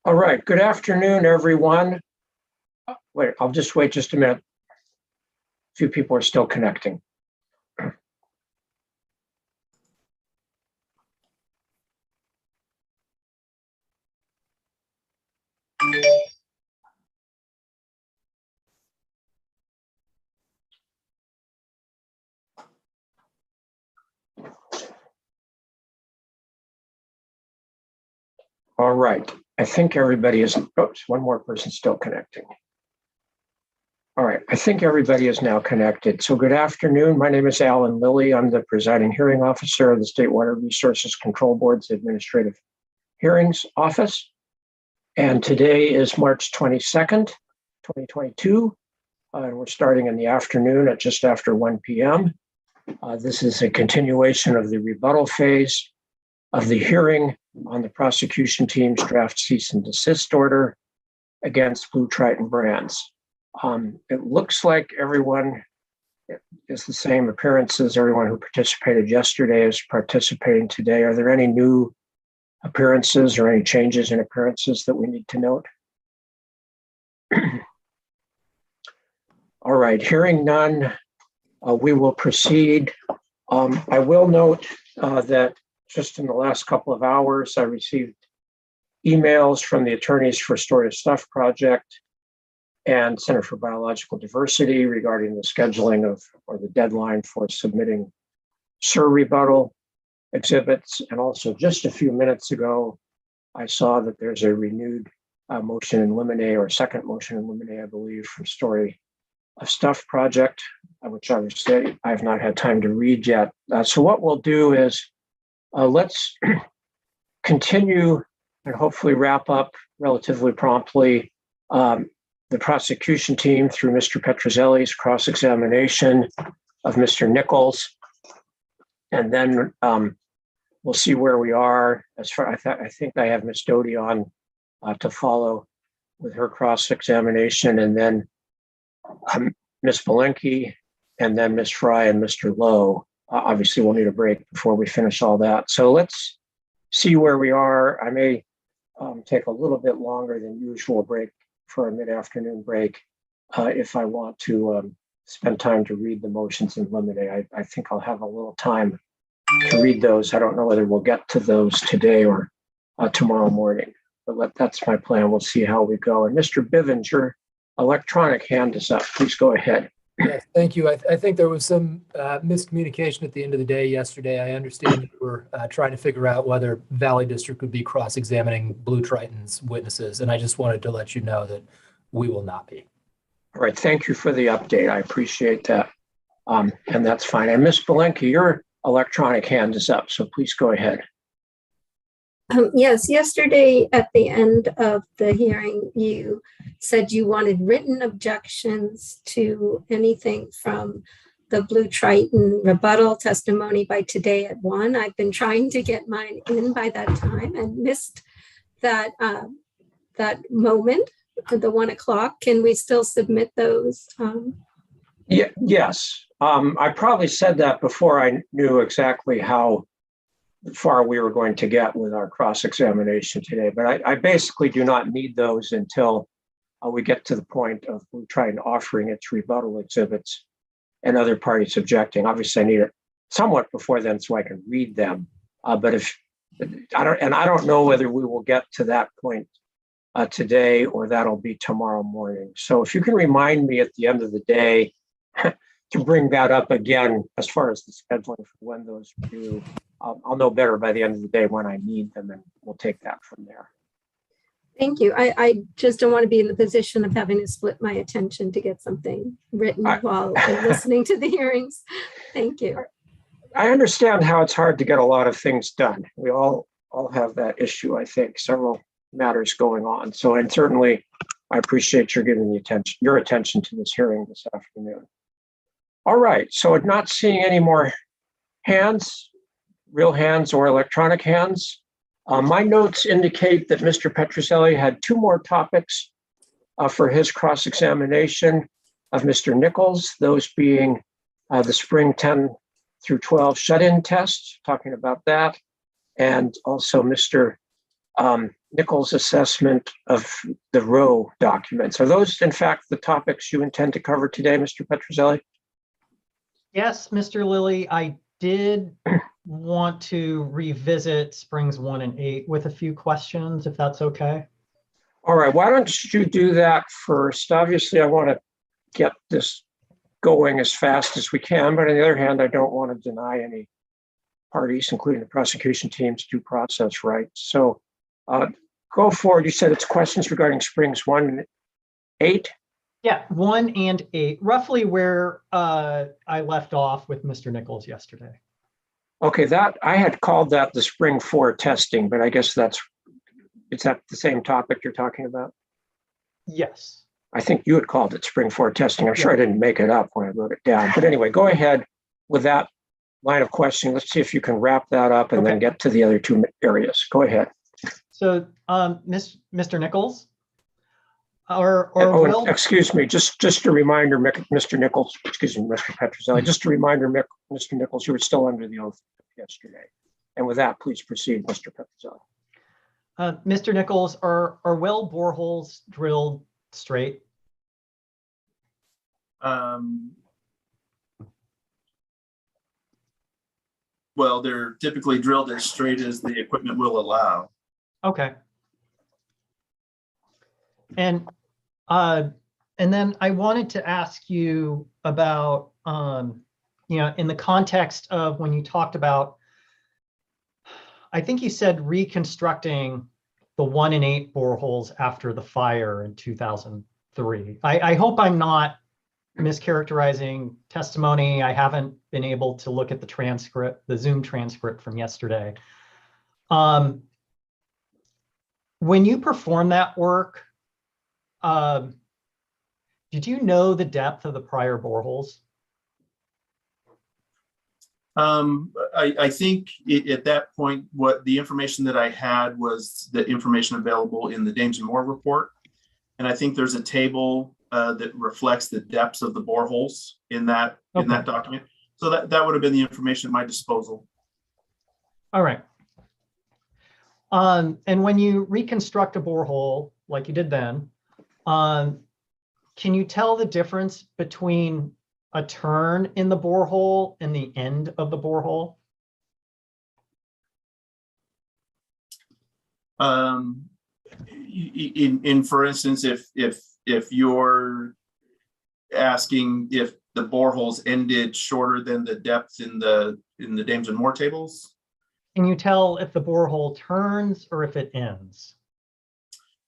All right, good afternoon, everyone. Wait, I'll just wait just a minute. A few people are still connecting. All right, I think everybody is, oops, one more person still connecting. All right, I think everybody is now connected. So good afternoon. My name is Alan Lilly. I'm the presiding hearing officer of the State Water Resources Control Board's Administrative Hearings Office. And today is March 22nd, 2022. And we're starting in the afternoon at just after 1 p.m. This is a continuation of the rebuttal phase of the hearing on the prosecution team's draft cease and desist order against BlueTriton Brands. It looks like everyone is the same appearances. Everyone who participated yesterday is participating today. Are there any new appearances or any changes in appearances that we need to note? All right, hearing none, we will proceed. I will note that just in the last couple of hours, I received emails from the attorneys for Story of Stuff Project and Center for Biological Diversity regarding the scheduling of, or the deadline for submitting SIR rebuttal exhibits. And also just a few minutes ago, I saw that there's a renewed motion in limine, or second motion in limine, I believe, from Story of Stuff Project, which obviously I have not had time to read yet. So what we'll do is let's continue and hopefully wrap up relatively promptly the prosecution team through Mr. Petrozelli's cross-examination of Mr. Nichols. And then we'll see where we are. As far, I think I have Ms. Doty on to follow with her cross-examination, and then Ms. Belenke, and then Ms. Fry and Mr. Lowe. Obviously, we'll need a break before we finish all that. So let's see where we are. I may take a little bit longer than usual break for a mid-afternoon break if I want to spend time to read the motions in limine. I think I'll have a little time to read those. I don't know whether we'll get to those today or tomorrow morning, but that's my plan. We'll see how we go. And Mr. Bivens, your electronic hand is up. Please go ahead. Yes, thank you. I think there was some miscommunication at the end of the day yesterday. I understand you were trying to figure out whether Valley District would be cross-examining BlueTriton's witnesses, and I just wanted to let you know that we will not be. All right, thank you for the update. I appreciate that, and that's fine. And Ms. Belenke, your electronic hand is up, so please go ahead. Yes, yesterday at the end of the hearing, you said you wanted written objections to anything from the BlueTriton rebuttal testimony by today at 1. I've been trying to get mine in by that time and missed that that moment at the 1 o'clock. Can we still submit those? Yeah, yes. I probably said that before I knew exactly how far we were going to get with our cross-examination today, but I basically do not need those until we get to the point of BlueTriton offering its rebuttal exhibits and other parties objecting. Obviously, I need it somewhat before then so I can read them. But if I don't know whether we will get to that point today or that'll be tomorrow morning. So if you can remind me at the end of the day to bring that up again as far as the scheduling for when those are due. I'll know better by the end of the day when I need them, and we'll take that from there. Thank you. I just don't want to be in the position of having to split my attention to get something written while I'm listening to the hearings. Thank you. I understand how it's hard to get a lot of things done. We all have that issue, I think, several matters going on. So, and certainly I appreciate your giving your attention to this hearing this afternoon. All right, so not seeing any more hands, real hands or electronic hands. My notes indicate that Mr. Petrozelli had 2 more topics for his cross-examination of Mr. Nichols, those being the spring 10 through 12 shut-in test, talking about that, and also Mr. Nichols' assessment of the row documents. Are those, in fact, the topics you intend to cover today, Mr. Petrozelli? Yes, Mr. Lilly, I did want to revisit Springs 1 and 8 with a few questions, if that's okay. All right, why don't you do that first? Obviously, I want to get this going as fast as we can, but on the other hand, I don't want to deny any parties, including the prosecution team's due process rights. So go forward. You said it's questions regarding Springs 1 and 8? Yeah, 1 and 8, roughly where I left off with Mr. Nichols yesterday. Okay, that I had called that the Spring 4 testing, but I guess is that the same topic you're talking about? Yes. I think you had called it Spring 4 testing. I'm sure I didn't make it up when I wrote it down. But anyway, go ahead with that line of questioning. Let's see if you can wrap that up and then get to the other two areas. Go ahead. So, Mr. Nichols, excuse me, just a reminder, Mr. Nichols, excuse me, Mr. Petrozelli, just a reminder, Mr. Nichols, you were still under the oath yesterday. And with that, please proceed, Mr. Petrozelli. Mr. Nichols, are well boreholes drilled straight? Well, they're typically drilled as straight as the equipment will allow. Okay. And then I wanted to ask you about, in the context of when you talked about, I think you said reconstructing the 1 and 8 boreholes after the fire in 2003. I hope I'm not mischaracterizing testimony. I haven't been able to look at the transcript, the Zoom transcript from yesterday. When you performed that work, did you know the depth of the prior boreholes? I think at that point, what the information that I had was the information available in the Dames and Moore report. And I think there's a table that reflects the depths of the boreholes in that document. So that would have been the information at my disposal. All right. And when you reconstruct a borehole like you did then, can you tell the difference between a turn in the borehole and the end of the borehole? For instance, if you're asking if the boreholes ended shorter than the depth in the Dames and Moore tables, can you tell if the borehole turns or if it ends?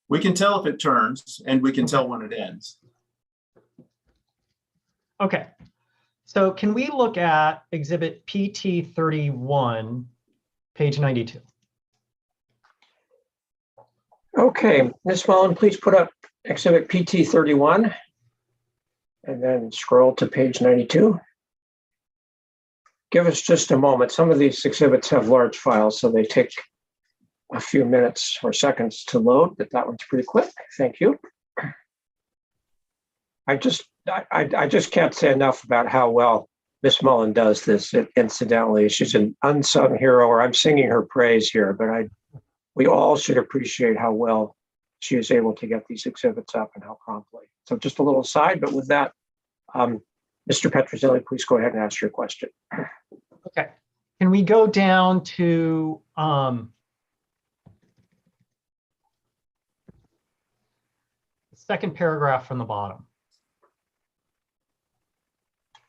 we can tell if it turns, and we can tell when it ends. Okay, so can we look at exhibit PT 31, page 92? Okay, Ms. Mullen, please put up exhibit PT 31 and then scroll to page 92. Give us just a moment. Some of these exhibits have large files, so they take a few minutes or seconds to load, but that one's pretty quick. Thank you. I just can't say enough about how well Miss Mullen does this. Incidentally, she's an unsung hero, or I'm singing her praise here, but we all should appreciate how well she is able to get these exhibits up and how promptly. So just a little aside, but with that, Mr. Petrozelli, please go ahead and ask your question. Okay, can we go down to the second paragraph from the bottom?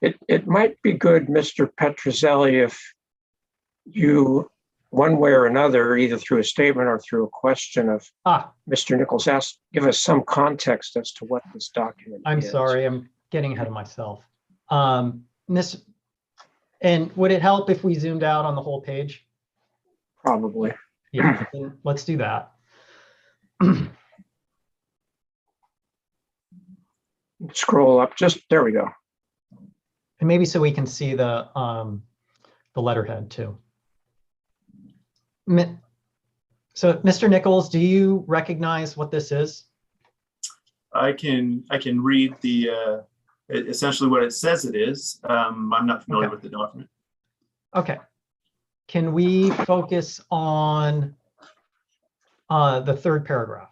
It might be good, Mr. Petrozelli, if you, one way or another, either through a statement or through a question of Mr. Nichols, give us some context as to what this document is. I'm sorry, I'm getting ahead of myself. And would it help if we zoomed out on the whole page? Probably. Yeah, let's do that. Scroll up, there we go. And maybe so we can see the letterhead too. So, Mr. Nichols, do you recognize what this is? I can read the essentially what it says it is. I'm not familiar with the document. Okay. Can we focus on the third paragraph.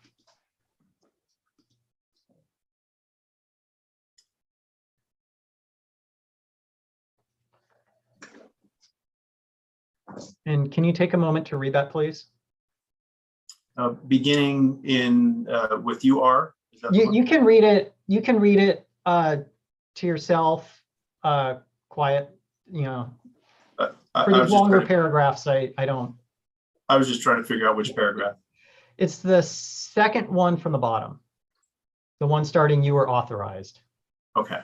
And can you take a moment to read that, please? Beginning in with UR. Is that the one? You can read it. You can read it to yourself, quiet. You know, for I these longer paragraphs, I don't. I was just trying to figure out which paragraph. It's the second one from the bottom. The one starting, "You are authorized." Okay.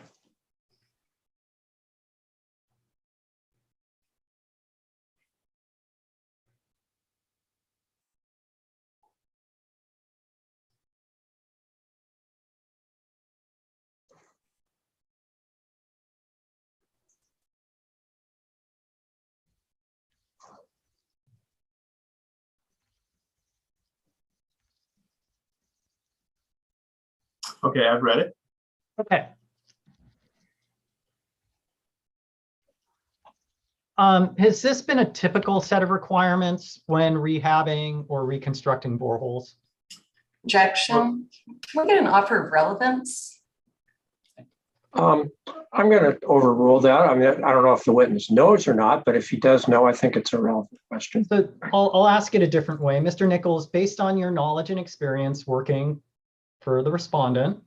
Okay, I've read it. Okay. Has this been a typical set of requirements when rehabbing or reconstructing boreholes? Objection. Can we get an offer of relevance? I'm going to overrule that. I mean, I don't know if the witness knows or not, but if he does know, I think it's a relevant question. So I'll ask it a different way. Mr. Nichols, based on your knowledge and experience working for the respondent,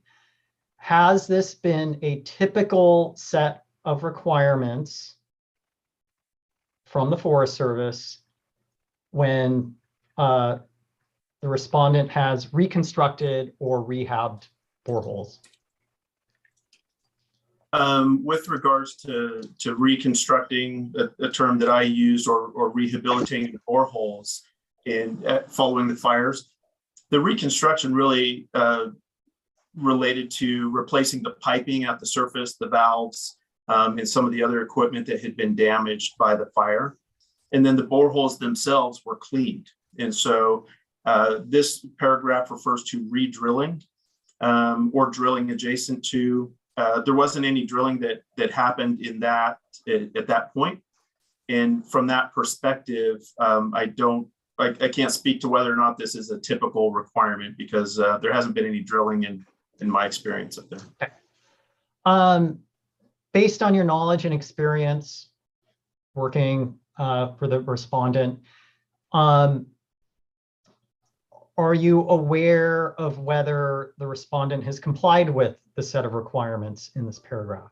has this been a typical set of requirements from the Forest Service when the respondent has reconstructed or rehabbed boreholes? With regards to reconstructing, a term that I use, or rehabilitating the boreholes in following the fires, the reconstruction really related to replacing the piping at the surface, the valves, and some of the other equipment that had been damaged by the fire. And then the boreholes themselves were cleaned. And so this paragraph refers to re-drilling or drilling adjacent to. There wasn't any drilling that happened in that at that point. And from that perspective, I can't speak to whether or not this is a typical requirement, because there hasn't been any drilling in my experience up there. Okay. Based on your knowledge and experience working for the respondent, are you aware of whether the respondent has complied with the set of requirements in this paragraph?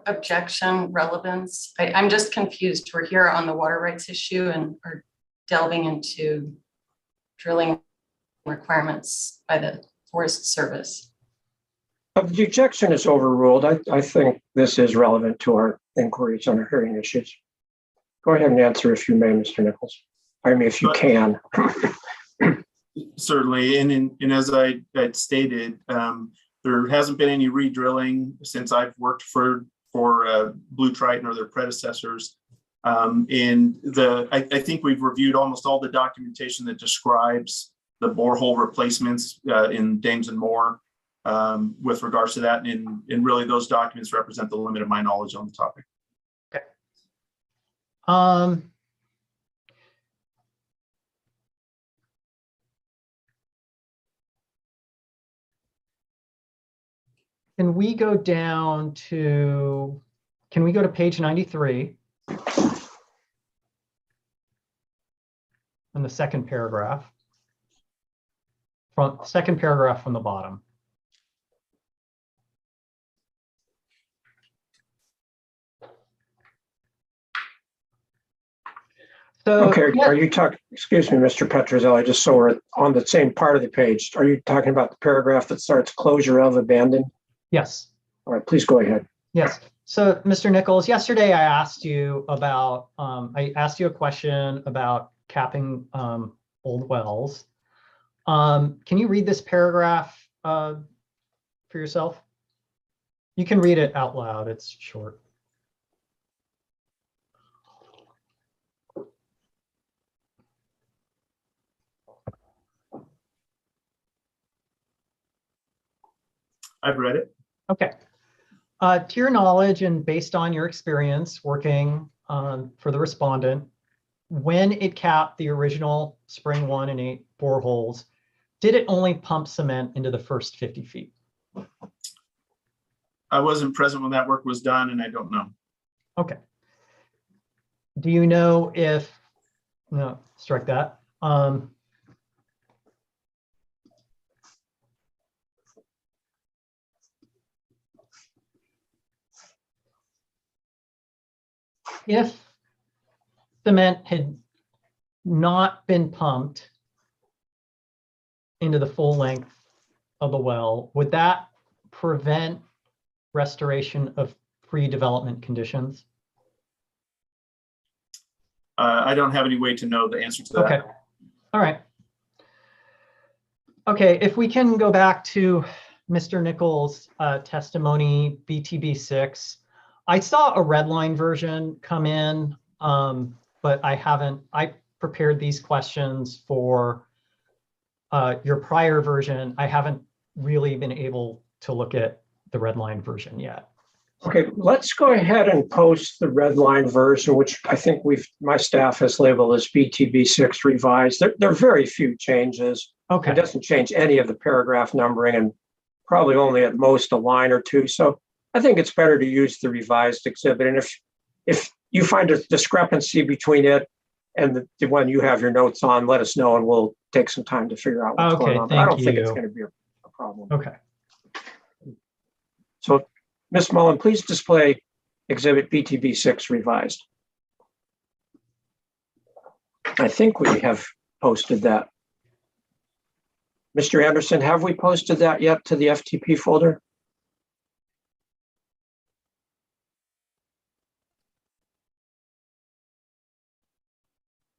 Objection, relevance. I'm just confused. We're here on the water rights issue and are delving into drilling requirements by the Forest Service. The objection is overruled. I think this is relevant to our inquiries on our hearing issues. Go ahead and answer if you may, Mr. Nichols. I mean, if you can. Certainly, and as I had stated, there hasn't been any re-drilling since I've worked for BlueTriton or their predecessors. And I think we've reviewed almost all the documentation that describes the borehole replacements in Dames and Moore with regards to that. And really those documents represent the limit of my knowledge on the topic. Okay. Can we go to page 93 in the second paragraph? Second paragraph from the bottom. So, Okay, are you talking, excuse me, Mr. Petrozelli, just so we're on the same part of the page, are you talking about the paragraph that starts closure of abandoned? Yes. All right, please go ahead. Yes. So, Mr. Nichols, yesterday I asked you about, a question about capping old wells. Can you read this paragraph for yourself? You can read it out loud. It's short. I've read it. Okay. To your knowledge and based on your experience working for the respondent, when it capped the original spring 1 and 8 boreholes, did it only pump cement into the first 50 feet? I wasn't present when that work was done, and I don't know. Okay. Do you know if, no, strike that. If cement had not been pumped into the full length of the well, would that prevent restoration of pre-development conditions? I don't have any way to know the answer to that. Okay, all right. Okay, if we can go back to Mr. Nichols' testimony, BTB 6. I saw a red line version come in, but I prepared these questions for your prior version. I haven't really been able to look at the red line version yet. Okay, let's go ahead and post the red line version, which I think my staff has labeled as BTB6 revised. There are very few changes. Okay. It doesn't change any of the paragraph numbering and probably only at most a line or two. So I think it's better to use the revised exhibit. And if you find a discrepancy between it and the one you have your notes on, let us know and we'll take some time to figure out what's going on. But I don't think it's going to be a problem. Okay. So Ms. Mullen, please display exhibit BTB6 revised. I think we have posted that. Mr. Anderson, have we posted that yet to the FTP folder?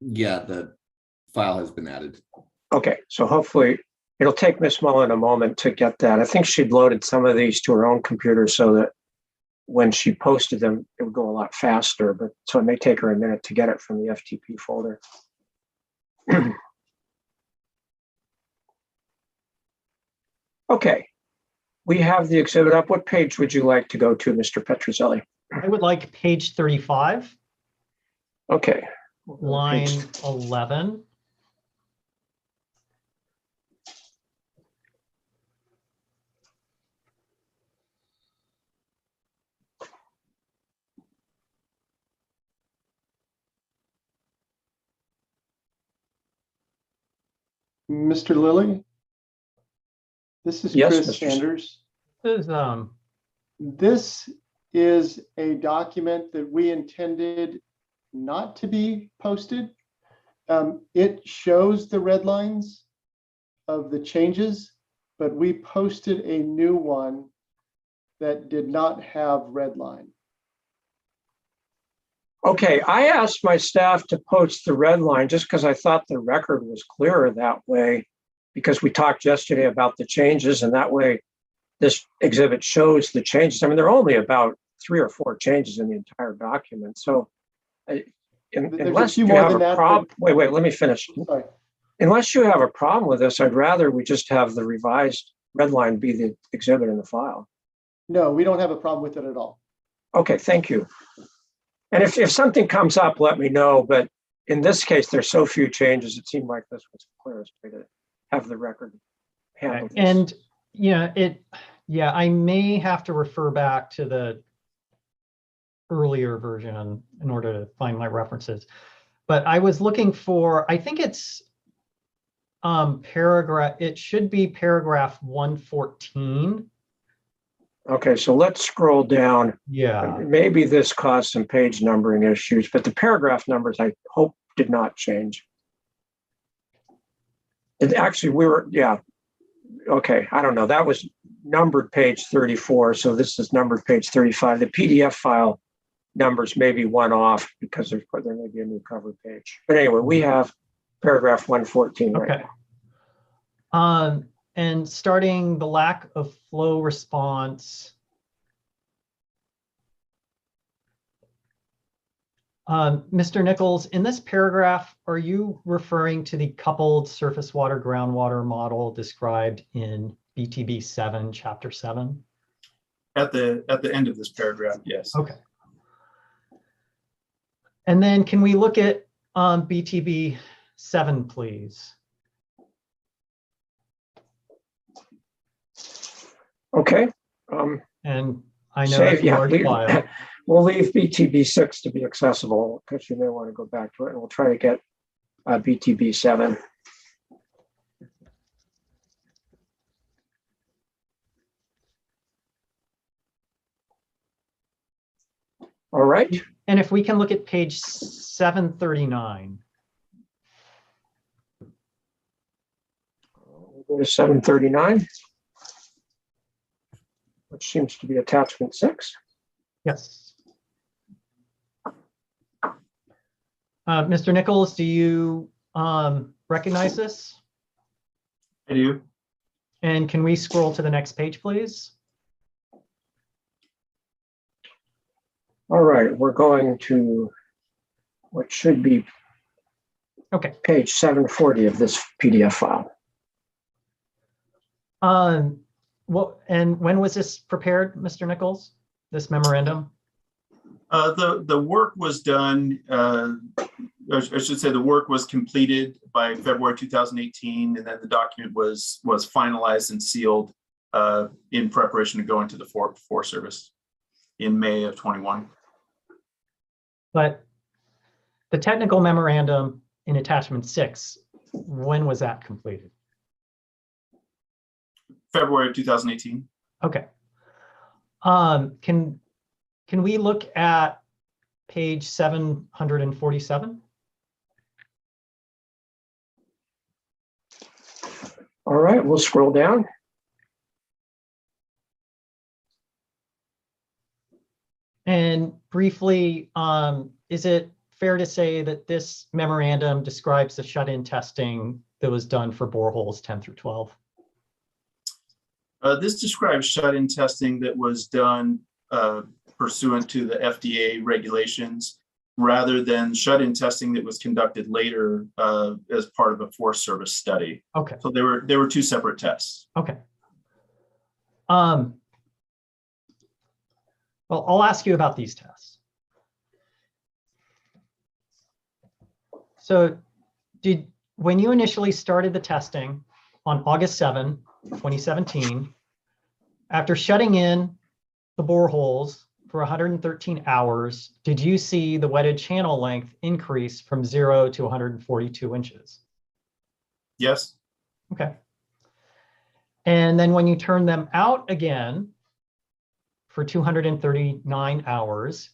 Yeah, the file has been added. Okay, so hopefully it'll take Ms. Mullen a moment to get that. I think she'd loaded some of these to her own computer so that when she posted them, it would go a lot faster, but so it may take her a minute to get it from the FTP folder. Okay, we have the exhibit up. What page would you like to go to, Mr. Petrozelli? I would like page 35, Okay. line 11. Mr. Lilly? This is Yes, Chris Mr. Sanders. This is, This is a document that we intended not to be posted. It shows the red lines of the changes, but we posted a new one that did not have red line. Okay, I asked my staff to post the red line just because I thought the record was clearer that way, because we talked yesterday about the changes, and that way this exhibit shows the changes. I mean, there are only about 3 or 4 changes in the entire document. So unless you have a problem, wait, let me finish. Sorry. Unless you have a problem with this, I'd rather we just have the revised red line be the exhibit in the file. No, we don't have a problem with it at all. Okay, thank you. And if something comes up, let me know. But in this case, there's so few changes, it seemed like this was the clearest way to have the record handled. and I may have to refer back to the earlier version in order to find my references. But I was looking for, I think it's it should be paragraph 114. Okay, so let's scroll down. Yeah. Maybe this caused some page numbering issues, but the paragraph numbers, I hope, did not change. It actually, okay, I don't know. That was numbered page 34, so this is numbered page 35. The PDF file numbers may be one off because there may be a new cover page. But anyway, we have paragraph 114 right Okay. now. And starting the lack of flow response. Mr. Nichols, in this paragraph, are you referring to the coupled surface water groundwater model described in BTB 7, chapter 7? At the end of this paragraph, yes. Okay. And then can we look at BTB 7, please. Okay. And I know it's a Yeah, large file. we'll leave BTB 6 to be accessible because you may want to go back to it, and we'll try to get BTB 7. All right. And if we can look at page 739. We'll go to 739, which seems to be attachment 6. Yes. Mr. Nichols, do you recognize this? I do. And can we scroll to the next page, please? All right, we're going to what should be Okay. page 740 of this PDF file. And when was this prepared, Mr. Nichols? This memorandum? The work was done, I should say the work was completed by February 2018, and then the document was finalized and sealed in preparation to go into the Forest Service in May of 21. But the technical memorandum in attachment 6, when was that completed? February of 2018. Okay. Can we look at page 747? All right, we'll scroll down. And briefly, is it fair to say that this memorandum describes the shut-in testing that was done for boreholes 10 through 12? This describes shut-in testing that was done pursuant to the FDA regulations, rather than shut-in testing that was conducted later as part of a Forest Service study. Okay. So they were two separate tests. Okay. Well, I'll ask you about these tests. So when you initially started the testing on August 7, 2017, after shutting in the boreholes for 113 hours, did you see the wetted channel length increase from 0 to 142 inches? Yes. Okay. And then when you turn them out again for 239 hours,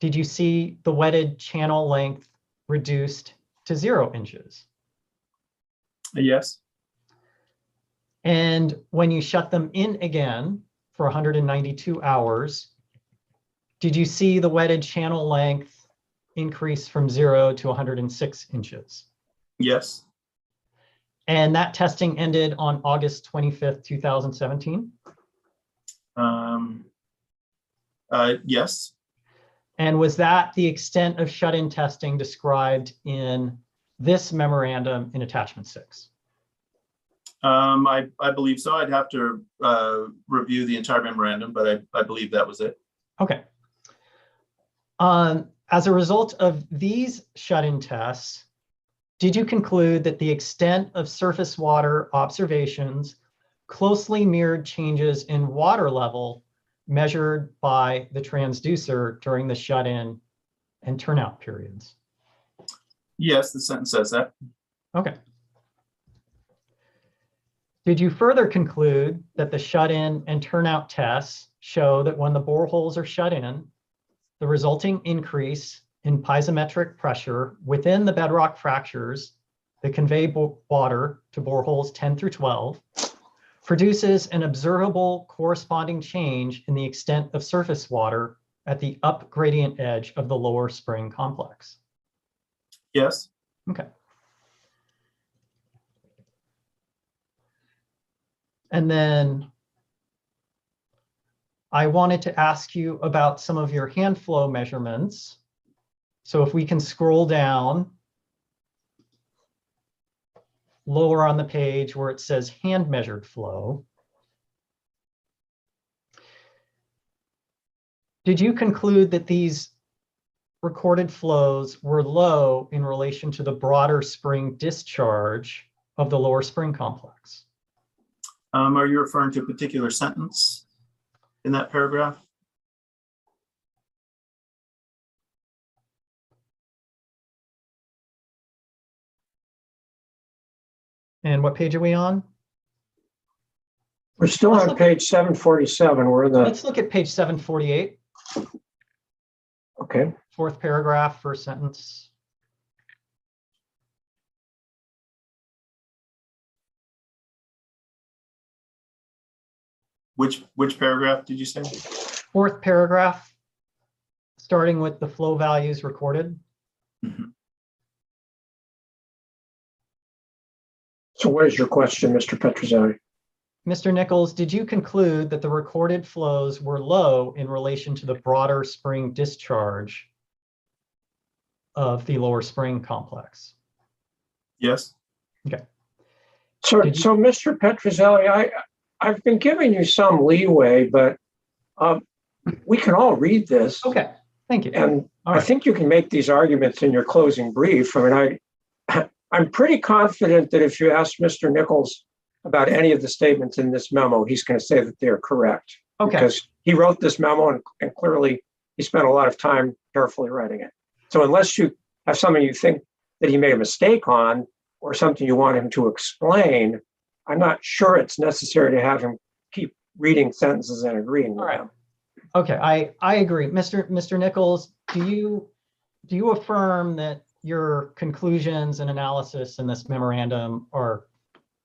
did you see the wetted channel length reduced to 0 inches? Yes. And when you shut them in again for 192 hours, did you see the wetted channel length increase from 0 to 106 inches? Yes. And that testing ended on August 25th, 2017? Yes. And was that the extent of shut-in testing described in this memorandum in attachment 6? I believe so. I'd have to review the entire memorandum, but I believe that was it. Okay. As a result of these shut-in tests, did you conclude that the extent of surface water observations closely mirrored changes in water level measured by the transducer during the shut-in and turnout periods? Yes, the sentence says that. Okay. Did you further conclude that the shut-in and turnout tests show that when the boreholes are shut in, the resulting increase in piezometric pressure within the bedrock fractures that convey water to boreholes 10 through 12 produces an observable corresponding change in the extent of surface water at the up gradient edge of the lower spring complex? Yes. Okay. And then I wanted to ask you about some of your hand flow measurements. So if we can scroll down lower on the page where it says hand measured flow. Did you conclude that these recorded flows were low in relation to the broader spring discharge of the lower spring complex. Are you referring to a particular sentence in that paragraph? And what page are we on? We're still Let's on look- page 747. We're in the, Let's look at page 748, okay. fourth paragraph, first sentence. Which paragraph did you say? Fourth paragraph, starting with the flow values recorded. Mhm. So what is your question, Mr. Petrozelli? Mr. Nichols, did you conclude that the recorded flows were low in relation to the broader spring discharge of the lower spring complex? Yes. So, Did you- so Mr. Petrozelli, I've been giving you some leeway, but we can all read this. Okay, thank you. And All I right. think you can make these arguments in your closing brief. I mean, I'm pretty confident that if you ask Mr. Nichols about any of the statements in this memo, he's going to say that they're correct. Okay, Because he wrote this memo and clearly he spent a lot of time carefully writing it. So unless you have something you think that he made a mistake on or something you want him to explain, I'm not sure it's necessary to have him keep reading sentences and agreeing with All right. them. okay, I agree. Mr. Nichols, do you affirm that your conclusions and analysis in this memorandum are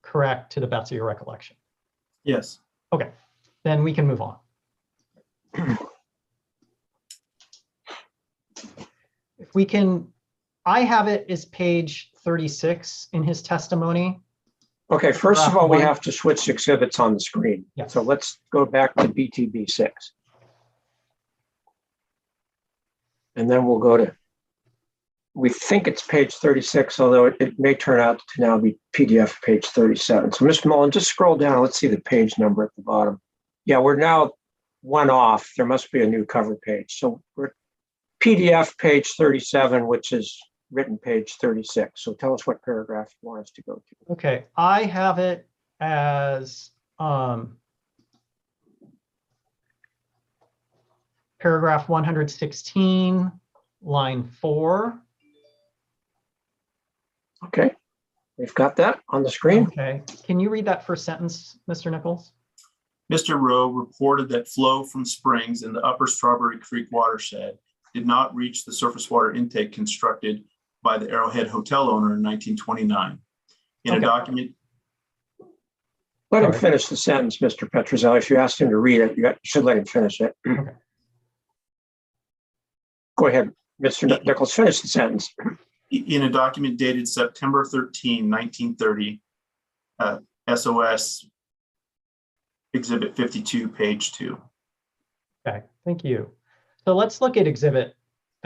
correct to the best of your recollection? Yes. Okay, then we can move on. If we can, I have it as page 36 in his testimony. Okay, first of Paragraph all, we one. have to switch exhibits on the screen. Yes. So let's go back to BTB 6. And then we'll go to, we think it's page 36, although it may turn out to now be PDF page 37. So Mr. Mullen, just scroll down. Let's see the page number at the bottom. Yeah, we're now one off. There must be a new cover page. So we're PDF page 37, which is written page 36. So tell us what paragraph you want us to go to. Okay, I have it as paragraph 116, line 4. Okay, we've got that on the screen. Okay, can you read that first sentence, Mr. Nichols? Mr. Rowe reported that flow from springs in the upper Strawberry Creek watershed did not reach the surface water intake constructed by the Arrowhead Hotel owner in 1929. In Okay. a document, Let him Sorry. finish the sentence, Mr. Petrozelli. If you asked him to read it, you should let him finish it. Okay. Go ahead, Mr. Nichols, finish the sentence. in a document dated September 13, 1930, SOS Exhibit 52, page 2. Okay, thank you. So let's look at exhibit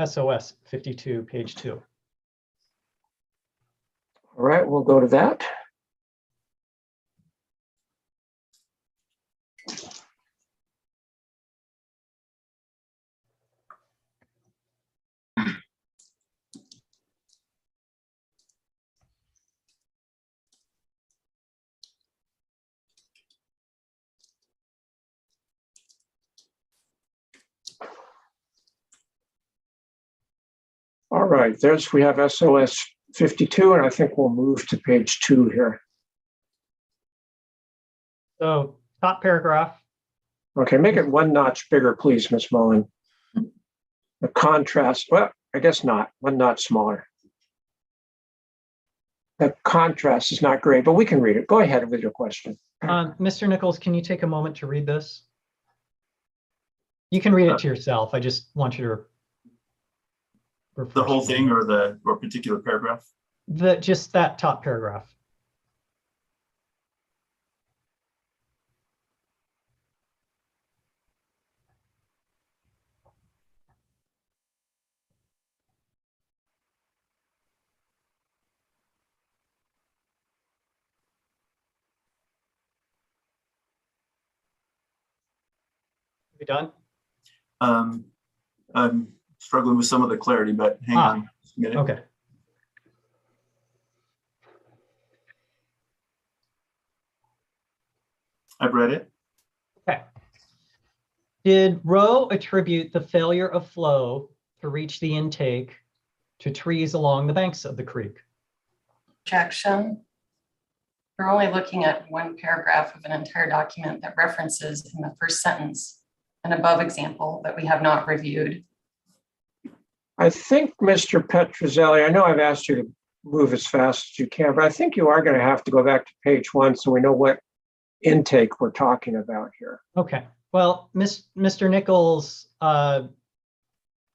SOS 52, page 2. All right, we'll go to that. All right, we have SOS 52, and I think we'll move to page 2 here. So top paragraph, Okay, make it one notch bigger, please, Ms. Mullen. The contrast, well, I guess not, one notch smaller. The contrast is not great, but we can read it. Go ahead with your question. Mr. Nichols, can you take a moment to read this? You can read it to yourself. I just want you to The refresh whole my thing memory. or particular paragraph? Just that top paragraph. We done? I'm struggling with some of the clarity, but hang on just a minute. Okay. I've read it. Okay. Did Rowe attribute the failure of flow to reach the intake to trees along the banks of the creek? Objection. We're only looking at one paragraph of an entire document that references in the first sentence an above example that we have not reviewed. I think, Mr. Petrozelli, I know I've asked you to move as fast as you can, but I think you are going to have to go back to page 1 so we know what intake we're talking about here. Okay. Well, Mr. Nichols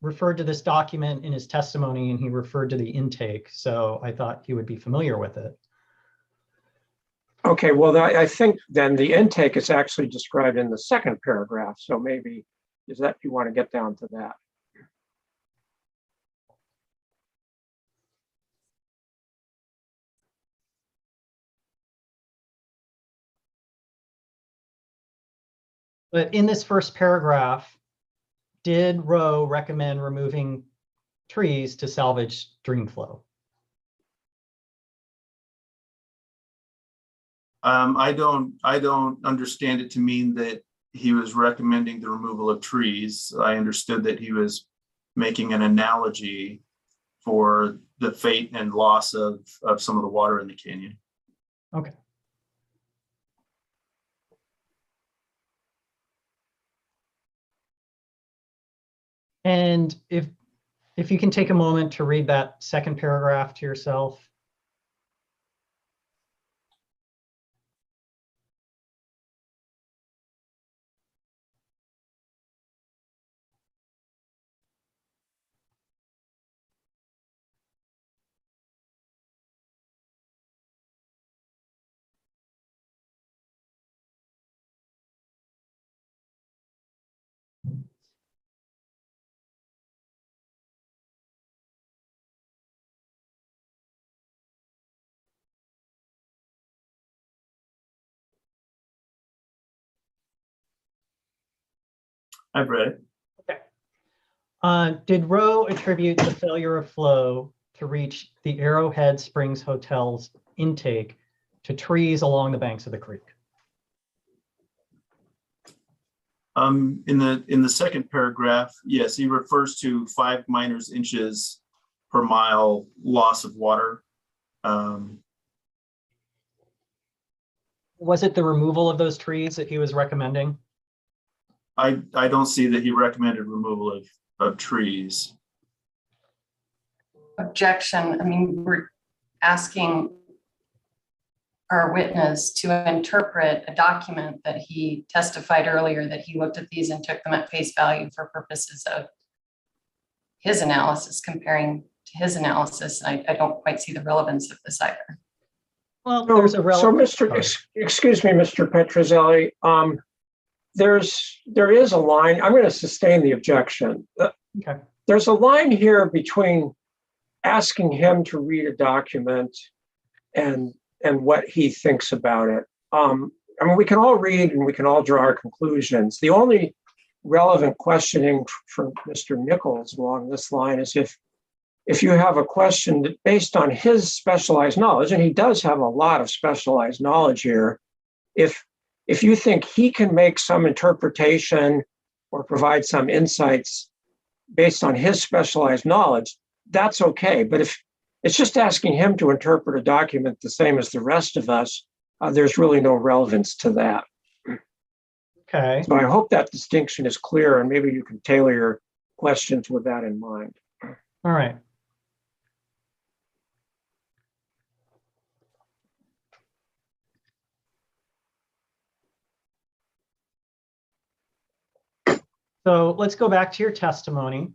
referred to this document in his testimony, and he referred to the intake, so I thought he would be familiar with it. Okay, well, I think then the intake is actually described in the second paragraph, so maybe is that you want to get down to that. But in this first paragraph, did Rowe recommend removing trees to salvage stream flow? I don't understand it to mean that he was recommending the removal of trees. I understood that he was making an analogy for the fate and loss of some of the water in the canyon. Okay. And if you can take a moment to read that second paragraph to yourself. I've read it. Did Rowe attribute the failure of flow to reach the Arrowhead Springs Hotel's intake to trees along the banks of the creek? In the second paragraph, yes, he refers to 5 minus inches per mile loss of water. Was it the removal of those trees that he was recommending? I don't see that he recommended removal of trees. Objection. I mean, we're asking our witness to interpret a document that he testified earlier that he looked at these and took them at face value for purposes of his analysis, comparing to his analysis. I don't quite see the relevance of this either. Well, there's a relevant. Excuse me, Mr. Petrozelli. There is a line. I'm going to sustain the objection. Okay. There's a line here between asking him to read a document and what he thinks about it. I mean, we can all read and we can all draw our conclusions. The only relevant questioning for Mr. Nichols along this line is if you have a question that based on his specialized knowledge, and he does have a lot of specialized knowledge here, if you think he can make some interpretation or provide some insights based on his specialized knowledge, that's okay. But if it's just asking him to interpret a document the same as the rest of us, there's really no relevance to that. Okay. So I hope that distinction is clear, and maybe you can tailor your questions with that in mind. All right. So let's go back to your testimony.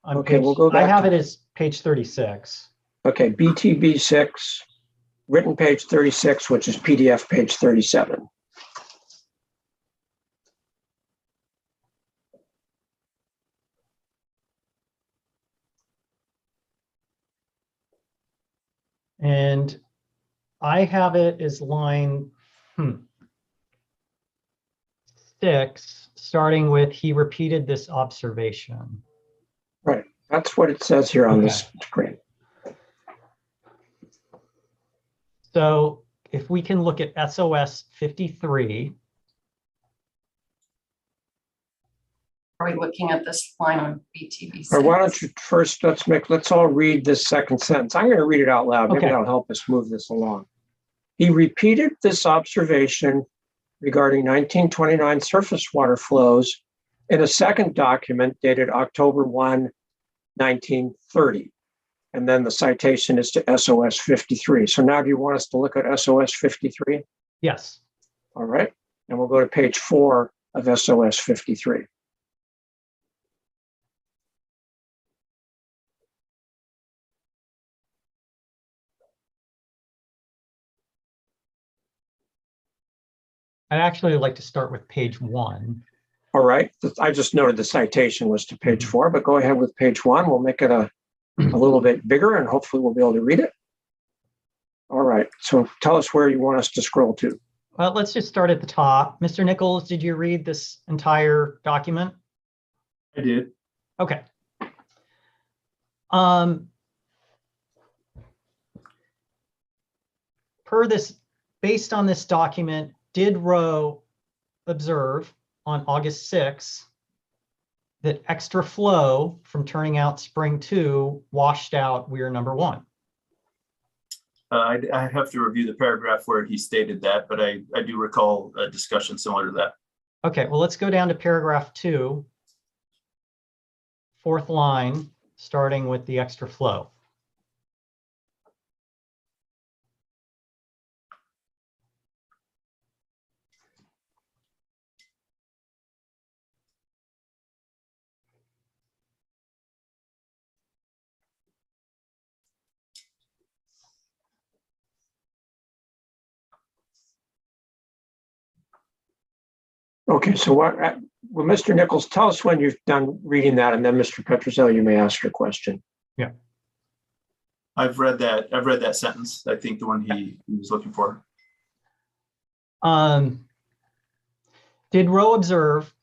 Okay, we'll go back. I have it as page 36. Okay, BTB 6, written page 36, which is PDF page 37. And I have it as line 6, starting with, he repeated this observation. That's what it says here on this screen. So if we can look at SOS 53, Are we looking at this line on BTV? Or why don't you first, let's all read this second sentence. I'm going to read it out loud. Maybe Okay. that'll help us move this along. He repeated this observation regarding 1929 surface water flows in a second document dated October 1, 1930. And then the citation is to SOS 53. So now do you want us to look at SOS 53? yes. All right. And we'll go to page 4 of SOS 53. I'd actually like to start with page 1. All right. I just noted the citation was to page 4, but go ahead with page 1. We'll make it a little bit bigger and hopefully we'll be able to read it. All right. So tell us where you want us to scroll to. Well, let's just start at the top. Mr. Nichols, did you read this entire document? I did. Okay. Based on this document, did Rowe observe on August 6th that extra flow from turning out spring 2 washed out weir number 1? I have to review the paragraph where he stated that, but I do recall a discussion similar to that. Okay, well, let's go down to paragraph 2, 4th line, starting with the extra flow. Okay. So well, Mr. Nichols, tell us when you've done reading that, and then Mr. Petrozelli, you may ask your question. Yeah. I've read that sentence. I think the one he was looking for. Did Rowe observe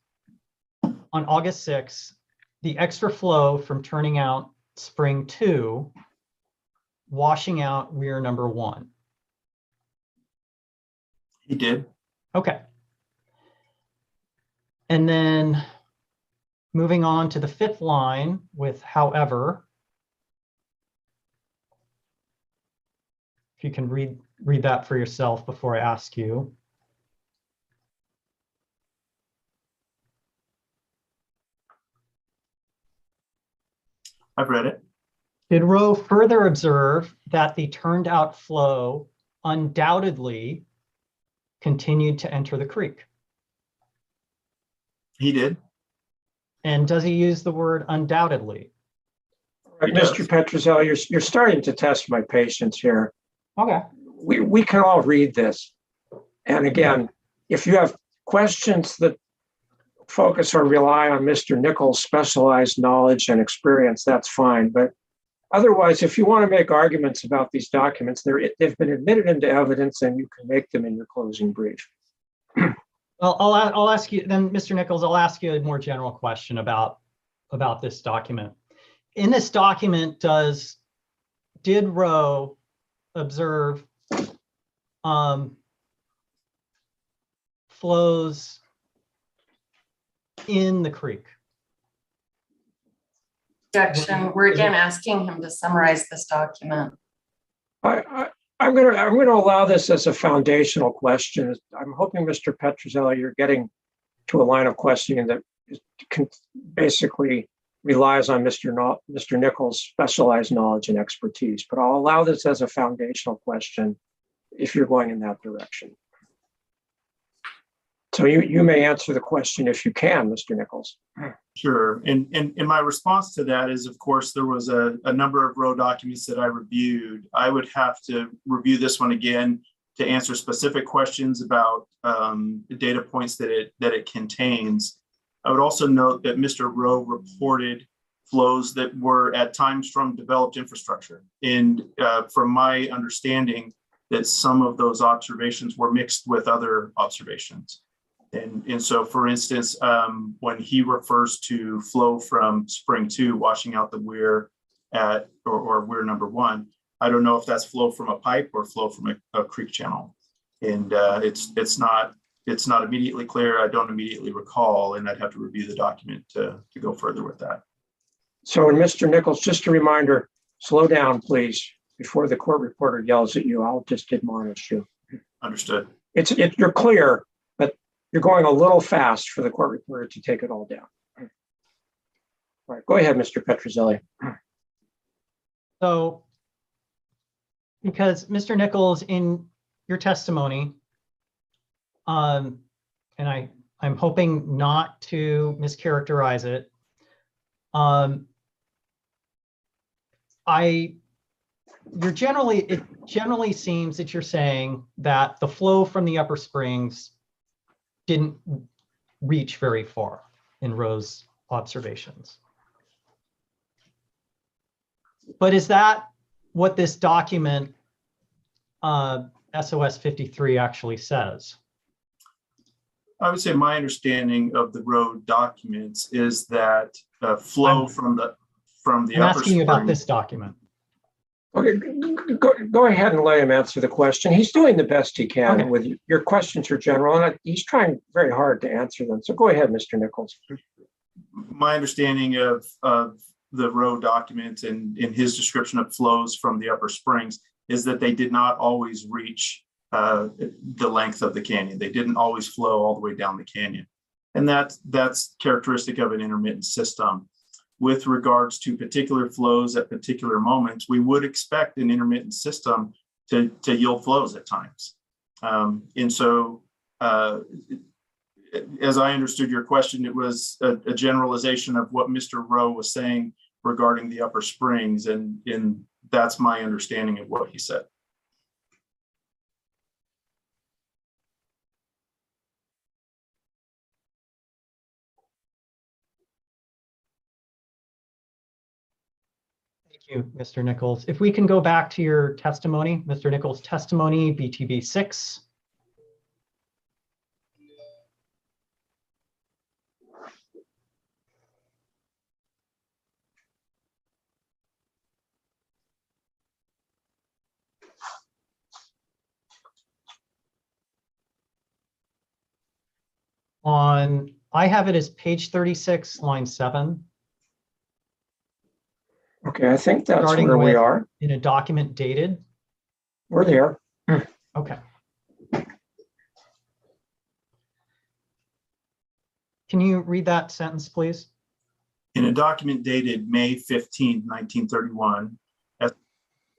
on August 6th the extra flow from turning out spring 2 washing out weir number 1? He did. Okay. And then moving on to the 5th line with however. If you can read that for yourself before I ask you. I've read it. Did Rowe further observe that the turned out flow undoubtedly continued to enter the creek? He did. And does he use the word undoubtedly? All right, Mr. Petrozelli, you're starting to test my patience here. Okay. We can all read this. And again, if you have questions that focus or rely on Mr. Nichols' specialized knowledge and experience, that's fine. But otherwise, if you want to make arguments about these documents, they've been admitted into evidence and you can make them in your closing brief. Well, I'll ask you then, Mr. Nichols, I'll ask you a more general question about this document. In this document, did Rowe observe flows in the creek? Objection. We're again asking him to summarize this document. I'm going to allow this as a foundational question. I'm hoping, Mr. Petrozelli, you're getting to a line of questioning that basically relies on Mr. Nichols' specialized knowledge and expertise. But I'll allow this as a foundational question if you're going in that direction. So you may answer the question if you can, Mr. Nichols. Sure. And my response to that is, of course, there was a number of Rowe documents that I reviewed. I would have to review this one again to answer specific questions about the data points that it contains. I would also note that Mr. Rowe reported flows that were at times from developed infrastructure. And from my understanding, that some of those observations were mixed with other observations. And so, for instance, when he refers to flow from spring 2 washing out the weir at or weir number 1, I don't know if that's flow from a pipe or flow from a creek channel. And it's not immediately clear. I don't immediately recall, and I'd have to review the document to go further with that. So, and Mr. Nichols, just a reminder, slow down, please, before the court reporter yells at you. I'll just admonish you. Understood. You're clear, but you're going a little fast for the court reporter to take it all down. All right, go ahead, Mr. Petrozelli. So, because Mr. Nichols, in your testimony, and I'm hoping not to mischaracterize it, it generally seems that you're saying that the flow from the upper springs didn't reach very far in Rowe's observations. But is that what this document, SOS 53, actually says? I would say my understanding of the road documents is that flow from the I'm upper asking you about spring. this document. Okay, go ahead and let him answer the question. He's doing the best he can Okay. with your questions are general, and he's trying very hard to answer them. So go ahead, Mr. Nichols. My understanding of the road documents and in his description of flows from the upper springs is that they did not always reach the length of the canyon. They didn't always flow all the way down the canyon. And that's characteristic of an intermittent system. With regards to particular flows at particular moments, we would expect an intermittent system to yield flows at times. And so, as I understood your question, it was a generalization of what Mr. Rowe was saying regarding the upper springs, and that's my understanding of what he said. Thank you, Mr. Nichols. If we can go back to your testimony, Mr. Nichols' testimony, BTB 6. I have it as page 36, line 7. Okay, I think that's Starting where we with- are. In a document dated. We're there. Okay. Can you read that sentence, please? In a document dated May 15, 1931, at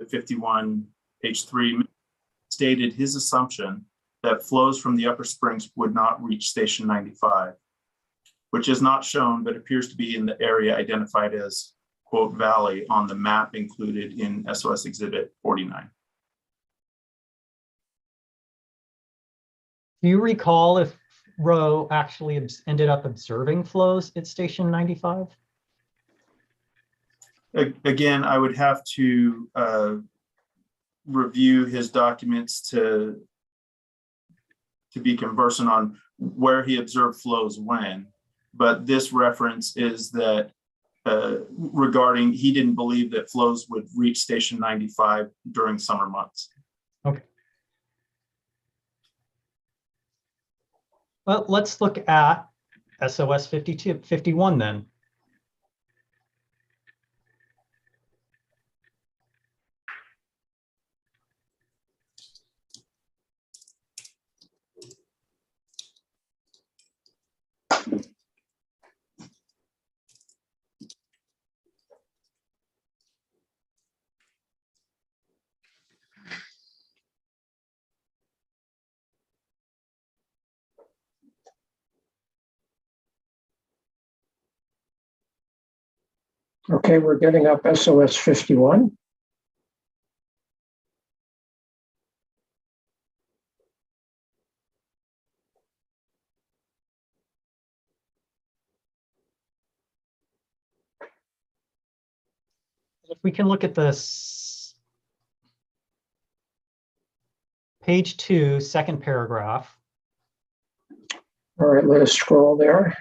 51, page 3, stated his assumption that flows from the upper springs would not reach station 95, which is not shown but appears to be in the area identified as, quote, valley on the map included in SOS Exhibit 49. Do you recall if Rowe actually ended up observing flows at station 95? Again, I would have to review his documents to be conversant on where he observed flows when, but this reference is that regarding, he didn't believe that flows would reach station 95 during summer months. Okay. Well, let's look at SOS 51 then. Okay, we're getting up SOS 51. If we can look at this, page 2, second paragraph. All right, let us scroll there.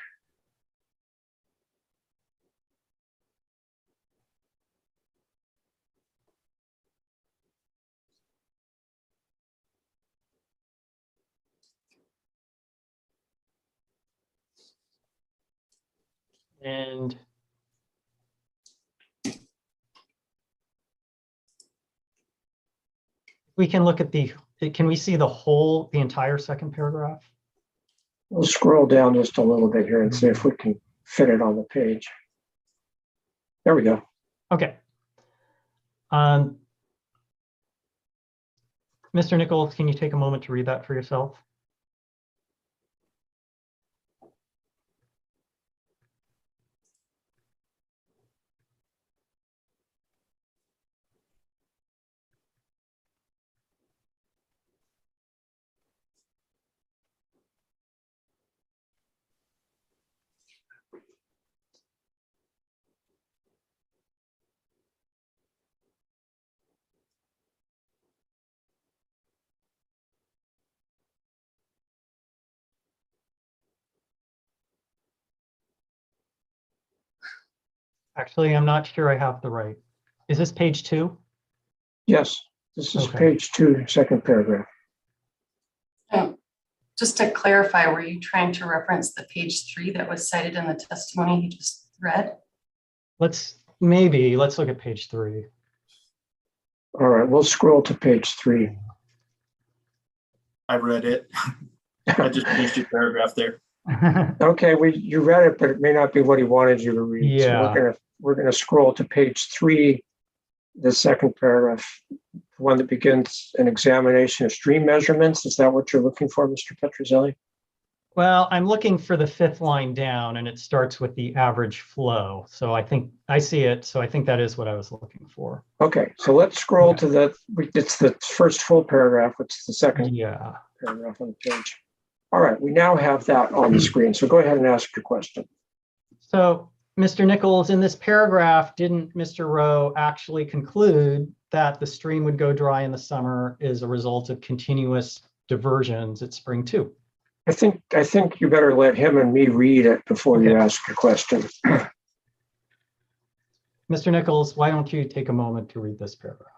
And we can look at can we see the entire second paragraph? We'll scroll down just a little bit here and see if we can fit it on the page. There we go. Okay. Mr. Nichols, can you take a moment to read that for yourself? Actually, I'm not sure I have the right. Is this page 2? Yes, this is Okay. page 2, second paragraph. Just to clarify, were you trying to reference the page 3 that was cited in the testimony you just read? Let's look at page 3. All right, we'll scroll to page 3. I read it. I just finished your paragraph there. Okay, you read it, but it may not be what he wanted you to read. Yeah. So we're gonna scroll to page 3, the second paragraph, the one that begins an examination of stream measurements. Is that what you're looking for, Mr. Petrozelli? Well, I'm looking for the 5th line down, and it starts with the average flow. So I think I see it. So I think that is what I was looking for. Okay, so let's scroll to it's the first full paragraph, which is the second Yeah. paragraph on the page. All right, we now have that on the screen. So go ahead and ask your question. So, Mr. Nichols, in this paragraph, didn't Mr. Rowe actually conclude that the stream would go dry in the summer as a result of continuous diversions at spring 2? I think you better let him and me read it before you Okay. ask your question. Mr. Nichols, why don't you take a moment to read this paragraph?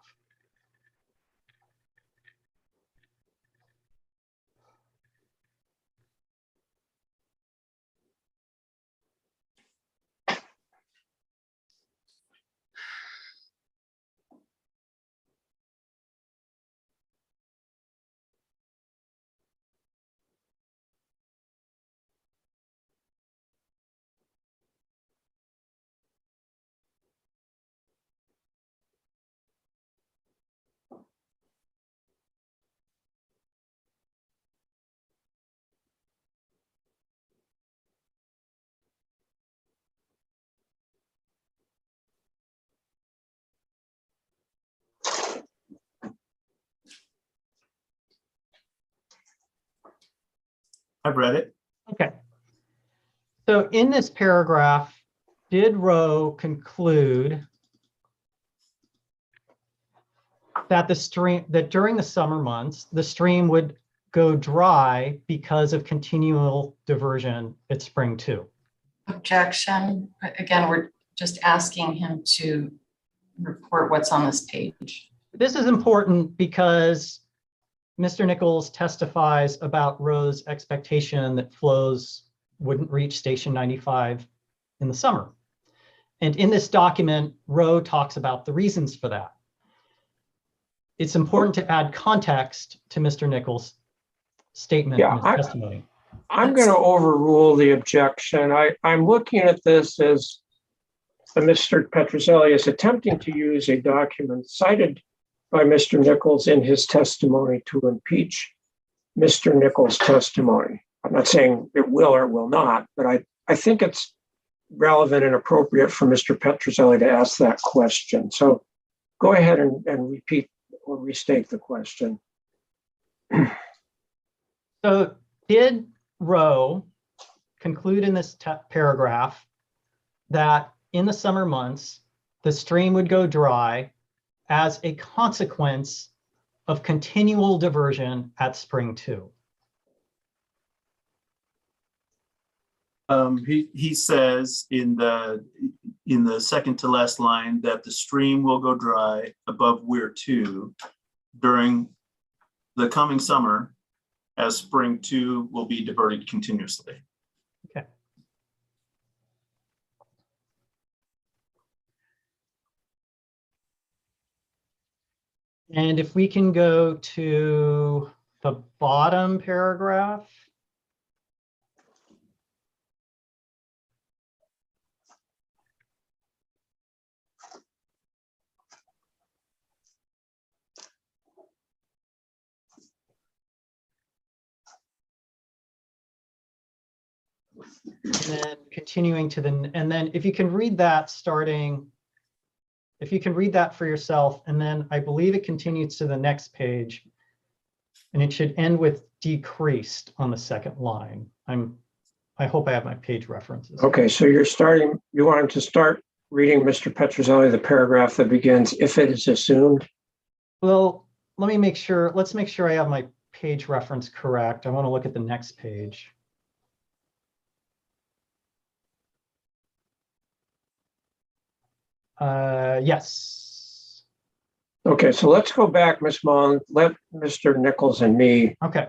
I've read it. Okay. So in this paragraph, did Rowe conclude that that during the summer months, the stream would go dry because of continual diversion at spring 2? Objection. Again, we're just asking him to report what's on this page. This is important because Mr. Nichols testifies about Rowe's expectation that flows wouldn't reach station 95 in the summer. And in this document, Rowe talks about the reasons for that. It's important to add context to Mr. Nichols' statement in his testimony. I'm going to overrule the objection. I'm looking at this as Mr. Petrozelli is attempting to use a document cited by Mr. Nichols in his testimony to impeach Mr. Nichols' testimony. I'm not saying it will or will not, but I think it's relevant and appropriate for Mr. Petrozelli to ask that question. So go ahead and repeat or restate the question. So did Rowe conclude in this paragraph that in the summer months, the stream would go dry as a consequence of continual diversion at spring 2? He says in the second to last line that the stream will go dry above Weir 2 during the coming summer, as spring 2 will be diverted continuously. Okay. And if we can go to the bottom paragraph. And then continuing to the, and then if you can read that starting, if you can read that for yourself, and then I believe it continues to the next page, and it should end with decreased on the second line. I hope I have my page references. Okay, so you're starting, you want him to start reading, Mr. Petrozelli, the paragraph that begins, if it is assumed. Well, let me make sure, let's make sure I have my page reference correct. I want to look at the next page. Yes. Okay, so let's go back, Ms. Mullen. Let Mr. Nichols and me Okay.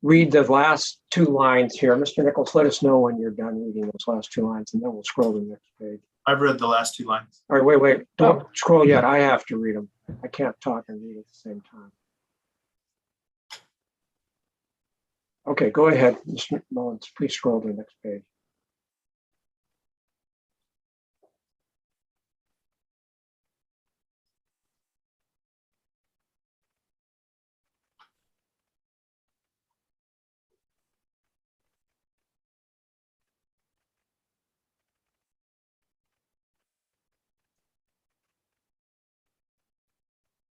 read the last two lines here. Mr. Nichols, let us know when you're done reading those last two lines, and then we'll scroll to the next page. I've read the last 2 lines. All right, wait, don't scroll yet. I have to read them. I can't talk and read at the same time. Okay, go ahead, Mr. Mullins. Please scroll to the next page.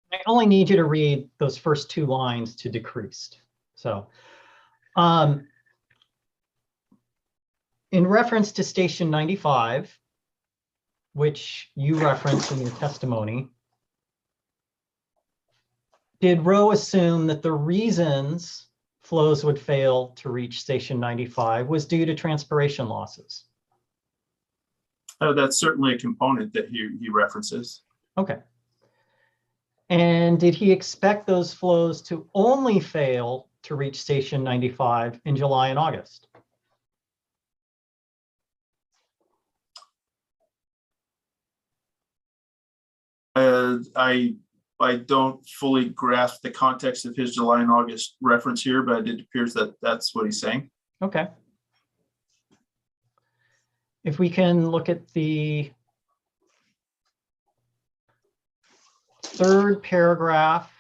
I only need you to read those first 2 lines to decreased. So, in reference to station 95, which you referenced in your testimony, did Rowe assume that the reasons flows would fail to reach station 95 was due to transpiration losses? That's certainly a component that he references. Okay. And did he expect those flows to only fail to reach station 95 in July and August? I don't fully grasp the context of his July and August reference here, but it appears that that's what he's saying. Okay. If we can look at the third paragraph.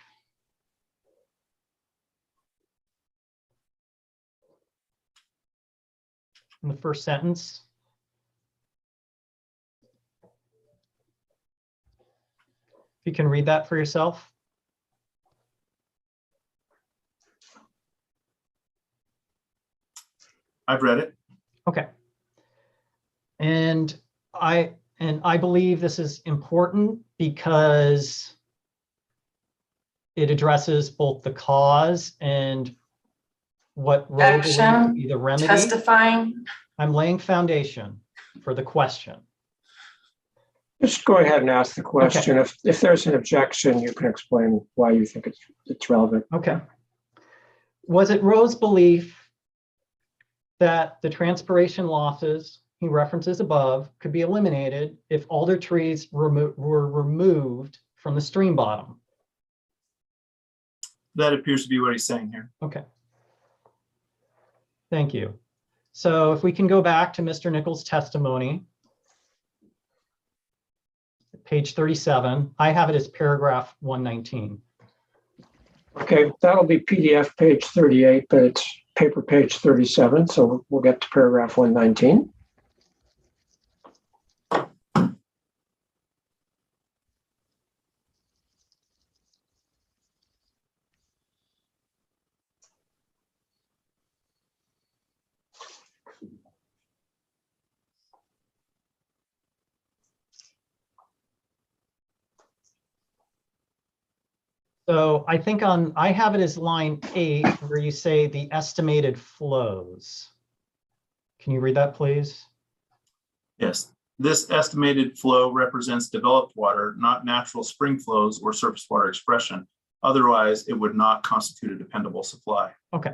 In the first sentence. If you can read that for yourself. I've read it. Okay. And I believe this is important because it addresses both the cause and what Rowe believes to be the remedy. Testifying. I'm laying foundation for the question. Just go ahead and ask the question. Okay. If there's an objection, you can explain why you think it's relevant. Okay. Was it Rowe's belief that the transpiration losses he references above could be eliminated if alder trees were removed from the stream bottom? That appears to be what he's saying here. Okay. Thank you. So if we can go back to Mr. Nichols' testimony, page 37, I have it as paragraph 119. Okay, that'll be PDF page 38, but it's paper page 37, so we'll get to paragraph 119. So I think I have it as line 8 where you say the estimated flows. Can you read that, please? Yes, this estimated flow represents developed water, not natural spring flows or surface water expression. Otherwise, it would not constitute a dependable supply. Okay.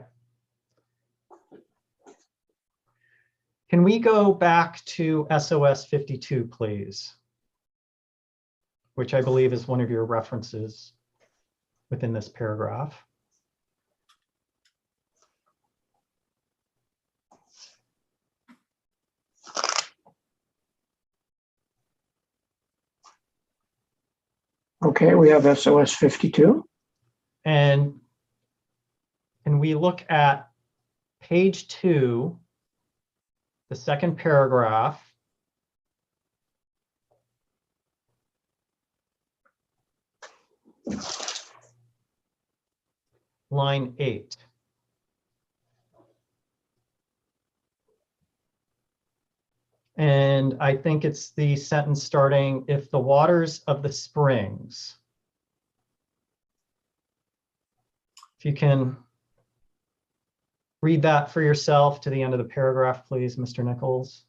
Can we go back to SOS 52, please? Which I believe is one of your references within this paragraph. Okay, we have SOS 52. And we look at page 2, the second paragraph. Line 8. And I think it's the sentence starting, if the waters of the springs. If you can read that for yourself to the end of the paragraph, please, Mr. Nichols.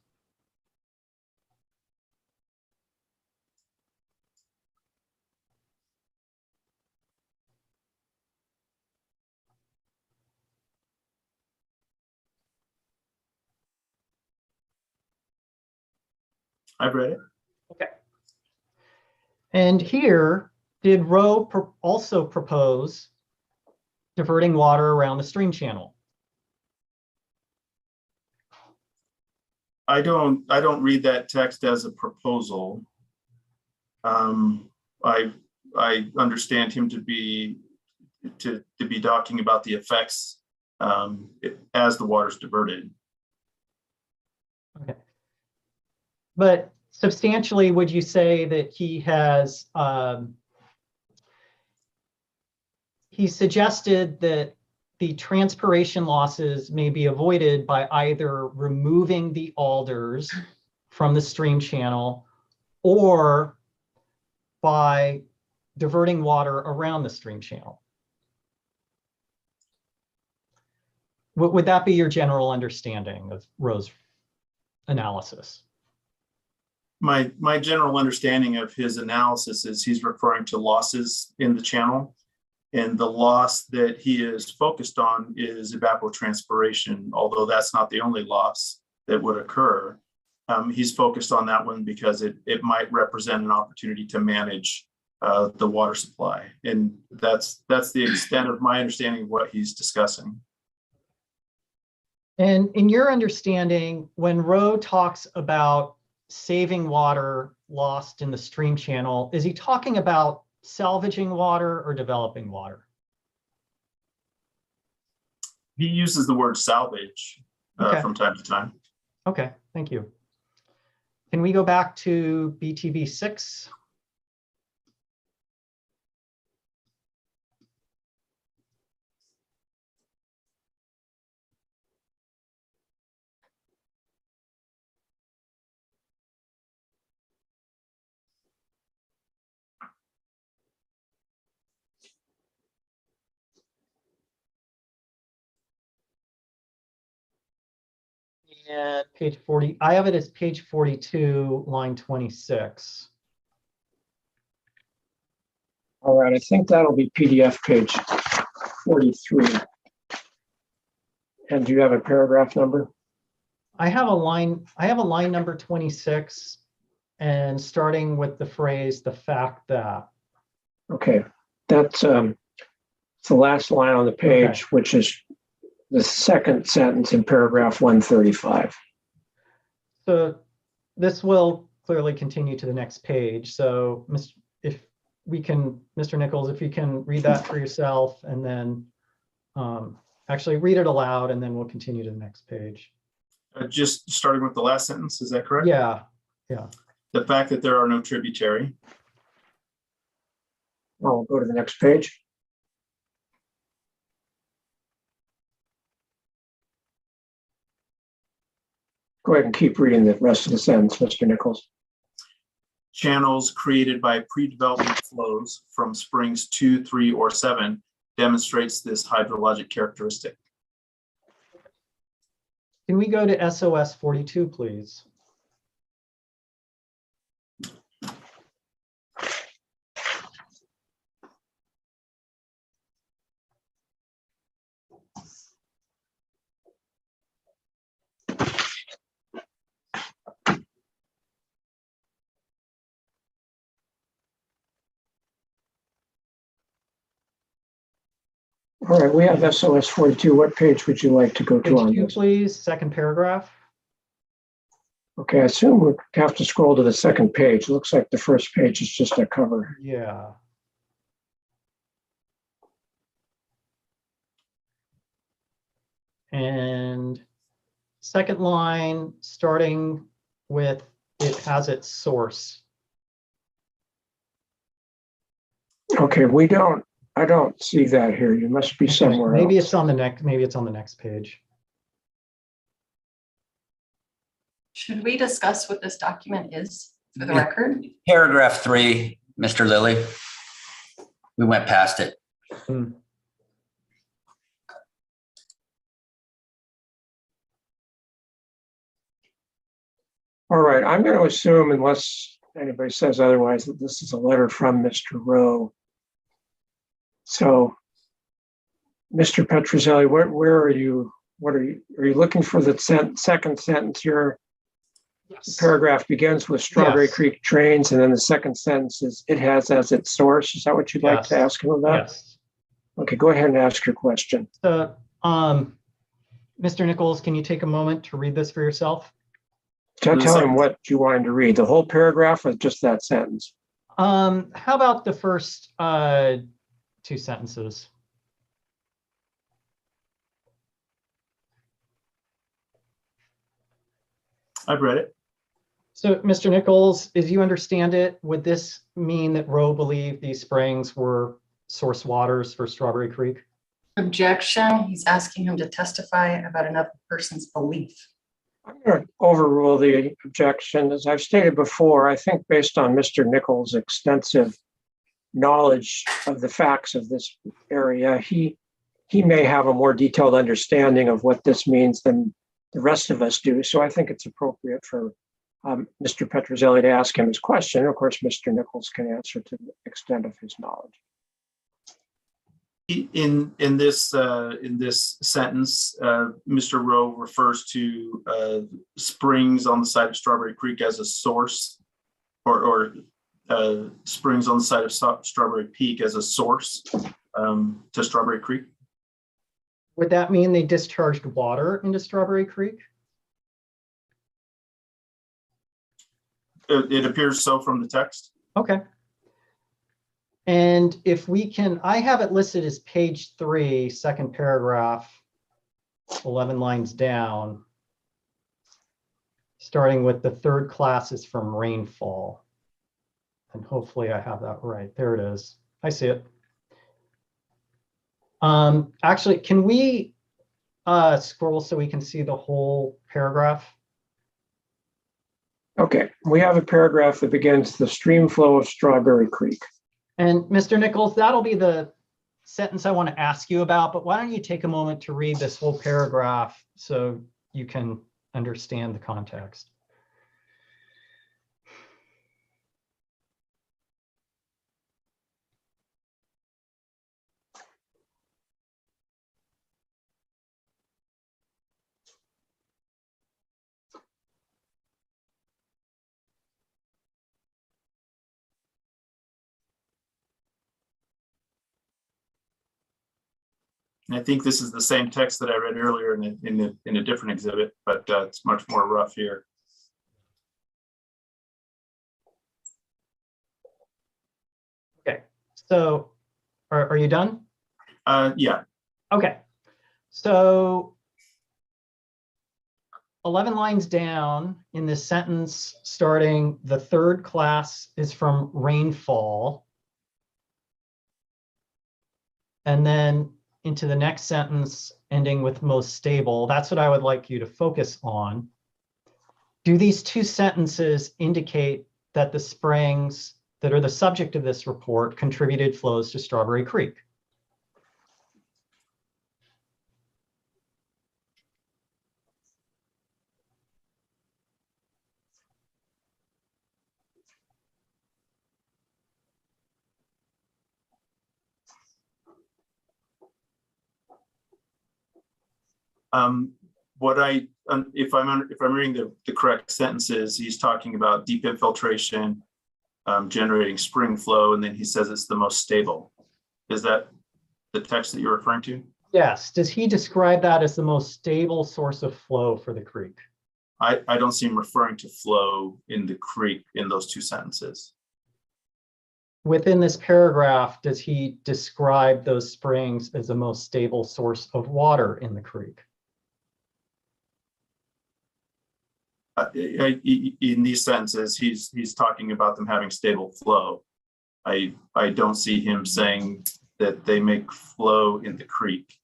I've read it. Okay. And here, did Rowe also propose diverting water around the stream channel? I don't read that text as a proposal. I understand him to be talking about the effects as the water's diverted. Okay. But substantially, would you say that he has, he suggested that the transpiration losses may be avoided by either removing the alders from the stream channel or by diverting water around the stream channel? Would that be your general understanding of Rowe's analysis? My general understanding of his analysis is he's referring to losses in the channel, and the loss that he is focused on is evapotranspiration, although that's not the only loss that would occur. He's focused on that one because it might represent an opportunity to manage the water supply, and that's the extent of my understanding of what he's discussing. And in your understanding, when Rowe talks about saving water lost in the stream channel, is he talking about salvaging water or developing water? He uses the word salvage Okay. from time to time. Okay, thank you. Can we go back to BTB 6? And page 40, I have it as page 42, line 26. All right, I think that'll be PDF page 43. And do you have a paragraph number? I have a line number 26, and starting with the phrase, the fact that. Okay, that's the last line on the page, Okay. which is the second sentence in paragraph 135. So this will clearly continue to the next page. So if we can, Mr. Nichols, if you can read that for yourself and then actually read it aloud, and then we'll continue to the next page. Just starting with the last sentence, is that correct? Yeah. The fact that there are no tributary. I'll go to the next page. Go ahead and keep reading the rest of the sentence, Mr. Nichols. Channels created by pre-development flows from springs 2, 3, or 7 demonstrates this hydrologic characteristic. Can we go to SOS 42, please? All right, we have SOS 42. What page would you like to go to Page on 2, this? please, second paragraph. Okay, I assume we have to scroll to the second page. It looks like the first page is just a cover. Yeah. And second line, starting with it has its source. Okay, I don't see that here. You must be somewhere Maybe else. it's on the next, maybe it's on the next page. Should we discuss what this document is for the record? Paragraph 3, Mr. Lilly. We went past it. All right, I'm going to assume, unless anybody says otherwise, that this is a letter from Mr. Rowe. So, Mr. Petrozelli, where are you? Are you looking for the second sentence here? The paragraph begins with Strawberry Yes. Creek trains, and then the second sentence is it has as its source. Is that what you'd like to Yes. ask him about? Yes. Okay, go ahead and ask your question. So, Mr. Nichols, can you take a moment to read this for yourself? Tell him what you want him to read, the whole paragraph or just that sentence? How about the first 2 sentences? I've read it. So, Mr. Nichols, as you understand it, would this mean that Rowe believed these springs were source waters for Strawberry Creek? Objection. He's asking him to testify about another person's belief. I'm going to overrule the objection. As I've stated before, I think based on Mr. Nichols' extensive knowledge of the facts of this area, he may have a more detailed understanding of what this means than the rest of us do. So I think it's appropriate for Mr. Petrozelli to ask him his question. Of course, Mr. Nichols can answer to the extent of his knowledge. In this sentence, Mr. Rowe refers to springs on the side of Strawberry Creek as a source, or springs on the side of Strawberry Peak as a source to Strawberry Creek. Would that mean they discharged water into Strawberry Creek? It appears so from the text. Okay. And if we can, I have it listed as page 3, second paragraph, 11 lines down, starting with the third class is from rainfall. And hopefully I have that right. There it is. I see it. Actually, can we scroll so we can see the whole paragraph? Okay, we have a paragraph that begins the stream flow of Strawberry Creek. And Mr. Nichols, that'll be the sentence I want to ask you about, but why don't you take a moment to read this whole paragraph so you can understand the context. And I think this is the same text that I read earlier in a different exhibit, but it's much more rough here. Okay, so are you done? Yeah. Okay, so 11 lines down in this sentence starting, the third class is from rainfall. And then into the next sentence ending with most stable. That's what I would like you to focus on. Do these two sentences indicate that the springs that are the subject of this report contributed flows to Strawberry Creek? What if I'm reading the correct sentences, he's talking about deep infiltration, generating spring flow, and then he says it's the most stable. Is that the text that you're referring to? Yes. Does he describe that as the most stable source of flow for the creek? I don't see him referring to flow in the creek in those two sentences. Within this paragraph, does he describe those springs as the most stable source of water in the creek? In these sentences, he's talking about them having stable flow. I don't see him saying that they make flow in the creek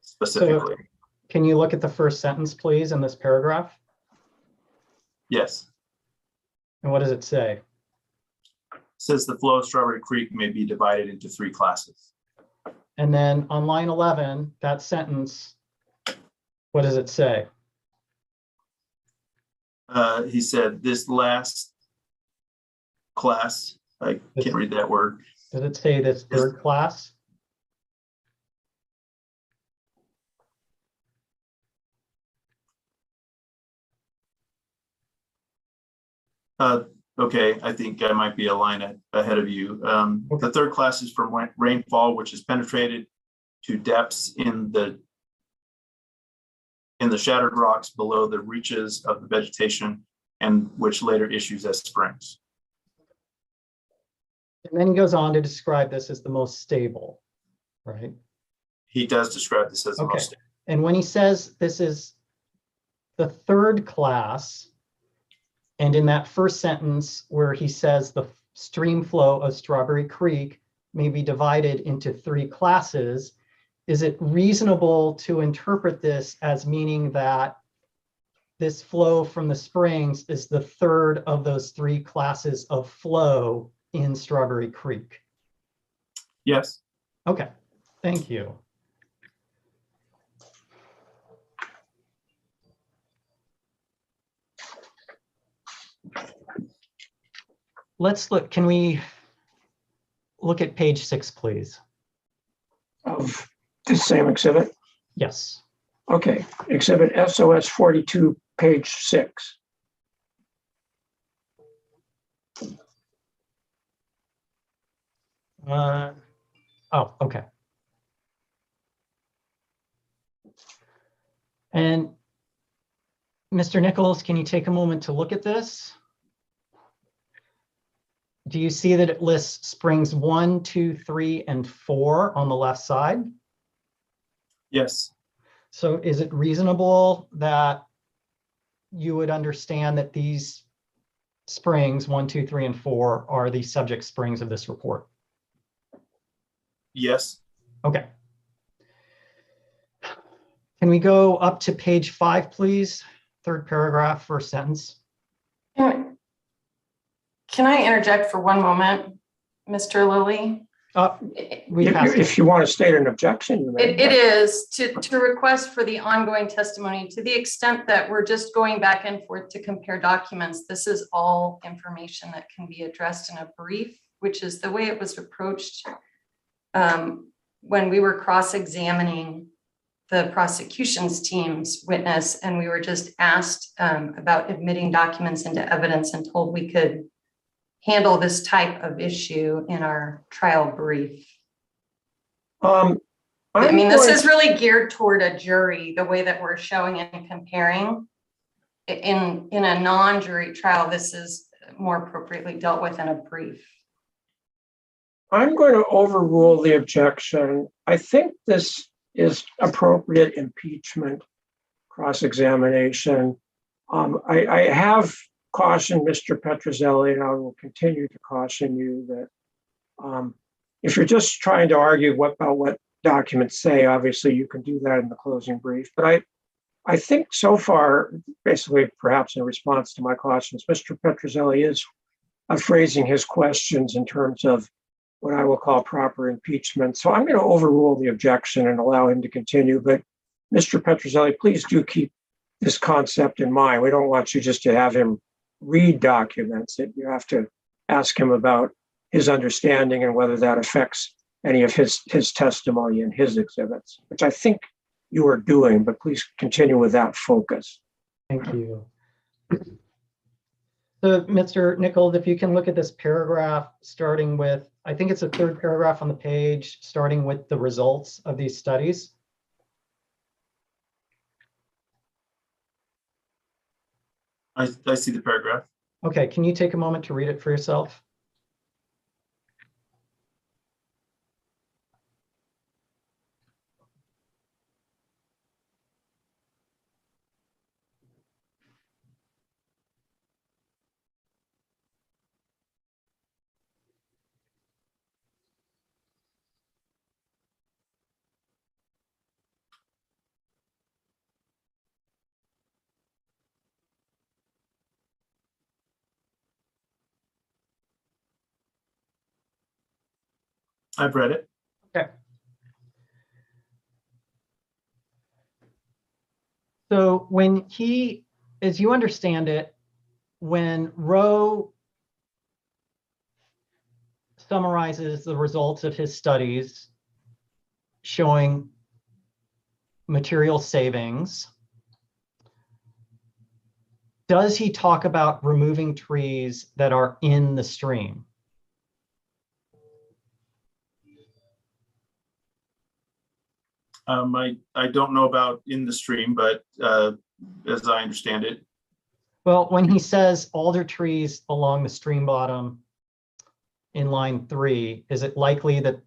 specifically. So, can you look at the first sentence, please, in this paragraph? Yes. And what does it say? It says the flow of Strawberry Creek may be divided into 3 classes. And then on line 11, that sentence, what does it say? He said this last class, I can't read that word. Does it say this third class? Okay, I think I might be a line ahead of you. The third class is from rainfall, which is penetrated to depths in the shattered rocks below the reaches of the vegetation, and which later issues as springs. And then he goes on to describe this as the most stable, right? He does describe this as the Okay. most. And when he says this is the third class, and in that first sentence where he says the stream flow of Strawberry Creek may be divided into 3 classes, is it reasonable to interpret this as meaning that this flow from the springs is the third of those 3 classes of flow in Strawberry Creek? Yes. Okay, thank you. Let's look, can we look at page 6, please? Of the same exhibit? Yes. Okay, exhibit SOS 42, page 6. Oh, okay. And Mr. Nichols, can you take a moment to look at this? Do you see that it lists springs 1, 2, 3, and 4 on the left side? Yes. So is it reasonable that you would understand that these springs, 1, 2, 3, and 4, are the subject springs of this report? Yes. Okay. Can we go up to page 5, please? Third paragraph, first sentence. Can I interject for one moment, Mr. Lilly? We passed it. If you want to state an objection, you may. It is to request for the ongoing testimony to the extent that we're just going back and forth to compare documents. This is all information that can be addressed in a brief, which is the way it was approached when we were cross-examining the prosecution's team's witness, and we were just asked about admitting documents into evidence and told we could handle this type of issue in our trial brief. I mean, this is really geared toward a jury, the way that we're showing and comparing. In a non-jury trial, this is more appropriately dealt with in a brief. I'm going to overrule the objection. I think this is appropriate impeachment, cross-examination. I have cautioned Mr. Petrozelli, and I will continue to caution you that if you're just trying to argue about what documents say, obviously you can do that in the closing brief. But I think so far, basically perhaps in response to my cautions, Mr. Petrozelli is phrasing his questions in terms of what I will call proper impeachment. So I'm going to overrule the objection and allow him to continue. But Mr. Petrozelli, please do keep this concept in mind. We don't want you just to have him read documents. You have to ask him about his understanding and whether that affects any of his testimony and his exhibits, which I think you are doing, but please continue with that focus. Thank you. So, Mr. Nichols, if you can look at this paragraph, starting with, I think it's the third paragraph on the page, starting with the results of these studies. I see the paragraph. Okay, can you take a moment to read it for yourself? I've read it. Okay. So when he, as you understand it, when Rowe summarizes the results of his studies showing material savings, does he talk about removing trees that are in the stream? I don't know about in the stream, but as I understand it, Well, when he says alder trees along the stream bottom in line 3, is it likely that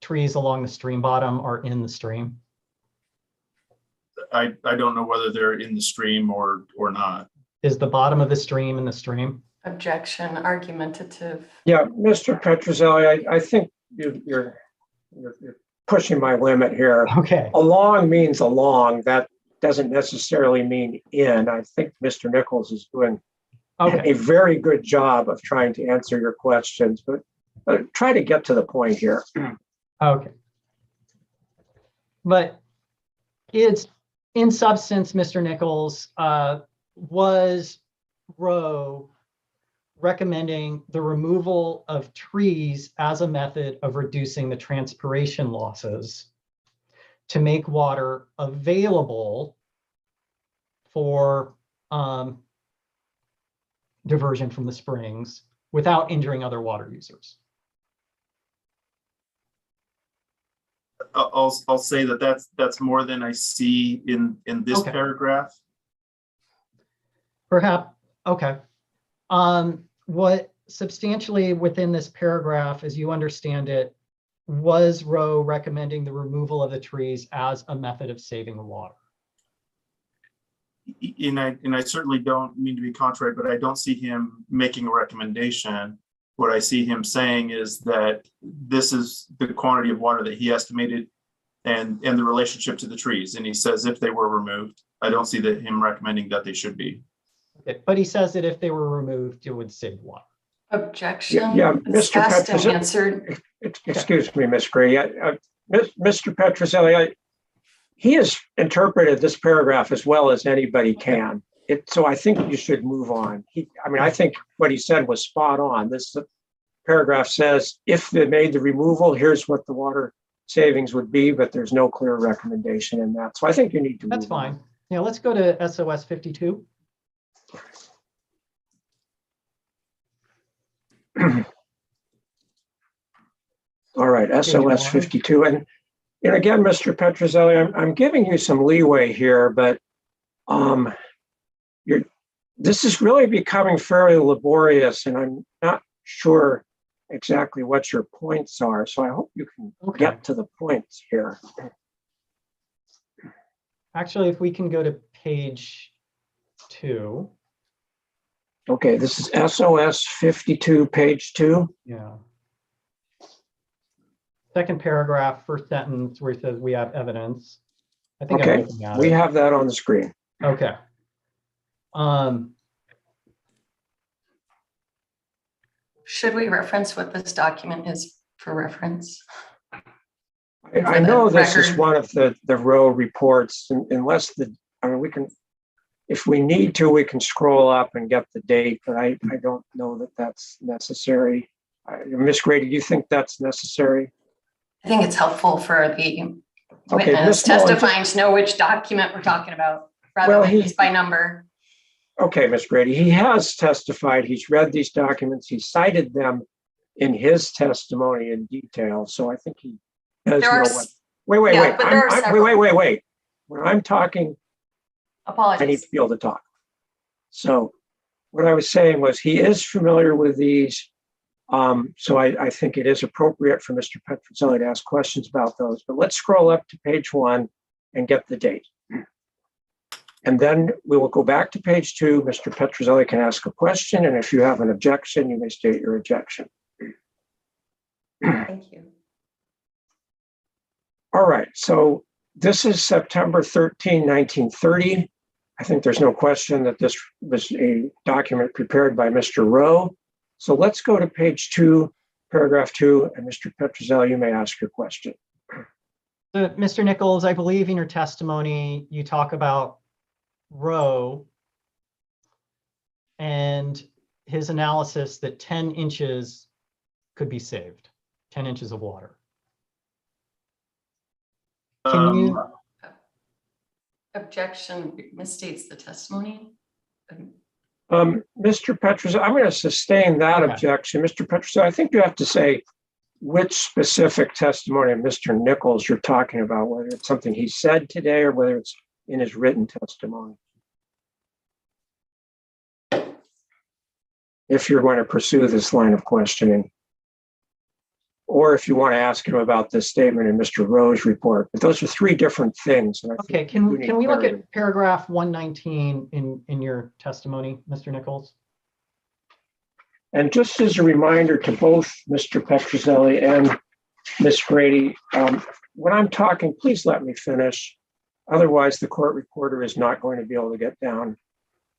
trees along the stream bottom are in the stream? I don't know whether they're in the stream or not. Is the bottom of the stream in the stream? Objection, argumentative. Yeah, Mr. Petrozelli, I think you're pushing my limit here. Okay, Along means along. That doesn't necessarily mean in. I think Mr. Nichols is doing okay. a very good job of trying to answer your questions, but try to get to the point here. Okay. But it's, in substance, Mr. Nichols, was Rowe recommending the removal of trees as a method of reducing the transpiration losses to make water available for diversion from the springs without injuring other water users? I'll say that's more than I see in this Okay. paragraph. Perhaps, okay. What substantially within this paragraph, as you understand it, was Rowe recommending the removal of the trees as a method of saving the water? And I certainly don't mean to be contrary, but I don't see him making a recommendation. What I see him saying is that this is the quantity of water that he estimated and the relationship to the trees. And he says if they were removed, I don't see that him recommending that they should be. Okay, but he says that if they were removed, it would save water. Objection. Yeah, It's Mr. asked and Petrozelli. answered. Excuse me, Ms. Gray. Mr. Petrozelli, he has interpreted this paragraph as well as anybody can. So I think you should move on. I think what he said was spot on. This paragraph says, if they made the removal, here's what the water savings would be, but there's no clear recommendation in that. So I think you need to move on. That's fine. Yeah, let's go to SOS 52. All right, SOS 52. And again, Mr. Petrozelli, I'm giving you some leeway here, but this is really becoming fairly laborious, and I'm not sure exactly what your points are. So I hope you can get to the points here. Actually, if we can go to page 2. Okay, this is SOS 52, page 2. Yeah. Second paragraph, first sentence where it says we have evidence. I think I'm Okay, looking at we it. have that on the screen. Okay. Should we reference what this document is for reference? I know the this is record. one of the Rowe reports, unless we can, if we need to, we can scroll up and get the date, but I don't know that that's necessary. Ms. Grady, do you think that's necessary? I think it's helpful for Okay, witness Ms. Mullin, testifying to know which document we're talking about, rather Well, than he- just by number. Okay, Ms. Grady, he has testified. He's read these documents. He cited them in his testimony in detail. So I think he does There are, know what. Wait. yeah, but there are several. Wait. When I'm talking, I need apologies. to be able to talk. So what I was saying was he is familiar with these. So I think it is appropriate for Mr. Petrozelli to ask questions about those. But let's scroll up to page 1 and get the date. And then we will go back to page 2. Mr. Petrozelli can ask a question. And if you have an objection, you may state your objection. Thank you. All right. So this is September 13, 1930. I think there's no question that this was a document prepared by Mr. Rowe. So let's go to page 2, paragraph 2, and Mr. Petrozelli, you may ask your question. So, Mr. Nichols, I believe in your testimony, you talk about Rowe and his analysis that 10 inches could be saved, 10 inches of water. Can you? Objection misstates the testimony. Mr. Petrozelli, I'm going to sustain that Okay. objection. Mr. Petrozelli, I think you have to say which specific testimony of Mr. Nichols you're talking about, whether it's something he said today or whether it's in his written testimony. If you're going to pursue this line of questioning, or if you want to ask him about this statement in Mr. Rowe's report, but those are 3 different things. And I Okay, think you need can we look clarity. at paragraph 119 in your testimony, Mr. Nichols? And just as a reminder to both Mr. Petrozelli and Ms. Grady, when I'm talking, please let me finish. Otherwise, the court reporter is not going to be able to get down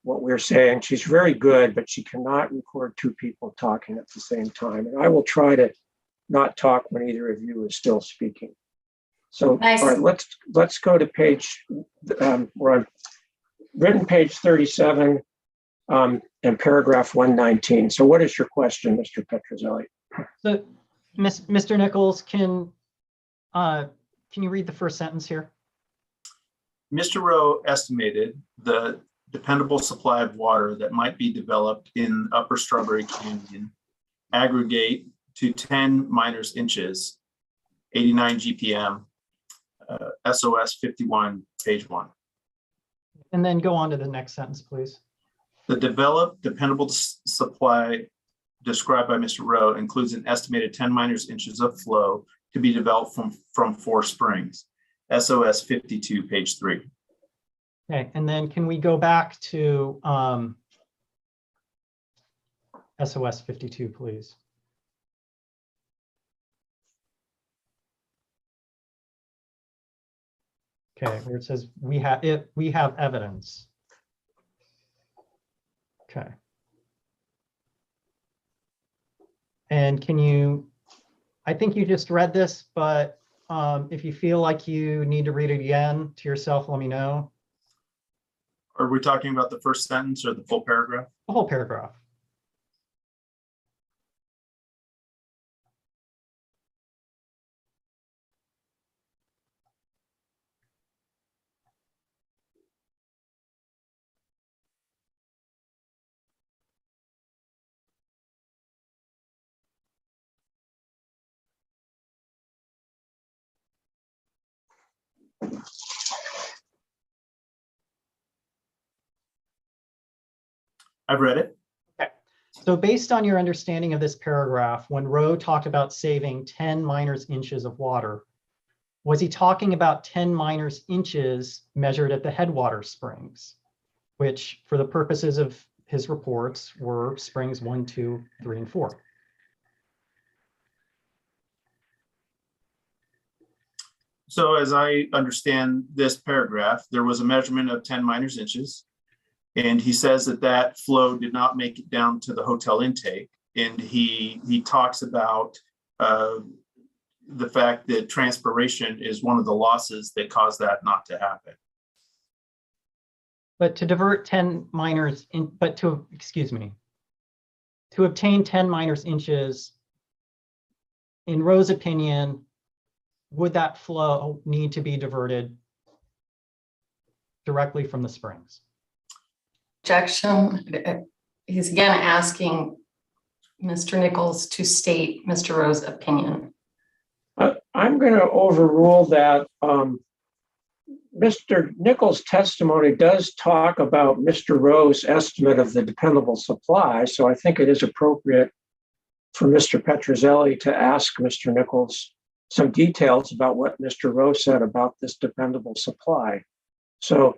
what we're saying. She's very good, but she cannot record 2 people talking at the same time. And I will try to not talk when either of you is still speaking. So, Nice. all right, let's go to page, where I've written page 37 and paragraph 119. So what is your question, Mr. Petrozelli? So, Mr. Nichols, can you read the first sentence here? Mr. Rowe estimated the dependable supply of water that might be developed in Upper Strawberry Canyon aggregate to 10 minus inches, 89 GPM, SOS 51, page 1. And then go on to the next sentence, please. The developed dependable supply described by Mr. Rowe includes an estimated 10 minus inches of flow to be developed from 4 springs, SOS 52, page 3. Okay, and then can we go back to SOS 52, please? Okay, where it says we have evidence. Okay. And can you, I think you just read this, but if you feel like you need to read it again to yourself, let me know. Are we talking about the first sentence or the full paragraph? The whole paragraph. I've read it. So based on your understanding of this paragraph, when Rowe talked about saving 10 minus inches of water, was he talking about 10 minus inches measured at the headwater springs, which for the purposes of his reports were springs 1, 2, 3, and 4? So as I understand this paragraph, there was a measurement of 10 minus inches. And he says that that flow did not make it down to the hotel intake. And he talks about the fact that transpiration is one of the losses that caused that not to happen. But to divert 10 minus, to obtain 10 minus inches, in Rowe's opinion, would that flow need to be diverted directly from the springs? Objection. He's again asking Mr. Nichols to state Mr. Rowe's opinion. I'm going to overrule that. Mr. Nichols' testimony does talk about Mr. Rowe's estimate of the dependable supply, so I think it is appropriate for Mr. Petrozelli to ask Mr. Nichols some details about what Mr. Rowe said about this dependable supply. So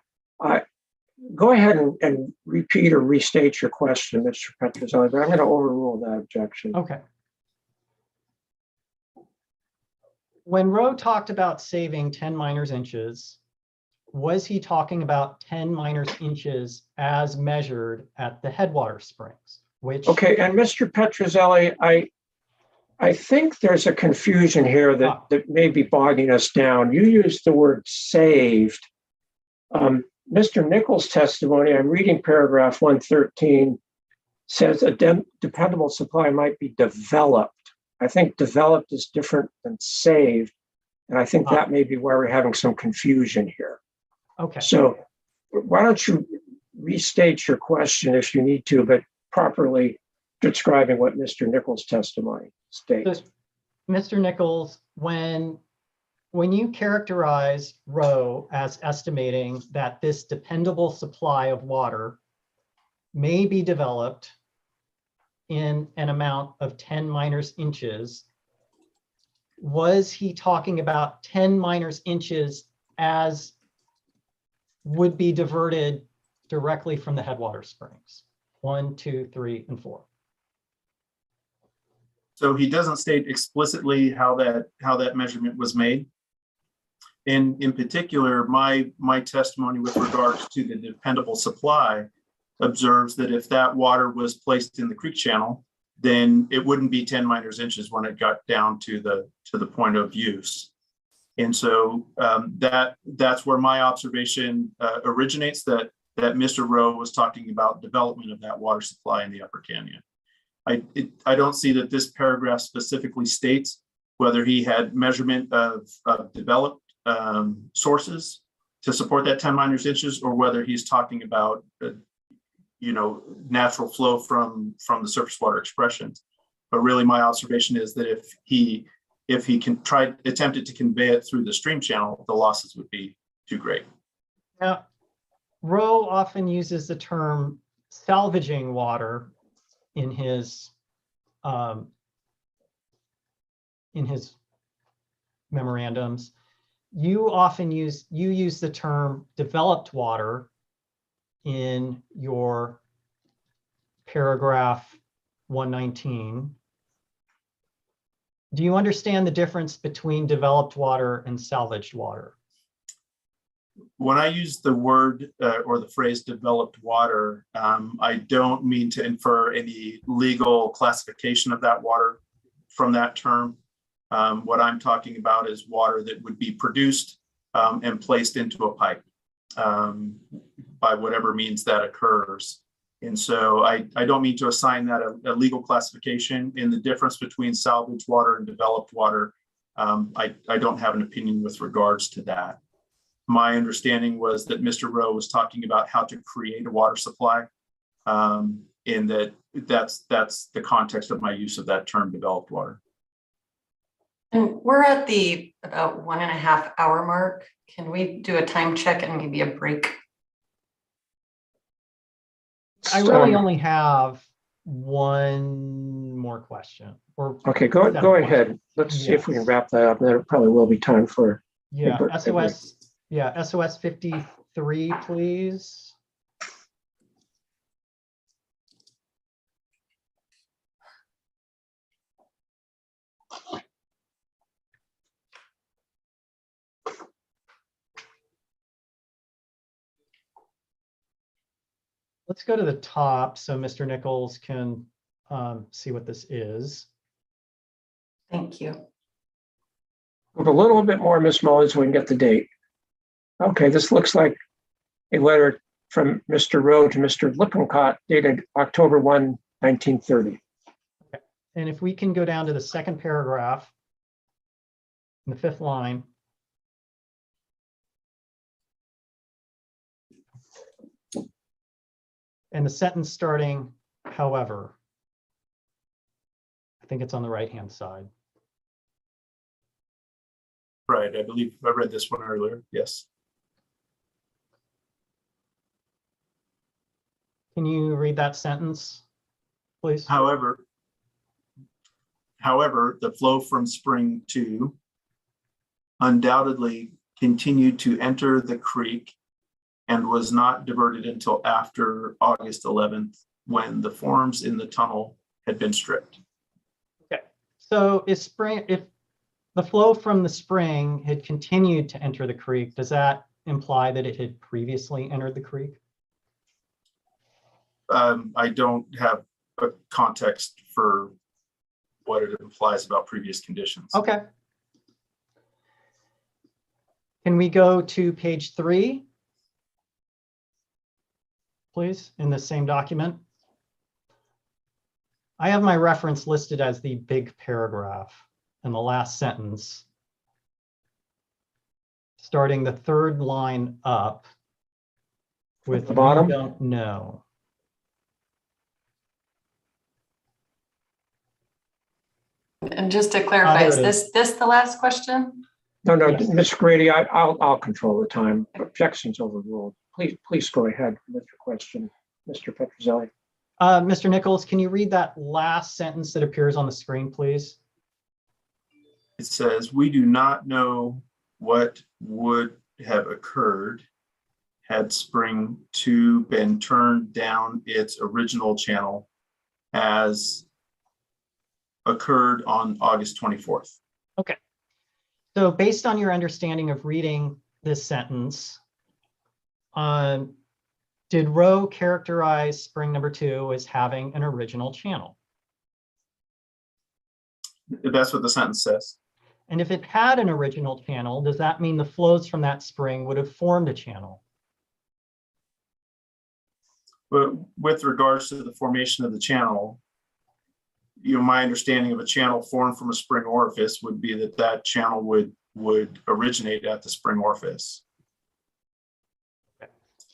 go ahead and repeat or restate your question, Mr. Petrozelli, but I'm going to overrule that objection. Okay. When Rowe talked about saving 10 minors inches, was he talking about 10 minors inches as measured at the headwater springs? Which Okay, and Mr. Petrozelli, I think there's a confusion here that may be bogging us down. You used the word saved. Mr. Nichols' testimony, I'm reading paragraph 113, says a dependable supply might be developed. I think developed is different than saved. And I think that may be where we're having some confusion here. okay. So why don't you restate your question if you need to, but properly describing what Mr. Nichols' testimony states. So, Mr. Nichols, when you characterize Rowe as estimating that this dependable supply of water may be developed in an amount of 10 minors inches, was he talking about 10 minors inches as would be diverted directly from the headwater springs? 1, 2, 3, and 4. So he doesn't state explicitly how that measurement was made. And in particular, my testimony with regards to the dependable supply observes that if that water was placed in the creek channel, then it wouldn't be 10 minors inches when it got down to the point of use. And so that's where my observation originates, that Mr. Rowe was talking about development of that water supply in the Upper Canyon. I don't see that this paragraph specifically states whether he had measurement of developed sources to support that 10 minors inches, or whether he's talking about natural flow from the surface water expressions. But really, my observation is that if he attempted to convey it through the stream channel, the losses would be too great. Now, Rowe often uses the term salvaging water in his memorandums. You often use the term developed water in your paragraph 119. Do you understand the difference between developed water and salvaged water? When I use the word or the phrase developed water, I don't mean to infer any legal classification of that water from that term. What I'm talking about is water that would be produced and placed into a pipe by whatever means that occurs. And so I don't mean to assign that a legal classification. In the difference between salvaged water and developed water, I don't have an opinion with regards to that. My understanding was that Mr. Rowe was talking about how to create a water supply, in that's the context of my use of that term, developed water. And we're at the about 1.5 hour mark. Can we do a time check and maybe a break? I really only have one more question. Okay, go ahead. Let's see if we can wrap that up. There probably will be time for SOS 53, please. Let's go to the top so Mr. Nichols can see what this is. Thank you. Move a little bit more, Ms. Mullins, so we can get the date. Okay, this looks like a letter from Mr. Rowe to Mr. Lippincott dated October 1, 1930. And if we can go down to the second paragraph. in the 5th line. And the sentence starting, however. I think it's on the right-hand side. Right, I believe I read this one earlier, yes. Can you read that sentence, please? However, the flow from spring 2 undoubtedly continued to enter the creek and was not diverted until after August 11th, when the forms in the tunnel had been stripped. Okay, so if the flow from the spring had continued to enter the creek, does that imply that it had previously entered the creek? I don't have a context for what it implies about previous conditions. Okay. Can we go to page 3, please, in the same document? I have my reference listed as the big paragraph in the last sentence, starting the 3rd line up with the bottom? "we don't know." And just to clarify, there is it is. this the last question? No, Yes. Ms. Grady, I'll control the time. Objections overruled. Please go ahead with your question, Mr. Petrozelli. Mr. Nichols, can you read that last sentence that appears on the screen, please? It says, we do not know what would have occurred had spring 2 been turned down its original channel as occurred on August 24th. Okay. So based on your understanding of reading this sentence, did Rowe characterize spring number 2 as having an original channel? That's what the sentence says. And if it had an original channel, does that mean the flows from that spring would have formed a channel? But with regards to the formation of the channel, my understanding of a channel formed from a spring orifice would be that that channel would originate at the spring orifice.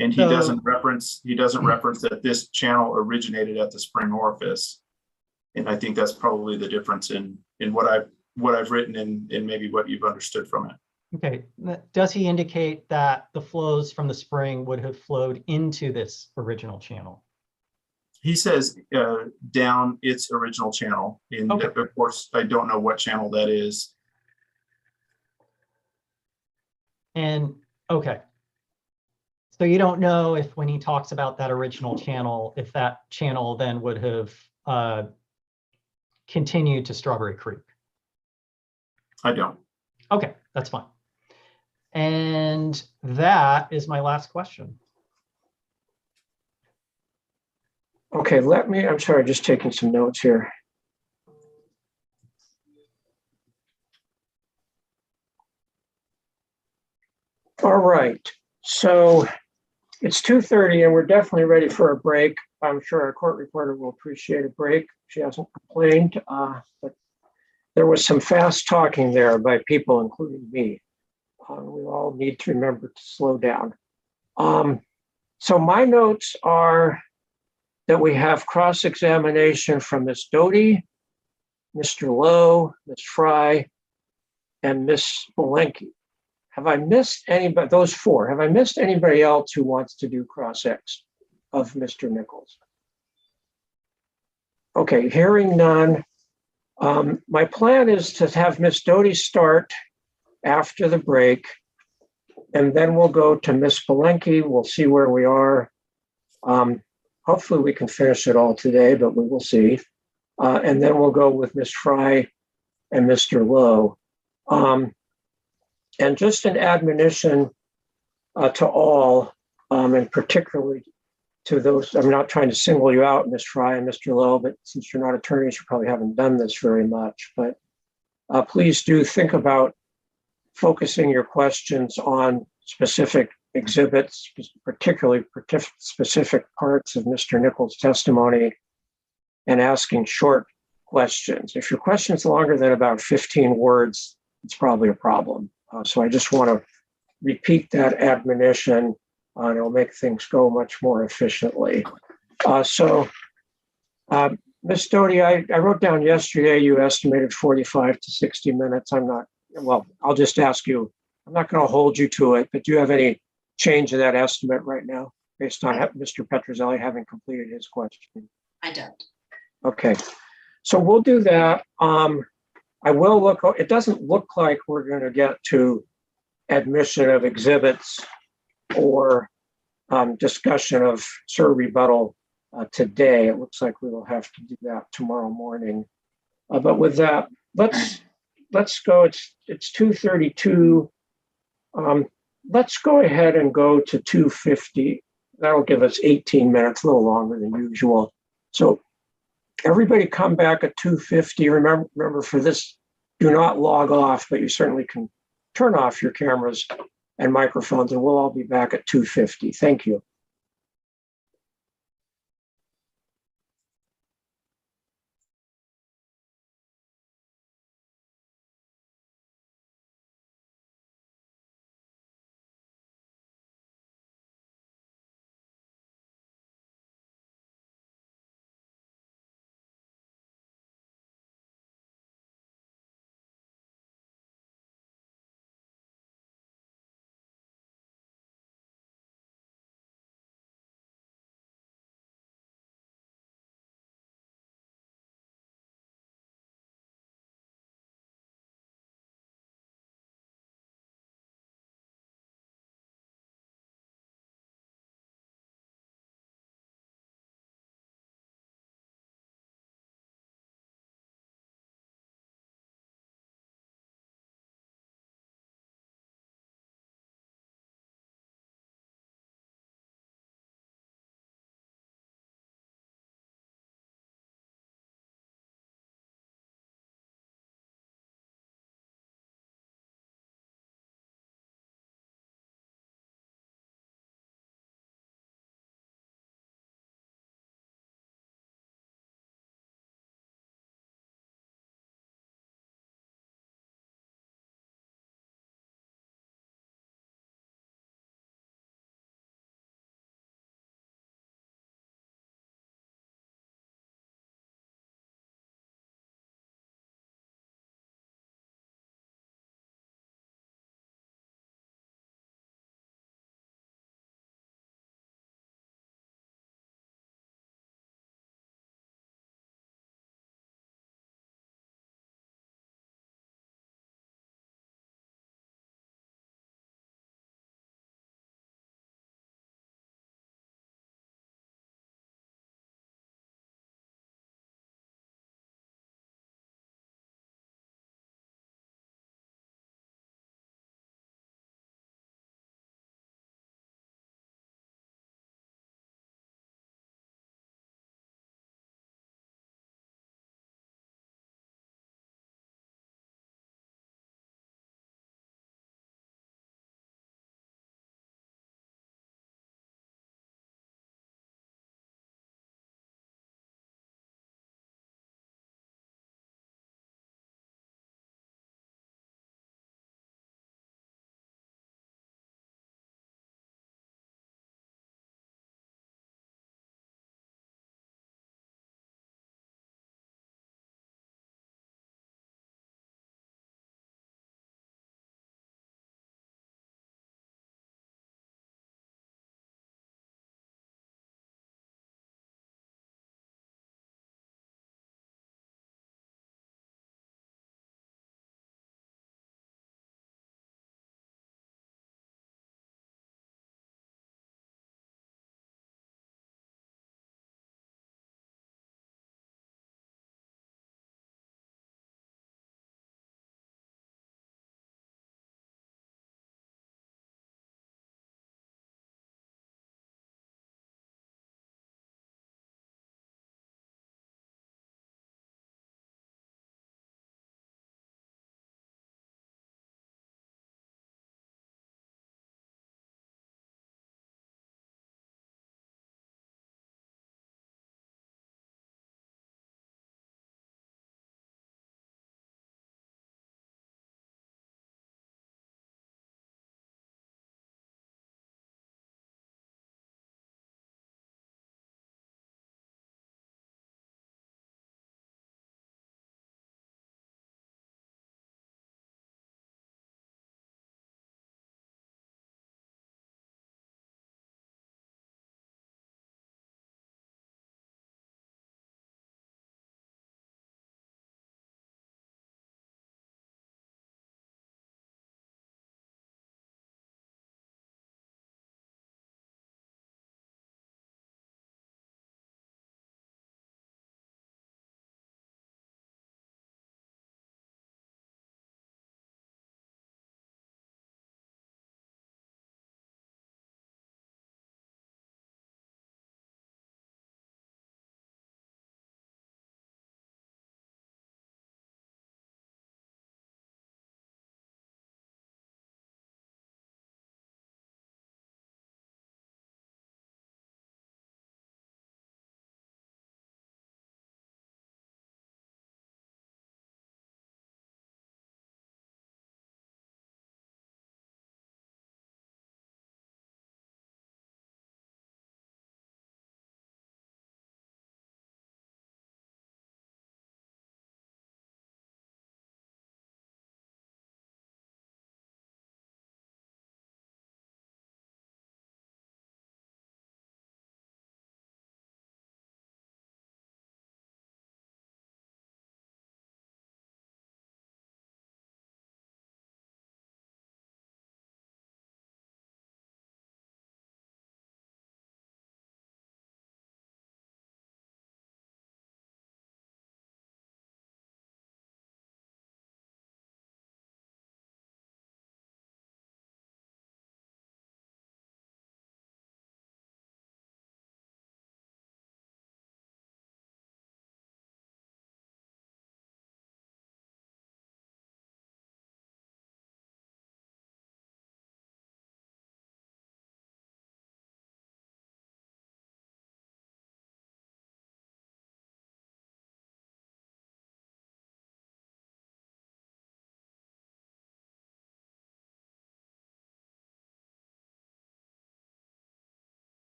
And he doesn't reference that this channel originated at the spring orifice. And I think that's probably the difference in what I've written and maybe what you've understood from it. Okay, does he indicate that the flows from the spring would have flowed into this original channel? He says down its original channel. And Okay. of course, I don't know what channel that is. And okay. So you don't know if when he talks about that original channel, if that channel then would have continued to Strawberry Creek? I don't. Okay, that's fine. And that is my last question. Okay, I'm sorry, just taking some notes here. All right, so it's 2:30 and we're definitely ready for a break. I'm sure our court reporter will appreciate a break. She hasn't complained, but there was some fast talking there by people, including me. We all need to remember to slow down. So my notes are that we have cross-examination from Ms. Doty, Mr. Lowe, Ms. Fry, and Ms. Spolenki. Have I missed anybody, those 4? Have I missed anybody else who wants to do cross-ex of Mr. Nichols? Okay, hearing none. My plan is to have Ms. Doty start after the break, and then we'll go to Ms. Spolenki. We'll see where we are. Hopefully we can finish it all today, but we will see. And then we'll go with Ms. Fry and Mr. Lowe. And just an admonition to all, and particularly to those, I'm not trying to single you out, Ms. Fry and Mr. Lowe, but since you're not attorneys, you probably haven't done this very much. But please do think about focusing your questions on specific exhibits, particularly specific parts of Mr. Nichols' testimony, and asking short questions. If your question is longer than about 15 words, it's probably a problem. So I just want to repeat that admonition, and it'll make things go much more efficiently. Ms. Doty, I wrote down yesterday you estimated 45 to 60 minutes. I'll just ask you, I'm not going to hold you to it, but do you have any change in that estimate right now based on Mr. Petrozelli having completed his question? I don't. Okay, so we'll do that. I will look, it doesn't look like we're going to get to admission of exhibits or discussion of rebuttal today. It looks like we will have to do that tomorrow morning. But with that, let's go. It's 2:32. Let's go ahead and go to 2:50. That'll give us 18 minutes, a little longer than usual. So everybody come back at 2:50. Remember for this, do not log off, but you certainly can turn off your cameras and microphones, and we'll all be back at 2:50. Thank you.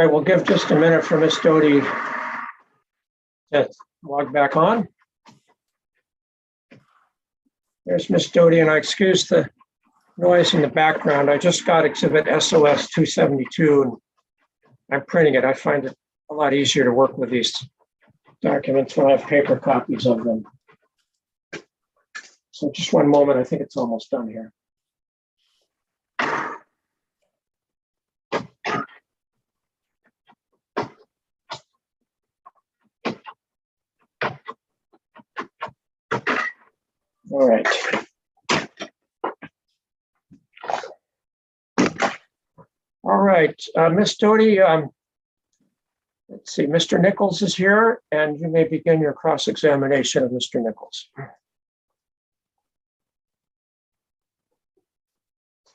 right, we'll give just a minute for Miss Doty to log back on. There's Miss Doty, and I excuse the noise in the background. I just got exhibit SOS 272 and I'm printing it. I find it a lot easier to work with these documents when I have paper copies of them. So just one moment, I think it's almost done here. All right. All right, Ms. Doty, let's see, Mr. Nichols is here, and you may begin your cross-examination of Mr. Nichols.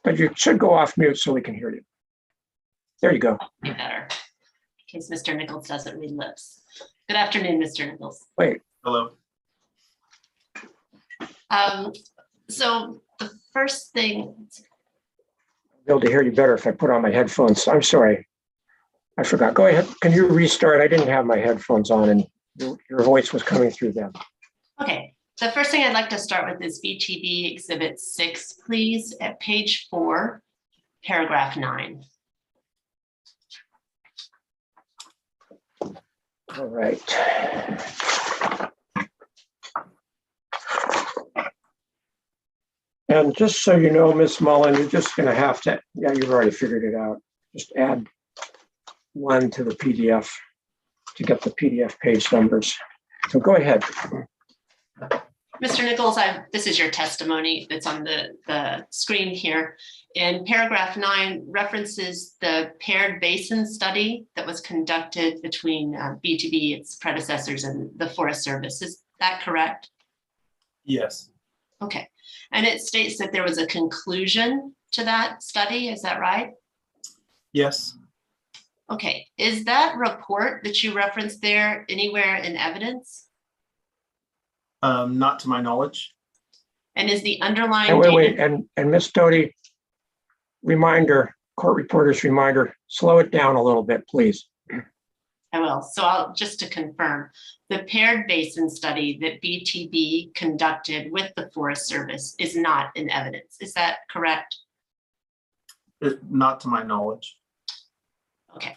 But you should go off mute so we can hear you. There you go. Be better, in case Mr. Nichols doesn't read lips. Good afternoon, Mr. Nichols. Wait, Hello. So the first thing, I'll be able to hear you better if I put on my headphones. I'm sorry. I forgot. Go ahead. Can you restart? I didn't have my headphones on and your voice was coming through them. okay. The first thing I'd like to start with is BTB Exhibit 6, please, at page 4, paragraph 9. All right. And just so you know, Ms. Mullen, you're just going to have to, yeah, you've already figured it out. Just add 1 to the PDF to get the PDF page numbers. So go ahead. Mr. Nichols, this is your testimony that's on the screen here. In paragraph 9 references the paired basin study that was conducted between BTB, its predecessors, and the Forest Service. Is that correct? Yes. Okay. And it states that there was a conclusion to that study. Is that right? Yes. Okay. Is that report that you referenced there anywhere in evidence? Not to my knowledge. And is the underlying And wait, data- and Ms. Doty, reminder, court reporter's reminder, slow it down a little bit, please. I will. So I'll just to confirm, the paired basin study that BTB conducted with the Forest Service is not in evidence. Is that correct? Not to my knowledge. Okay.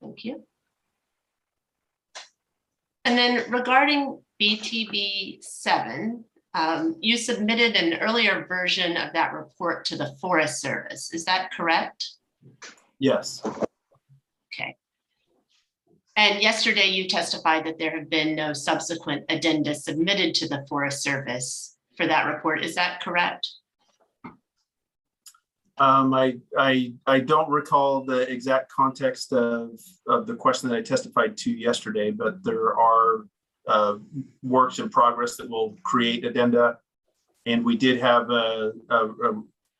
Thank you. And then regarding BTB 7, you submitted an earlier version of that report to the Forest Service. Is that correct? Yes. Okay. And yesterday you testified that there have been no subsequent addenda submitted to the Forest Service for that report. Is that correct? I don't recall the exact context of the question that I testified to yesterday, but there are works in progress that will create addenda. And we did have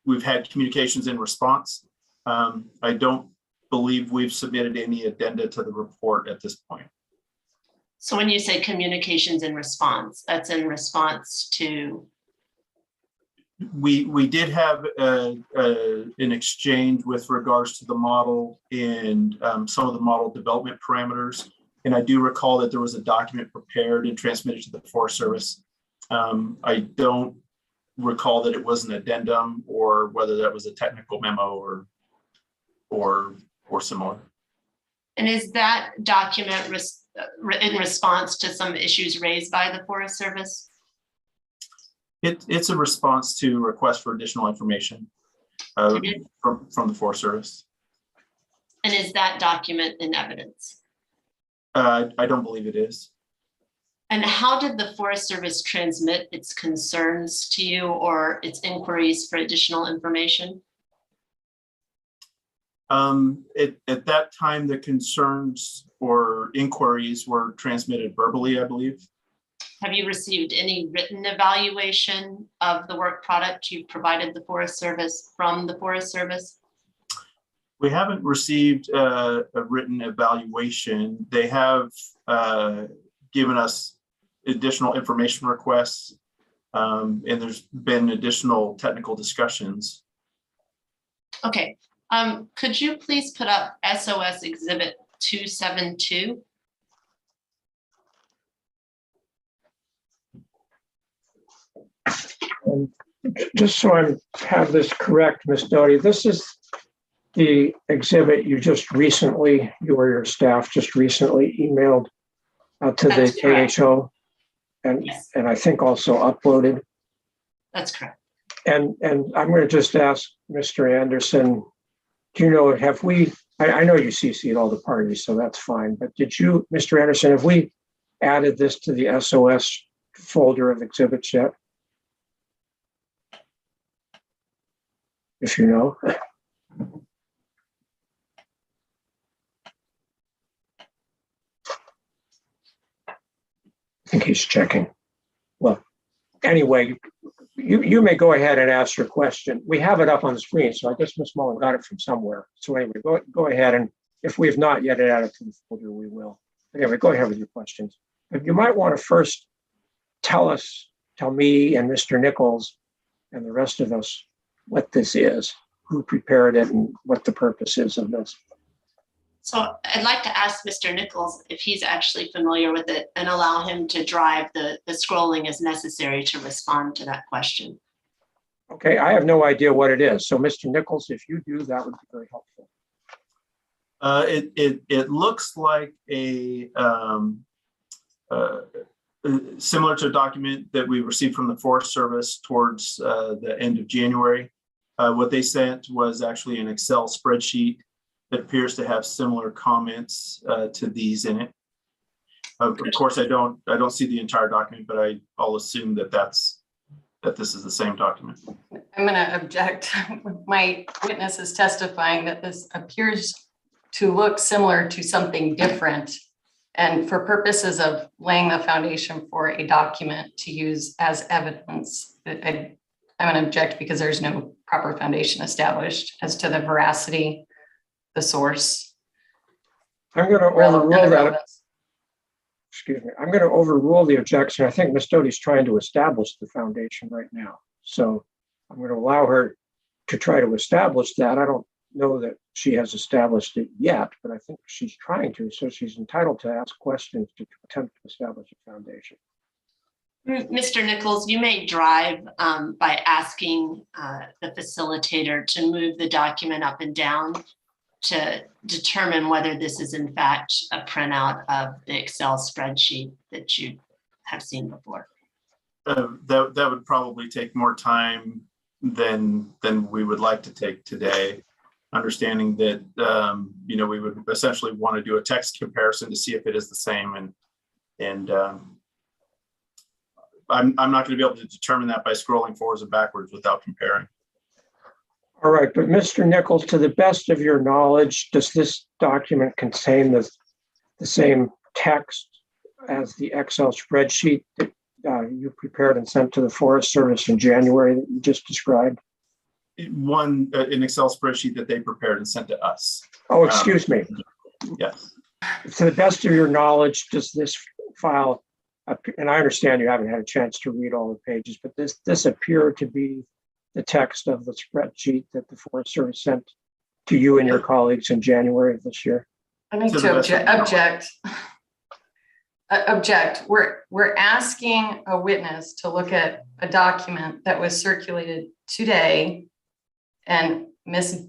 we've had communications in response. I don't believe we've submitted any addenda to the report at this point. So when you say communications in response, that's in response to? We did have an exchange with regards to the model and some of the model development parameters. And I do recall that there was a document prepared and transmitted to the Forest Service. I don't recall that it was an addendum or whether that was a technical memo or similar. And is that document in response to some issues raised by the Forest Service? It's a response to requests for additional information from the Forest Service. And is that document in evidence? I don't believe it is. And how did the Forest Service transmit its concerns to you or its inquiries for additional information? At that time, the concerns or inquiries were transmitted verbally, I believe. Have you received any written evaluation of the work product you provided the Forest Service from the Forest Service? We haven't received a written evaluation. They have given us additional information requests, and there's been additional technical discussions. Okay, Could you please put up SOS Exhibit 272? And just so I have this correct, Ms. Doty, this is the exhibit you or your staff just recently emailed to the That's correct. AHO and Yes. I think also uploaded. That's correct. And I'm going to just ask Mr. Anderson, do you know, have we, I know you CC'd all the parties, so that's fine, but did you, Mr. Anderson, have we added this to the SOS folder of exhibits yet? If you know. I think he's checking. Well, anyway, you may go ahead and ask your question. We have it up on the screen, so I guess Ms. Mullen got it from somewhere. So anyway, go ahead, and if we have not yet added to the folder, we will. Anyway, go ahead with your questions. But you might want to first tell me and Mr. Nichols and the rest of us what this is, who prepared it, and what the purpose is of this. So I'd like to ask Mr. Nichols if he's actually familiar with it and allow him to drive the scrolling as necessary to respond to that question. Okay, I have no idea what it is. So Mr. Nichols, if you do, that would be very helpful. It looks like similar to a document that we received from the Forest Service towards the end of January. What they sent was actually an Excel spreadsheet that appears to have similar comments to these in it. Of course, I don't see the entire document, but I'll assume that this is the same document. I'm going to object. My witness is testifying that this appears to look similar to something different. And for purposes of laying the foundation for a document to use as evidence, I'm going to object because there's no proper foundation established as to the veracity, the source. I'm going to overrule that. Excuse me. I'm going to overrule the objection. I think Ms. Doty's trying to establish the foundation right now. So I'm going to allow her to try to establish that. I don't know that she has established it yet, but I think she's trying to. So she's entitled to ask questions to attempt to establish a foundation. Mr. Nichols, you may drive by asking the facilitator to move the document up and down to determine whether this is in fact a printout of the Excel spreadsheet that you have seen before. That would probably take more time than we would like to take today. Understanding that we would essentially want to do a text comparison to see if it is the same, and I'm not going to be able to determine that by scrolling forwards and backwards without comparing. All right, but Mr. Nichols, to the best of your knowledge, does this document contain the same text as the Excel spreadsheet that you prepared and sent to the Forest Service in January that you just described? An Excel spreadsheet that they prepared and sent to us. Oh, excuse me. Yes. To the best of your knowledge, does this file, and I understand you haven't had a chance to read all the pages, but does this appear to be the text of the spreadsheet that the Forest Service sent to you and your colleagues in January of this year? I need to object. Object. We're asking a witness to look at a document that was circulated today, and Ms.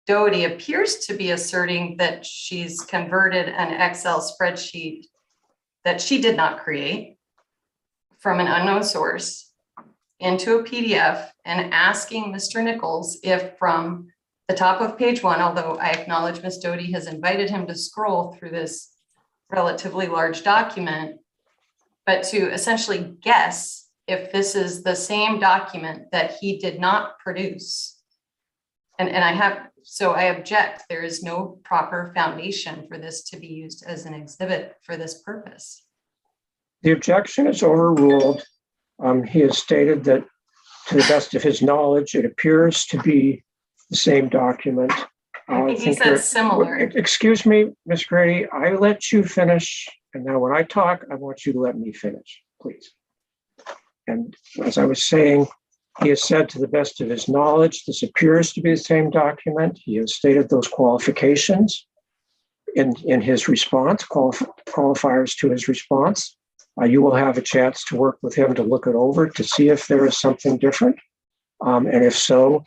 Doty appears to be asserting that she's converted an Excel spreadsheet that she did not create from an unknown source into a PDF, and asking Mr. Nichols if from the top of page 1, although I acknowledge Ms. Doty has invited him to scroll through this relatively large document, but to essentially guess if this is the same document that he did not produce. And I object. There is no proper foundation for this to be used as an exhibit for this purpose. The objection is overruled. He has stated that, to the best of his knowledge, it appears to be the same document. I think he said similar. Excuse me, Ms. Grady, I let you finish. And now when I talk, I want you to let me finish, please. And as I was saying, He has said to the best of his knowledge, this appears to be the same document. He has stated those qualifications in his response, qualifiers to his response. You will have a chance to work with him to look it over to see if there is something different. And if so,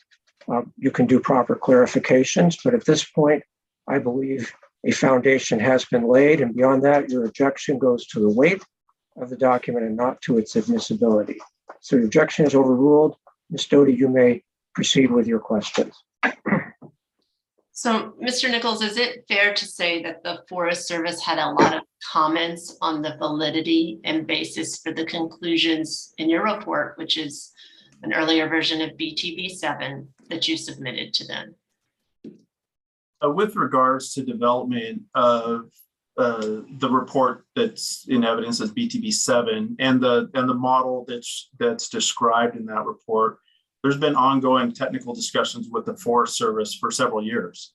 you can do proper clarifications. But at this point, I believe a foundation has been laid. And beyond that, your objection goes to the weight of the document and not to its admissibility. So your objection is overruled. Ms. Doty, you may proceed with your questions. So, Mr. Nichols, is it fair to say that the Forest Service had a lot of comments on the validity and basis for the conclusions in your report, which is an earlier version of BTB 7 that you submitted to them? With regards to development of the report that's in evidence as BTB 7 and the model that's described in that report, there's been ongoing technical discussions with the Forest Service for several years,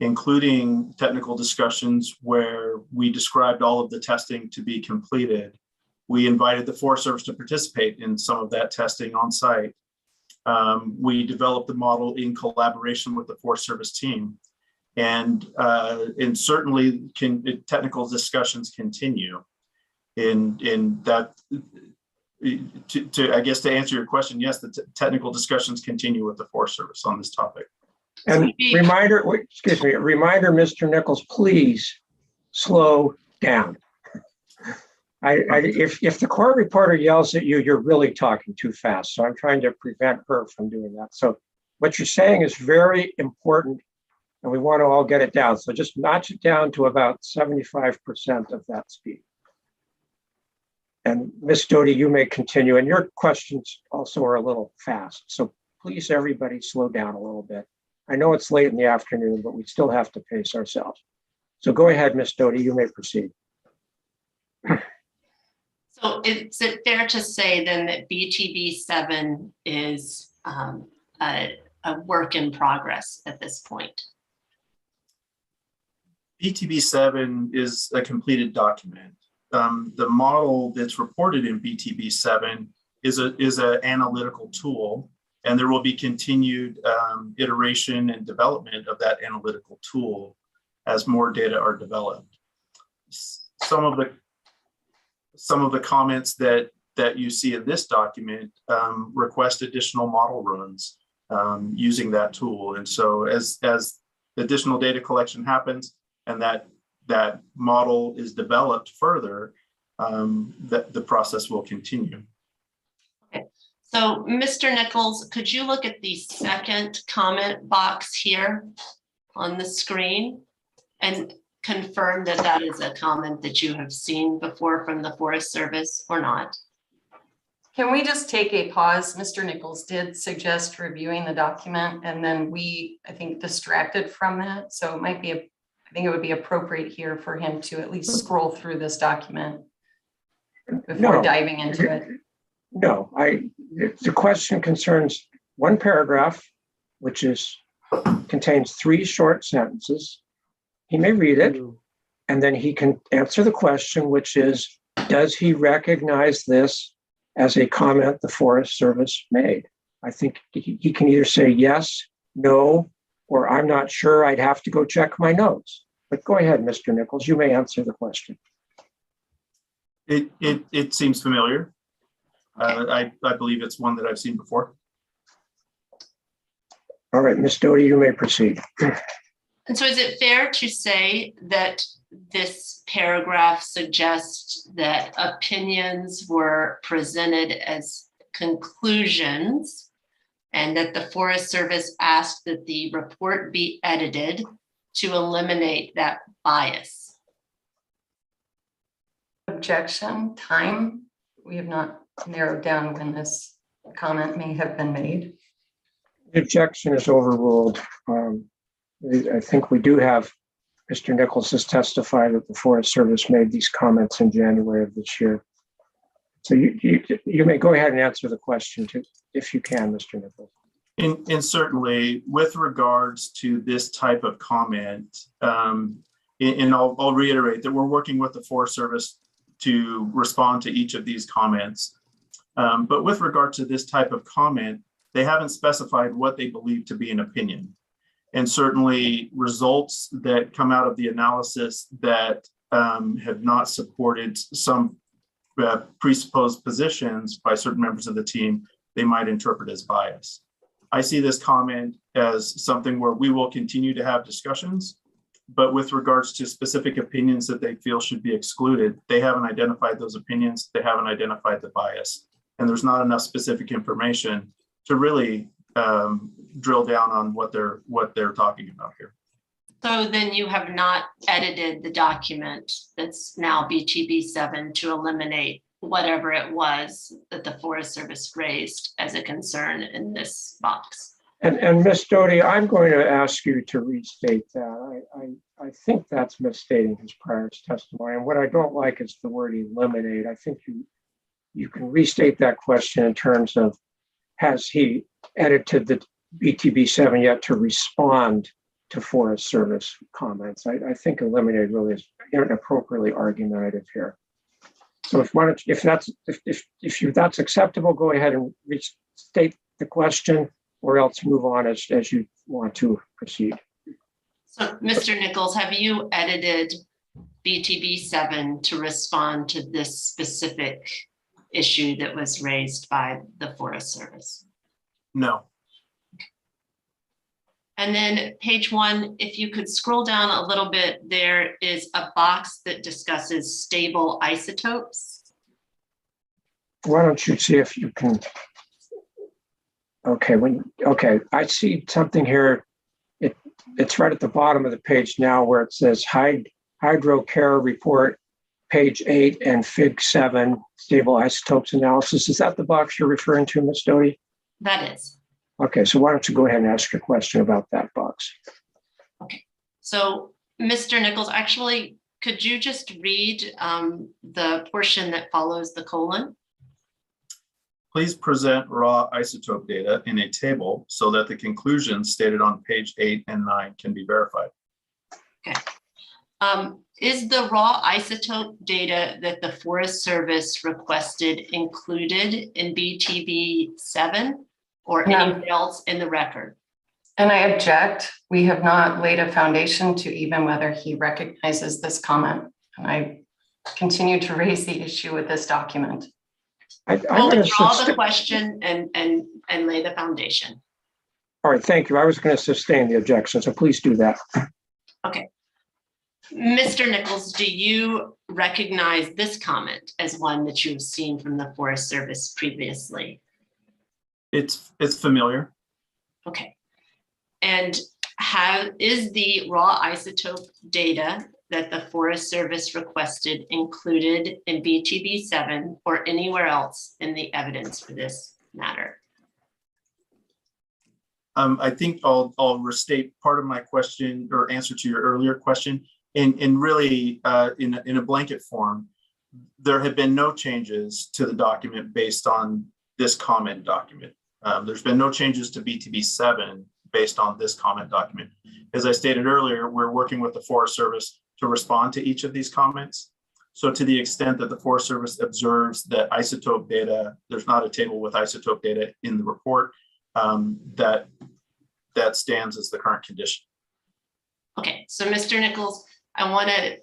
including technical discussions where we described all of the testing to be completed. We invited the Forest Service to participate in some of that testing on site. We developed the model in collaboration with the Forest Service team. And certainly technical discussions continue in that. I guess to answer your question, yes, the technical discussions continue with the Forest Service on this topic. And reminder, Mr. Nichols, please slow down. If the court reporter yells at you, you're really talking too fast. So I'm trying to prevent her from doing that. So what you're saying is very important, and we want to all get it down. So just notch it down to about 75% of that speed. And Ms. Doty, you may continue. And your questions also are a little fast. So please, everybody, slow down a little bit. I know it's late in the afternoon, but we still have to pace ourselves. So go ahead, Ms. Doty, you may proceed. So is it fair to say then that BTB 7 is a work in progress at this point? BTB 7 is a completed document. The model that's reported in BTB 7 is an analytical tool, and there will be continued iteration and development of that analytical tool as more data are developed. Some of the comments that you see in this document request additional model runs using that tool. And so as additional data collection happens and that model is developed further, the process will continue. Okay. So Mr. Nichols, could you look at the second comment box here on the screen and confirm that that is a comment that you have seen before from the Forest Service or not? Can we just take a pause? Mr. Nichols did suggest reviewing the document, and then we, I think, distracted from that. So it might be, I think it would be appropriate here for him to at least scroll through this document before diving into it. No, the question concerns one paragraph, which contains 3 short sentences. He may read it, and then he can answer the question, which is, does he recognize this as a comment the Forest Service made? I think he can either say yes, no, or I'm not sure, I'd have to go check my notes. But go ahead, Mr. Nichols, you may answer the question. It seems familiar. I believe it's one that I've seen before. All right, Ms. Doty, you may proceed. And so is it fair to say that this paragraph suggests that opinions were presented as conclusions and that the Forest Service asked that the report be edited to eliminate that bias? Objection, time. We have not narrowed down when this comment may have been made. The objection is overruled. I think we do have Mr. Nichols has testified that the Forest Service made these comments in January of this year. So you may go ahead and answer the question too, if you can, Mr. Nichols. And certainly with regards to this type of comment, and I'll reiterate that we're working with the Forest Service to respond to each of these comments. But with regard to this type of comment, They haven't specified what they believe to be an opinion. And certainly results that come out of the analysis that have not supported some presupposed positions by certain members of the team, they might interpret as bias. I see this comment as something where we will continue to have discussions, but with regards to specific opinions that they feel should be excluded, they haven't identified those opinions, they haven't identified the bias, and there's not enough specific information to really drill down on what they're talking about here. So then you have not edited the document that's now BTB 7 to eliminate whatever it was that the Forest Service raised as a concern in this box. And Ms. Doty, I'm going to ask you to restate that. I think that's misstating his prior testimony. And what I don't like is the word eliminate. I think you can restate that question in terms of, has he edited the BTB 7 yet to respond to Forest Service comments? I think eliminate really is inappropriately argumentative here. So if that's acceptable, go ahead and restate the question, or else move on as you want to proceed. So Mr. Nichols, have you edited BTB 7 to respond to this specific issue that was raised by the Forest Service? No. And then page 1, if you could scroll down a little bit, there is a box that discusses stable isotopes. Why don't you see if you can? Okay, I see something here. It's right at the bottom of the page now where it says Hydrocare report, page 8 and Fig 7, stable isotopes analysis. Is that the box you're referring to, Ms. Doty? That is. Okay, so why don't you go ahead and ask your question about that box? Okay, so Mr. Nichols, actually, could you just read the portion that follows the colon? Please present raw isotope data in a table so that the conclusions stated on page 8 and 9 can be verified. Okay. Is the raw isotope data that the Forest Service requested included in BTB 7 or anything else in the record? And I object. We have not laid a foundation to even whether he recognizes this comment. And I continue to raise the issue with this document. We'll withdraw the question and lay the foundation. All right, thank you. I was going to sustain the objection, so please do that. Okay. Mr. Nichols, do you recognize this comment as one that you've seen from the Forest Service previously? It's familiar. Okay. And is the raw isotope data that the Forest Service requested included in BTB 7 or anywhere else in the evidence for this matter? I think I'll restate part of my question or answer to your earlier question. In really, in a blanket form, there have been no changes to the document based on this comment document. There's been no changes to BTB 7 based on this comment document. As I stated earlier, we're working with the Forest Service to respond to each of these comments. So to the extent that the Forest Service observes that isotope data, there's not a table with isotope data in the report, that stands as the current condition. Okay, so Mr. Nichols, I want to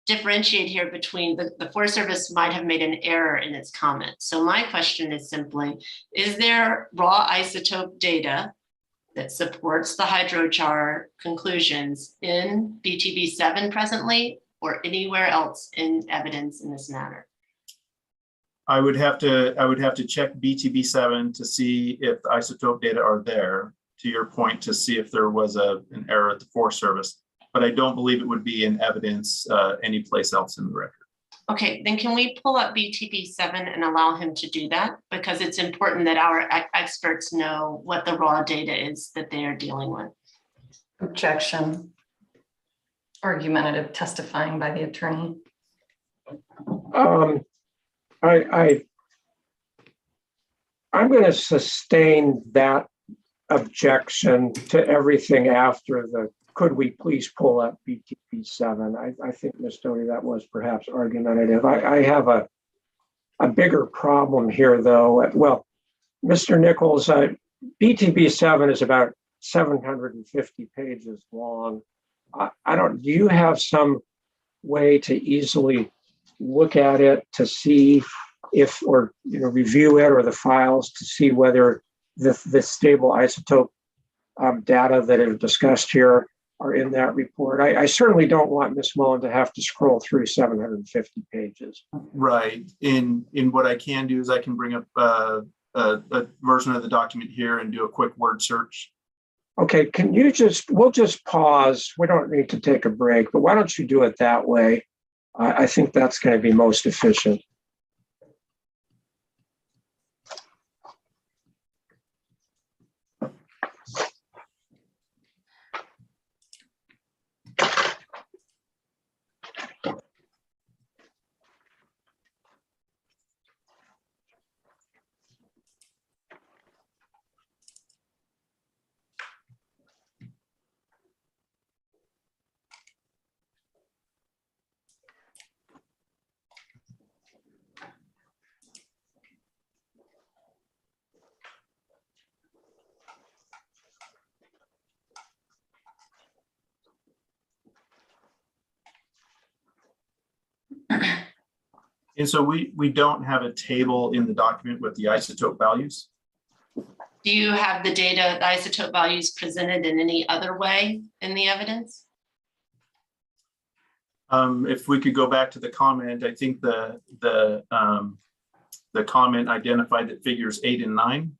differentiate here between the Forest Service might have made an error in its comment. So my question is simply, is there raw isotope data that supports the hydrochar conclusions in BTB 7 presently or anywhere else in evidence in this matter? I would have to check BTB 7 to see if the isotope data are there, to your point, to see if there was an error at the Forest Service, but I don't believe it would be in evidence any place else in the record. Okay, then can we pull up BTB 7 and allow him to do that? Because it's important that our experts know what the raw data is that they are dealing with. Objection. Argumentative testifying by the attorney. I'm going to sustain that objection to everything after the could we please pull up BTB 7. I think, Ms. Doty, that was perhaps argumentative. I have a bigger problem here, though. Well, Mr. Nichols, BTB 7 is about 750 pages long. Do you have some way to easily look at it to see if, or review it or the files to see whether the stable isotope data that are discussed here are in that report? I certainly don't want Ms. Mullen to have to scroll through 750 pages. Right. In what I can do is I can bring up a version of the document here and do a quick word search. Okay, we'll just pause. We don't need to take a break, but why don't you do it that way? I think that's going to be most efficient. And so we don't have a table in the document with the isotope values. Do you have the data, the isotope values presented in any other way in the evidence? If we could go back to the comment, I think the comment identified that figures 8 and 9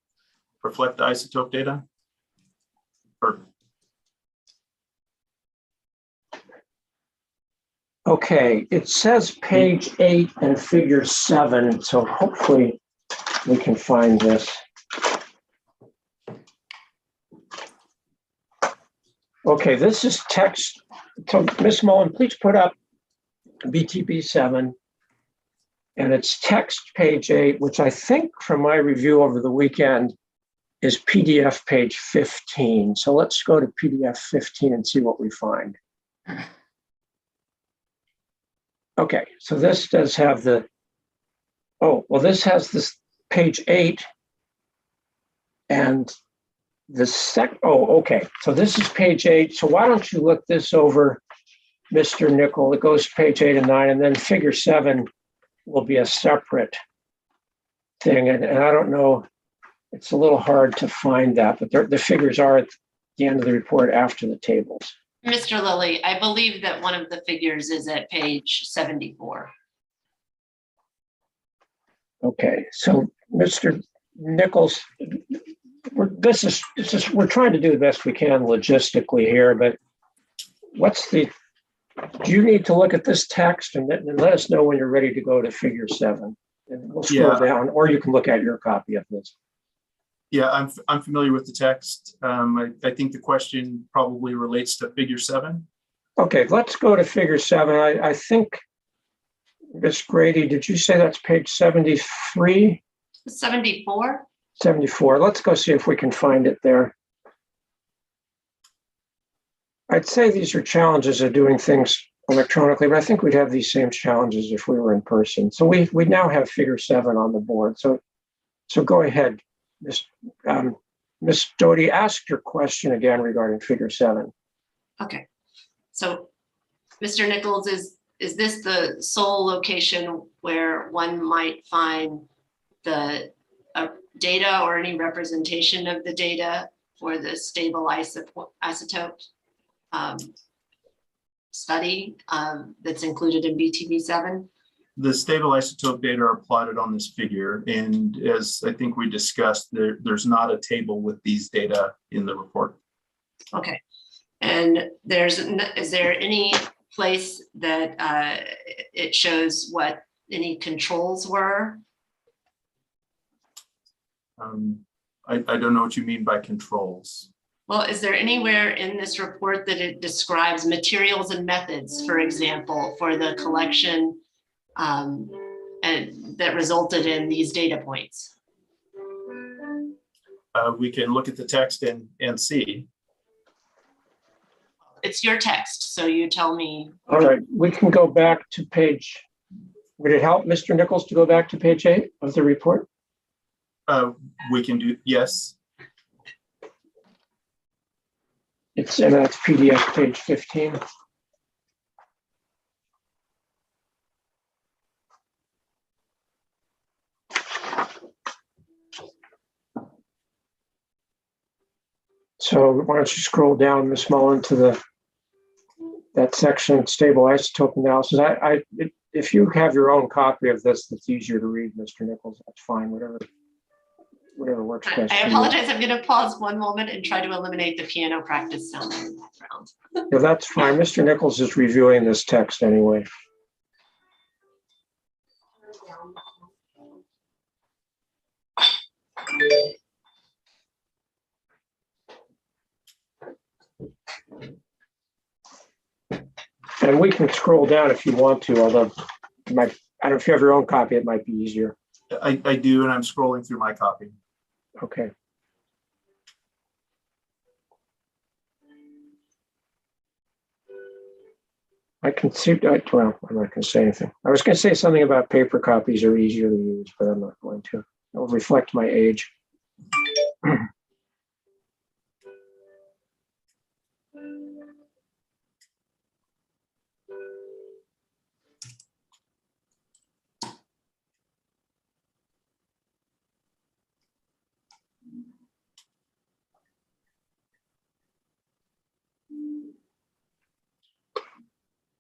reflect the isotope data. Okay, it says page 8 and figure 7, so hopefully we can find this. Okay, this is text. So Ms. Mullen, please put up BTB 7, and it's text page 8, which I think from my review over the weekend is PDF page 15. So let's go to PDF 15 and see what we find. Okay, so this does have this has this page 8 and okay. So this is page 8. So why don't you look this over, Mr. Nichols? It goes to page 8 and 9, and then figure 7 will be a separate thing. And I don't know, it's a little hard to find that, but the figures are at the end of the report after the tables. Mr. Lilly, I believe that one of the figures is at page 74. Okay, so Mr. Nichols, we're trying to do the best we can logistically here, but do you need to look at this text and let us know when you're ready to go to figure 7, and we'll scroll down, or you can look at your copy of this. Yeah, I'm familiar with the text. I think the question probably relates to figure 7. Okay, let's go to figure 7. I think, Ms. Grady, did you say that's page 73? 74? 74. Let's go see if we can find it there. I'd say these are challenges of doing things electronically, but I think we'd have these same challenges if we were in person. So we now have figure 7 on the board. So go ahead. Ms. Doty, ask your question again regarding figure 7. Okay. So, Mr. Nichols, is this the sole location where one might find the data or any representation of the data for the stable isotope study that's included in BTB 7? The stable isotope data are plotted on this figure, and as I think we discussed, there's not a table with these data in the report. Okay, and is there any place that it shows what any controls were? I don't know what you mean by controls. Well, is there anywhere in this report that it describes materials and methods, for example, for the collection and that resulted in these data points? We can look at the text and see. It's your text, so you tell me. All right, we can go back to page. Would it help Mr. Nichols to go back to page 8 of the report? We can do, yes. It's in that's PDF page 15. So why don't you scroll down, Ms. Mullen, to that section, stable isotope analysis. If you have your own copy of this, that's easier to read, Mr. Nichols, that's fine, whatever works best. I for you. apologize. I'm going to pause one moment and try to eliminate the piano practice sound in the background. No, that's fine. Mr. Nichols is reviewing this text anyway. And we can scroll down if you want to, although I don't know if you have your own copy, it might be easier. I do, and I'm scrolling through my copy. Okay. I can see, well, I'm not going to say anything. I was going to say something about paper copies are easier to use, but I'm not going to. It'll reflect my age.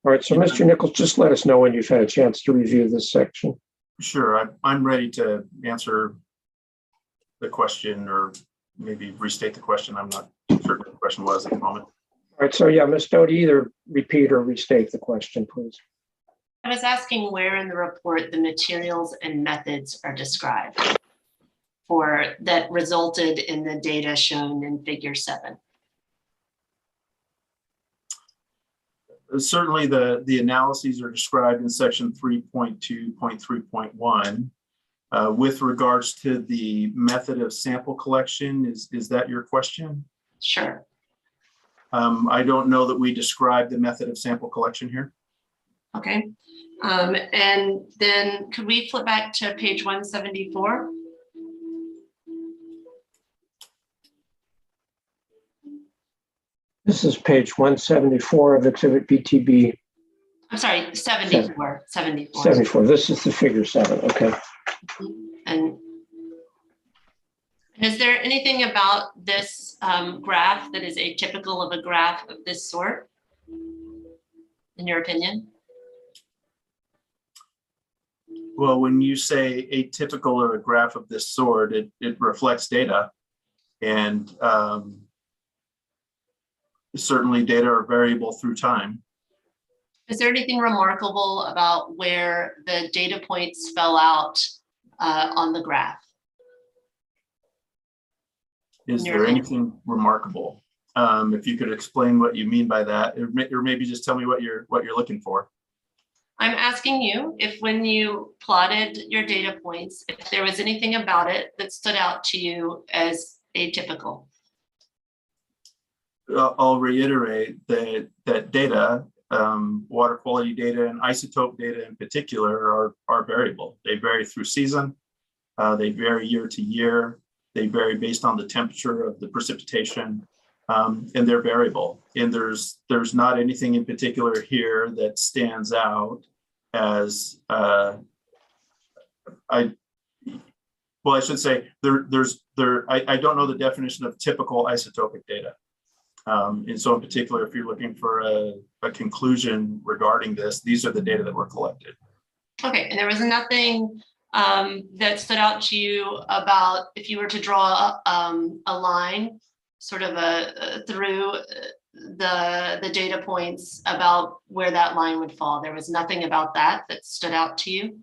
All right, so Mr. Nichols, just let us know when you've had a chance to review this section. Sure, I'm ready to answer the question, or maybe restate the question. I'm not sure what the question was at the moment. All right, so yeah, Ms. Doty, either repeat or restate the question, please. I was asking where in the report the materials and methods are described for that resulted in the data shown in figure 7. Certainly the analyses are described in section 3.2.3.1. With regards to the method of sample collection, is that your question? Sure. I don't know that we describe the method of sample collection here. Okay. And then could we flip back to page 174? This is page 174 of Exhibit BTB. I'm sorry, 74. 74. This is the figure 7. Okay. And is there anything about this graph that is atypical of a graph of this sort, in your opinion? Well, when you say atypical or a graph of this sort, it reflects data. And certainly data are variable through time. Is there anything remarkable about where the data points fell out on the graph? Is there anything remarkable? If you could explain what you mean by that, or maybe just tell me what you're looking for. I'm asking you if when you plotted your data points, if there was anything about it that stood out to you as atypical. I'll reiterate that data, water quality data and isotope data in particular are variable. They vary through season, they vary year to year, they vary based on the temperature of the precipitation, and they're variable. And there's not anything in particular here that stands out as I should say I don't know the definition of typical isotopic data. And so in particular, if you're looking for a conclusion regarding this, these are the data that were collected. Okay, and there was nothing that stood out to you about if you were to draw a line sort of through the data points about where that line would fall. There was nothing about that stood out to you?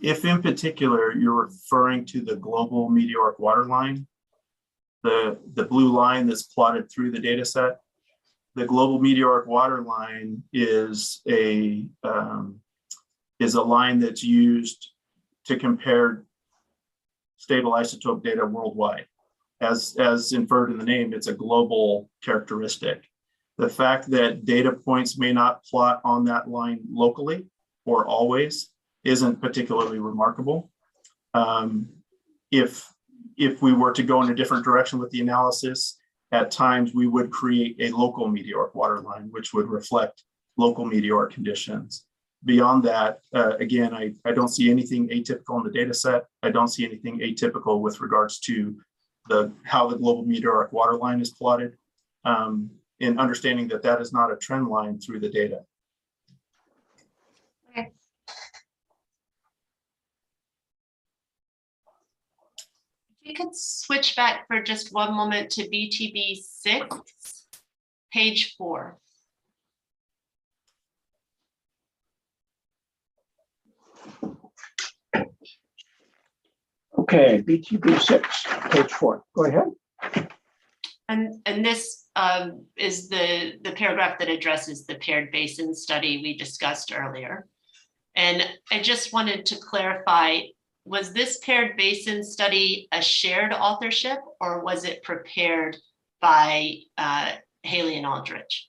If in particular, you're referring to the global meteoric water line, the blue line that's plotted through the data set, the global meteoric water line is a line that's used to compare stable isotope data worldwide. As inferred in the name, it's a global characteristic. The fact that data points may not plot on that line locally or always isn't particularly remarkable. if we were to go in a different direction with the analysis, at times we would create a local meteoric water line, which would reflect local meteoric conditions. Beyond that, again, I don't see anything atypical in the data set. I don't see anything atypical with regards to how the global meteoric water line is plotted, in understanding that that is not a trend line through the data. Okay. If you could switch back for just one moment to BTB 6, page 4. Okay, BTB 6, page 4. Go ahead. And this is the paragraph that addresses the paired basin study we discussed earlier. And I just wanted to clarify, was this paired basin study a shared authorship, or was it prepared by Haley and Aldrich?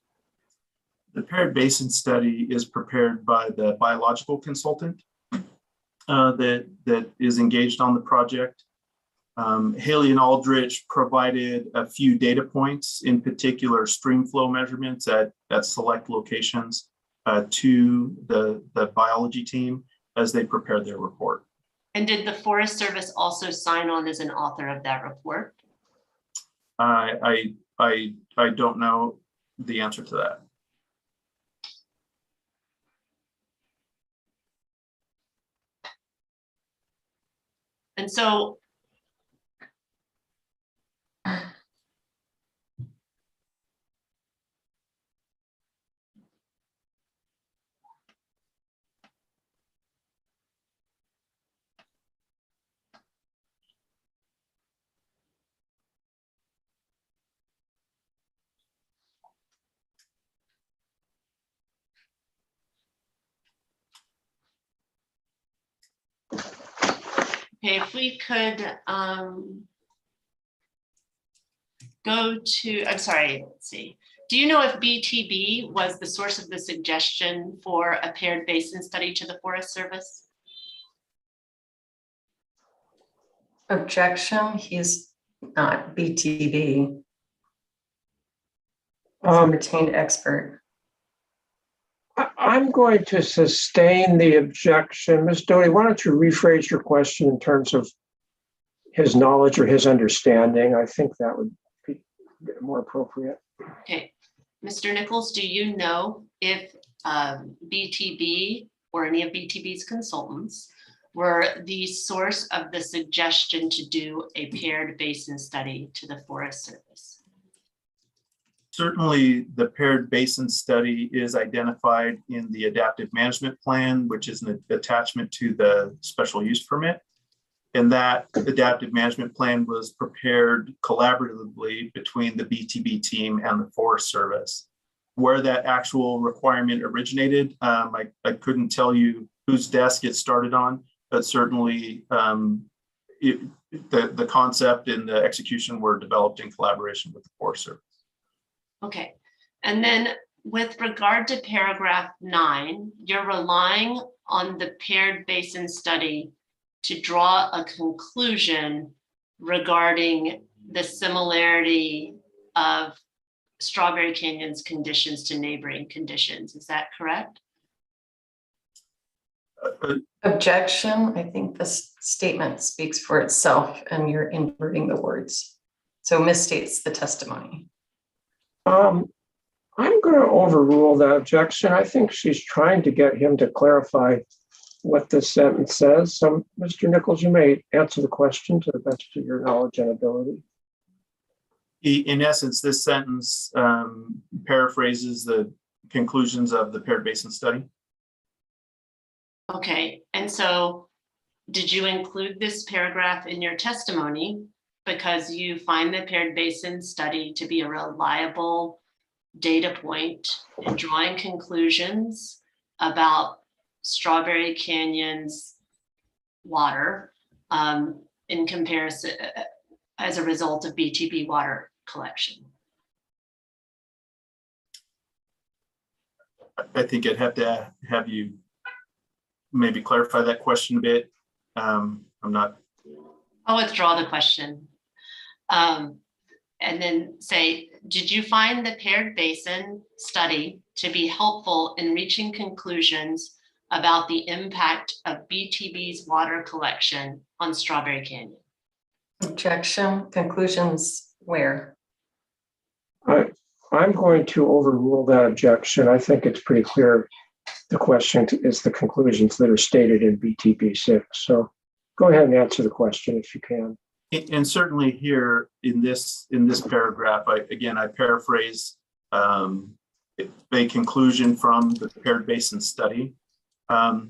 The paired basin study is prepared by the biological consultant that is engaged on the project. Haley and Aldrich provided a few data points, in particular stream flow measurements at select locations to the biology team as they prepared their report. And did the Forest Service also sign on as an author of that report? I don't know the answer to that. And so okay, if we could go to, I'm sorry, let's see. Do you know if BTB was the source of the suggestion for a paired basin study to the Forest Service? Objection, he's not BTB. He's a retained expert. I'm going to sustain the objection. Ms. Doty, why don't you rephrase your question in terms of his knowledge or his understanding? I think that would be more appropriate. Okay, Mr. Nichols, do you know if BTB or any of BTB's consultants were the source of the suggestion to do a paired basin study to the Forest Service? Certainly, the paired basin study is identified in the adaptive management plan, which is an attachment to the special use permit. And that adaptive management plan was prepared collaboratively between the BTB team and the Forest Service. Where that actual requirement originated, I couldn't tell you whose desk it started on, but certainly the concept and the execution were developed in collaboration with the Forest Service. Okay, and then with regard to paragraph 9, you're relying on the paired basin study to draw a conclusion regarding the similarity of Strawberry Canyon's conditions to neighboring conditions. Is that correct? Objection, I think this statement speaks for itself and you're inverting the words. So misstates the testimony. I'm going to overrule that objection. I think she's trying to get him to clarify what this sentence says. So, Mr. Nichols, you may answer the question to the best of your knowledge and ability. In essence, this sentence paraphrases the conclusions of the paired basin study. Okay, and so did you include this paragraph in your testimony because you find the paired basin study to be a reliable data point in drawing conclusions about Strawberry Canyon's water in comparison as a result of BTB water collection? I think I'd have to have you maybe clarify that question a bit. I'm not I'll withdraw the question. And then say, did you find the paired basin study to be helpful in reaching conclusions about the impact of BTB's water collection on Strawberry Canyon? Objection, conclusions where? I'm going to overrule that objection. I think it's pretty clear the question is the conclusions that are stated in BTB 6. So go ahead and answer the question if you can. And certainly here in this paragraph, I paraphrase a conclusion from the paired basin study. The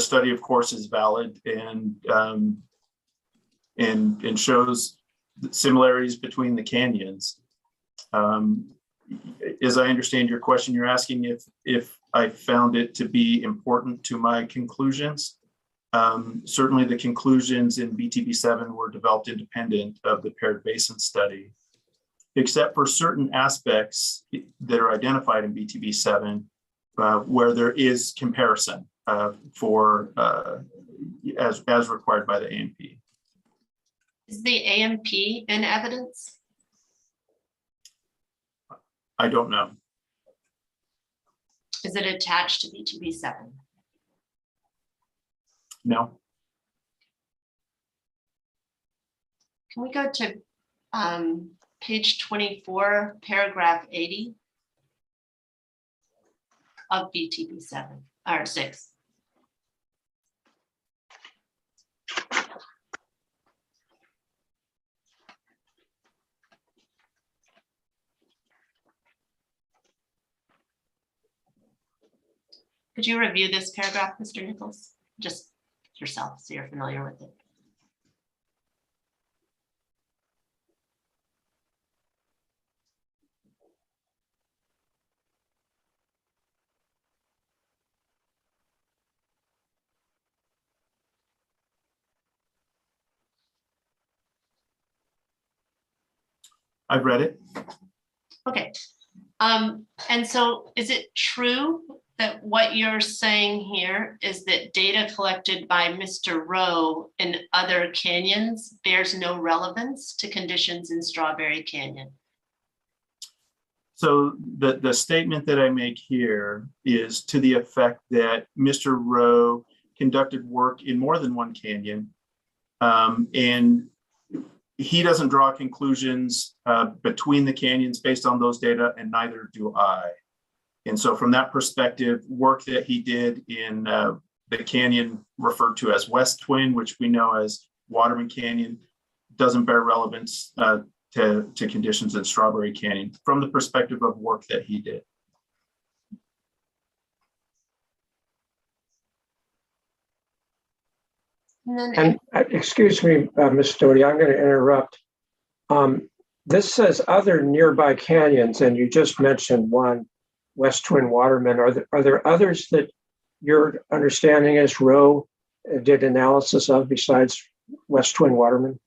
study, of course, is valid and shows similarities between the canyons. As I understand your question, you're asking if I found it to be important to my conclusions. Certainly the conclusions in BTB 7 were developed independent of the paired basin study, except for certain aspects that are identified in BTB 7 where there is comparison as required by the AMP. Is the AMP in evidence? I don't know. Is it attached to BTB 7? No. Can we go to page 24, paragraph 80 of BTB 7 or 6? Could you review this paragraph, Mr. Nichols? Just yourself, so you're familiar with it. I've read it. Okay. And so is it true that what you're saying here is that data collected by Mr. Rowe in other canyons bears no relevance to conditions in Strawberry Canyon? So the statement that I make here is to the effect that Mr. Rowe conducted work in more than one canyon, and he doesn't draw conclusions between the canyons based on those data, and neither do I. And so from that perspective, work that he did in the canyon referred to as West Twin, which we know as Waterman Canyon, doesn't bear relevance to conditions in Strawberry Canyon from the perspective of work that he did. And excuse me, Ms. Stody, I'm going to interrupt. This says other nearby canyons, and you just mentioned one, West Twin Waterman. Are there others that your understanding is Rowe did analysis of besides West Twin Waterman?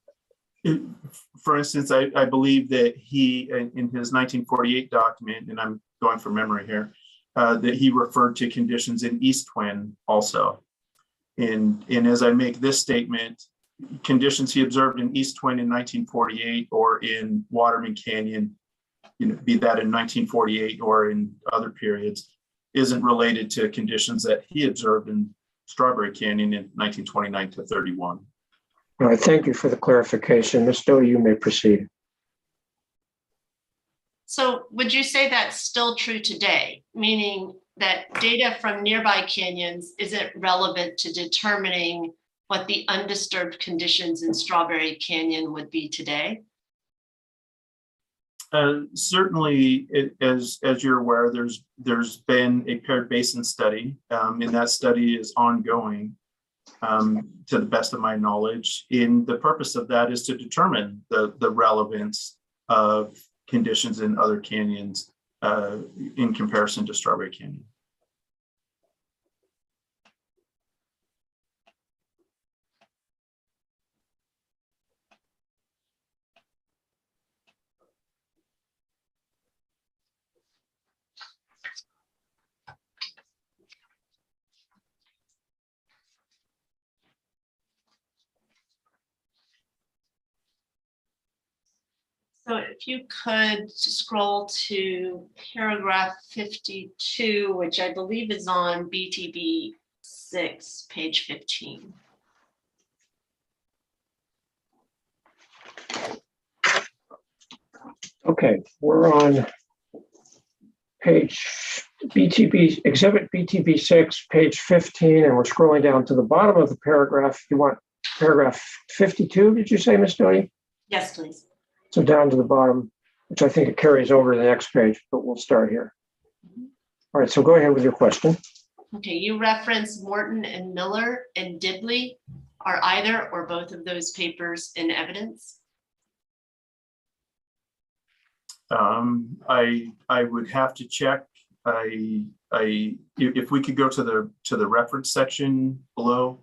For instance, I believe that he, in his 1948 document, and I'm going from memory here, that he referred to conditions in East Twin also. And as I make this statement, conditions he observed in East Twin in 1948 or in Waterman Canyon, be that in 1948 or in other periods, isn't related to conditions that he observed in Strawberry Canyon in 1929 to 31. All right, thank you for the clarification. Ms. Stody, you may proceed. So would you say that's still true today, meaning that data from nearby canyons isn't relevant to determining what the undisturbed conditions in Strawberry Canyon would be today? Certainly, as you're aware, there's been a paired basin study, and that study is ongoing to the best of my knowledge. And the purpose of that is to determine the relevance of conditions in other canyons in comparison to Strawberry Canyon. if you could scroll to paragraph 52, which I believe is on BTB 6, page 15. Okay, we're on page exhibit BTB 6, page 15, and we're scrolling down to the bottom of the paragraph. You want paragraph 52, did you say, Ms. Doty? Yes, please. So down to the bottom, which I think it carries over to the next page, but we'll start here. All right, so go ahead with your question. Okay, you reference Morton and Miller and Dibley. Are either or both of those papers in evidence? I would have to check. If we could go to the reference section below.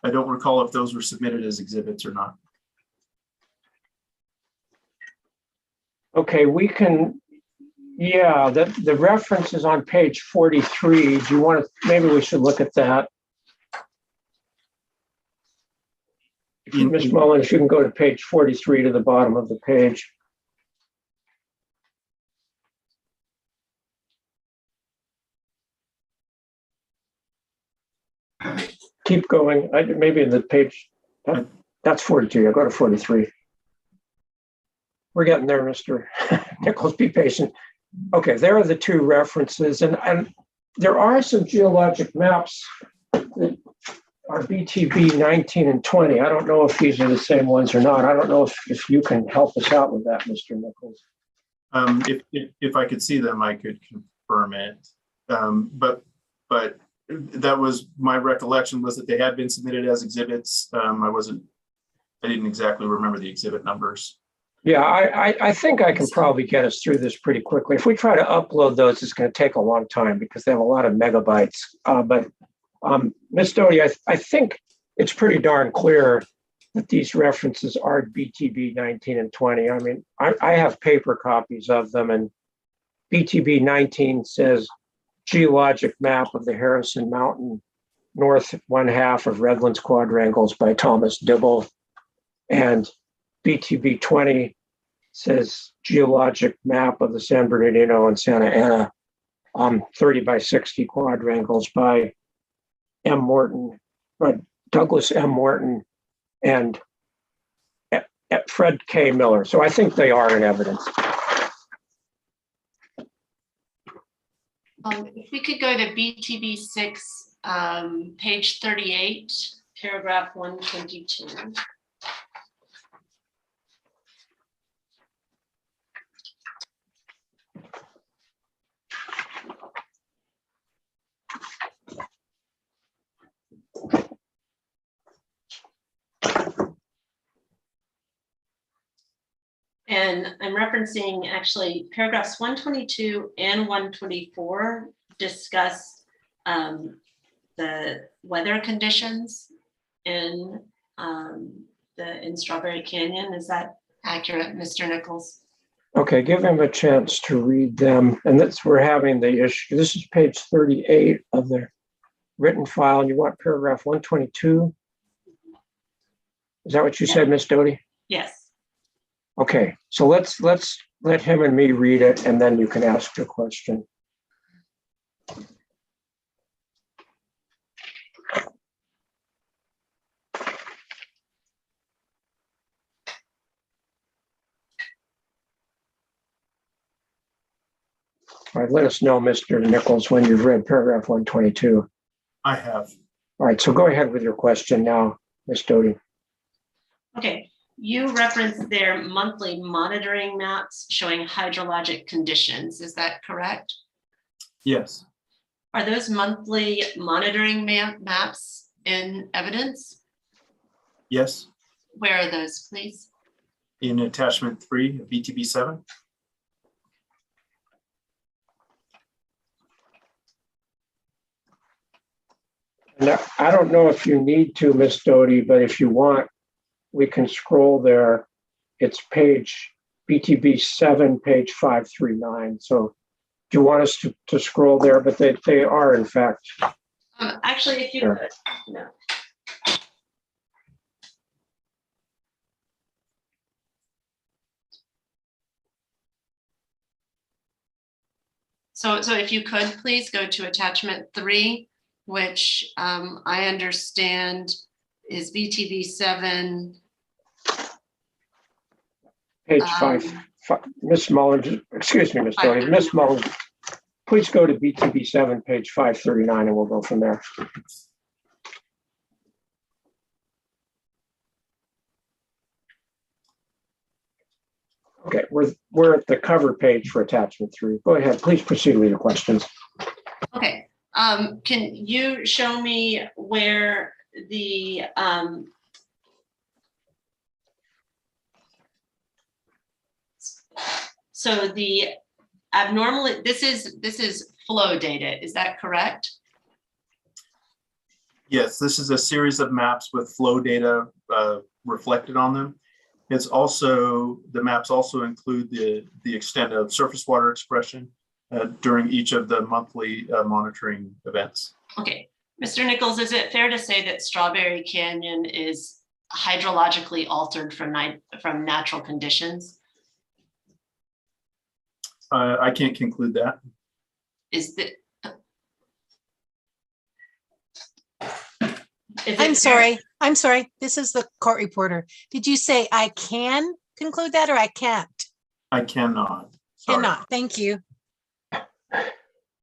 I don't recall if those were submitted as exhibits or not. Okay, we can, yeah, the reference is on page 43. Do you want to, maybe we should look at that. Ms. Mullen, if you can go to page 43 to the bottom of the page. Keep going. Maybe in the page, that's 42. I'll go to 43. We're getting there, Mr. Nichols. Be patient. Okay, there are the two references, and there are some geologic maps that are BTB 19 and 20. I don't know if these are the same ones or not. I don't know if you can help us out with that, Mr. Nichols. If I could see them, I could confirm it. But that was my recollection, was that they had been submitted as exhibits. I didn't exactly remember the exhibit numbers. Yeah, I think I can probably get us through this pretty quickly. If we try to upload those, it's going to take a long time because they have a lot of megabytes. But Ms. Doty, I think it's pretty darn clear that these references are BTB 19 and 20. I mean, I have paper copies of them, and BTB 19 says geologic map of the Harrison Mountain, north one half of Redlands Quadrangles by Thomas Dibble. And BTB 20 says geologic map of the San Bernardino and Santa Ana, 30 by 60 quadrangles by Douglas M. Morton and Fred K. Miller. So I think they are in evidence. If we could go to BTB 6, page 38, paragraph 122. And I'm referencing actually paragraphs 122 and 124 discuss the weather conditions in Strawberry Canyon. Is that accurate, Mr. Nichols? Okay, give him a chance to read them. And we're having the issue. This is page 38 of the written file. And you want paragraph 122? Is that what you said, Ms. Doty? Yes. Okay, so let's let him and me read it, and then you can ask your question. All right, let us know, Mr. Nichols, when you've read paragraph 122. I have. All right, so go ahead with your question now, Ms. Doty. Okay. You referenced their monthly monitoring maps showing hydrologic conditions. Is that correct? Yes. Are those monthly monitoring maps in evidence? Yes. Where are those, please? In attachment 3 of BTB 7. Now, I don't know if you need to, Ms. Doty, but if you want, we can scroll there. It's page BTB 7, page 539. So do you want us to scroll there? But they are, in fact. Actually, if you Sure. could, no. So if you could, please go to attachment 3, which I understand is BTV 7. Page 5, Ms. Mullins, excuse me, Ms. Doty, Ms. Mullins, please go to BTB 7, page 539, and we'll go from there. Okay, we're at the cover page for attachment 3. Go ahead, please proceed with your questions. Okay, can you show me where the so the abnormal, this is flow data, is that correct? Yes, this is a series of maps with flow data reflected on them. It's also, the maps also include the extent of surface water expression during each of the monthly monitoring events. Okay, Mr. Nichols, is it fair to say that Strawberry Canyon is hydrologically altered from natural conditions? I can't conclude that. Is that? I'm sorry. This is the court reporter. Did you say I can conclude that or I can't? I cannot. Sorry. Cannot. Thank you.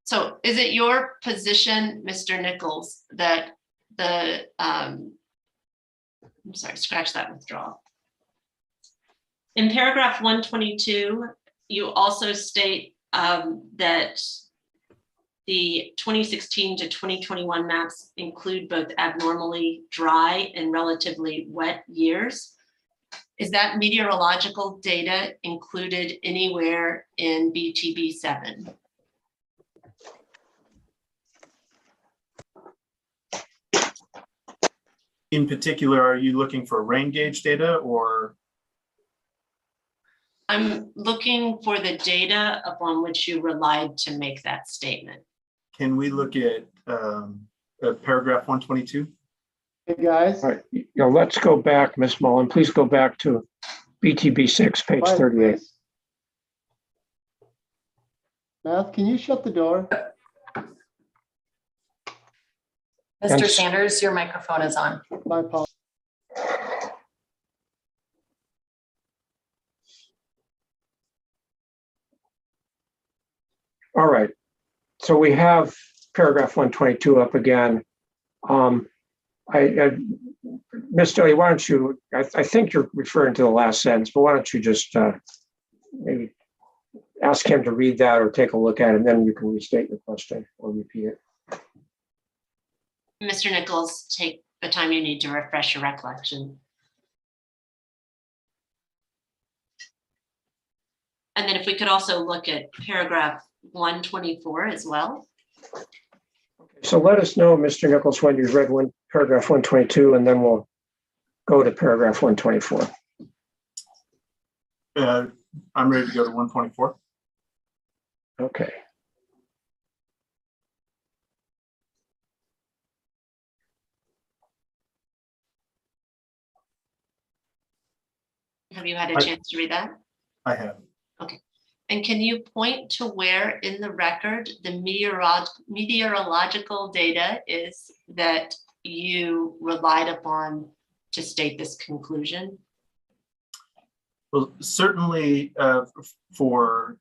So is it your position, Mr. Nichols, that the, I'm sorry, scratch that withdrawal. In paragraph 122, you also state that the 2016 to 2021 maps include both abnormally dry and relatively wet years. Is that meteorological data included anywhere in BTB 7? In particular, are you looking for rain gauge data or? I'm looking for the data upon which you relied to make that statement. Can we look at paragraph 122? Hey, guys. All right, let's go back, Ms. Mullen. Please go back to BTB 6, page Quiet, 38. please. Math, can you shut the door? Mr. Yes. Sanders, your microphone is on. My apologies. All right, so we have paragraph 122 up again. Ms. Doty, why don't you, I think you're referring to the last sentence, but why don't you just maybe ask him to read that or take a look at it, and then you can restate your question or repeat it. Mr. Nichols, take the time you need to refresh your recollection. And then if we could also look at paragraph 124 as well. So let us know, Mr. Nichols, when you've read paragraph 122, and then we'll go to paragraph 124. I'm ready to go to 124. Okay. Have you had a chance to read that? I have. Okay. And can you point to where in the record the meteorological data is that you relied upon to state this conclusion? Well, certainly for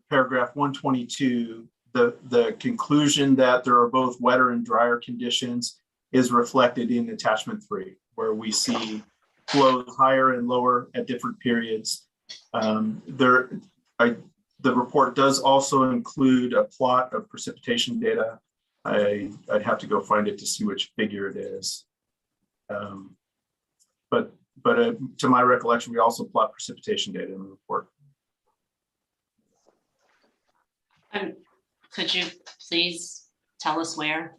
paragraph 122, the conclusion that there are both wetter and drier conditions is reflected in attachment 3, where we see flows higher and lower at different periods. The report does also include a plot of precipitation data. I'd have to go find it to see which figure it is. But to my recollection, we also plot precipitation data in the report. Could you please tell us where?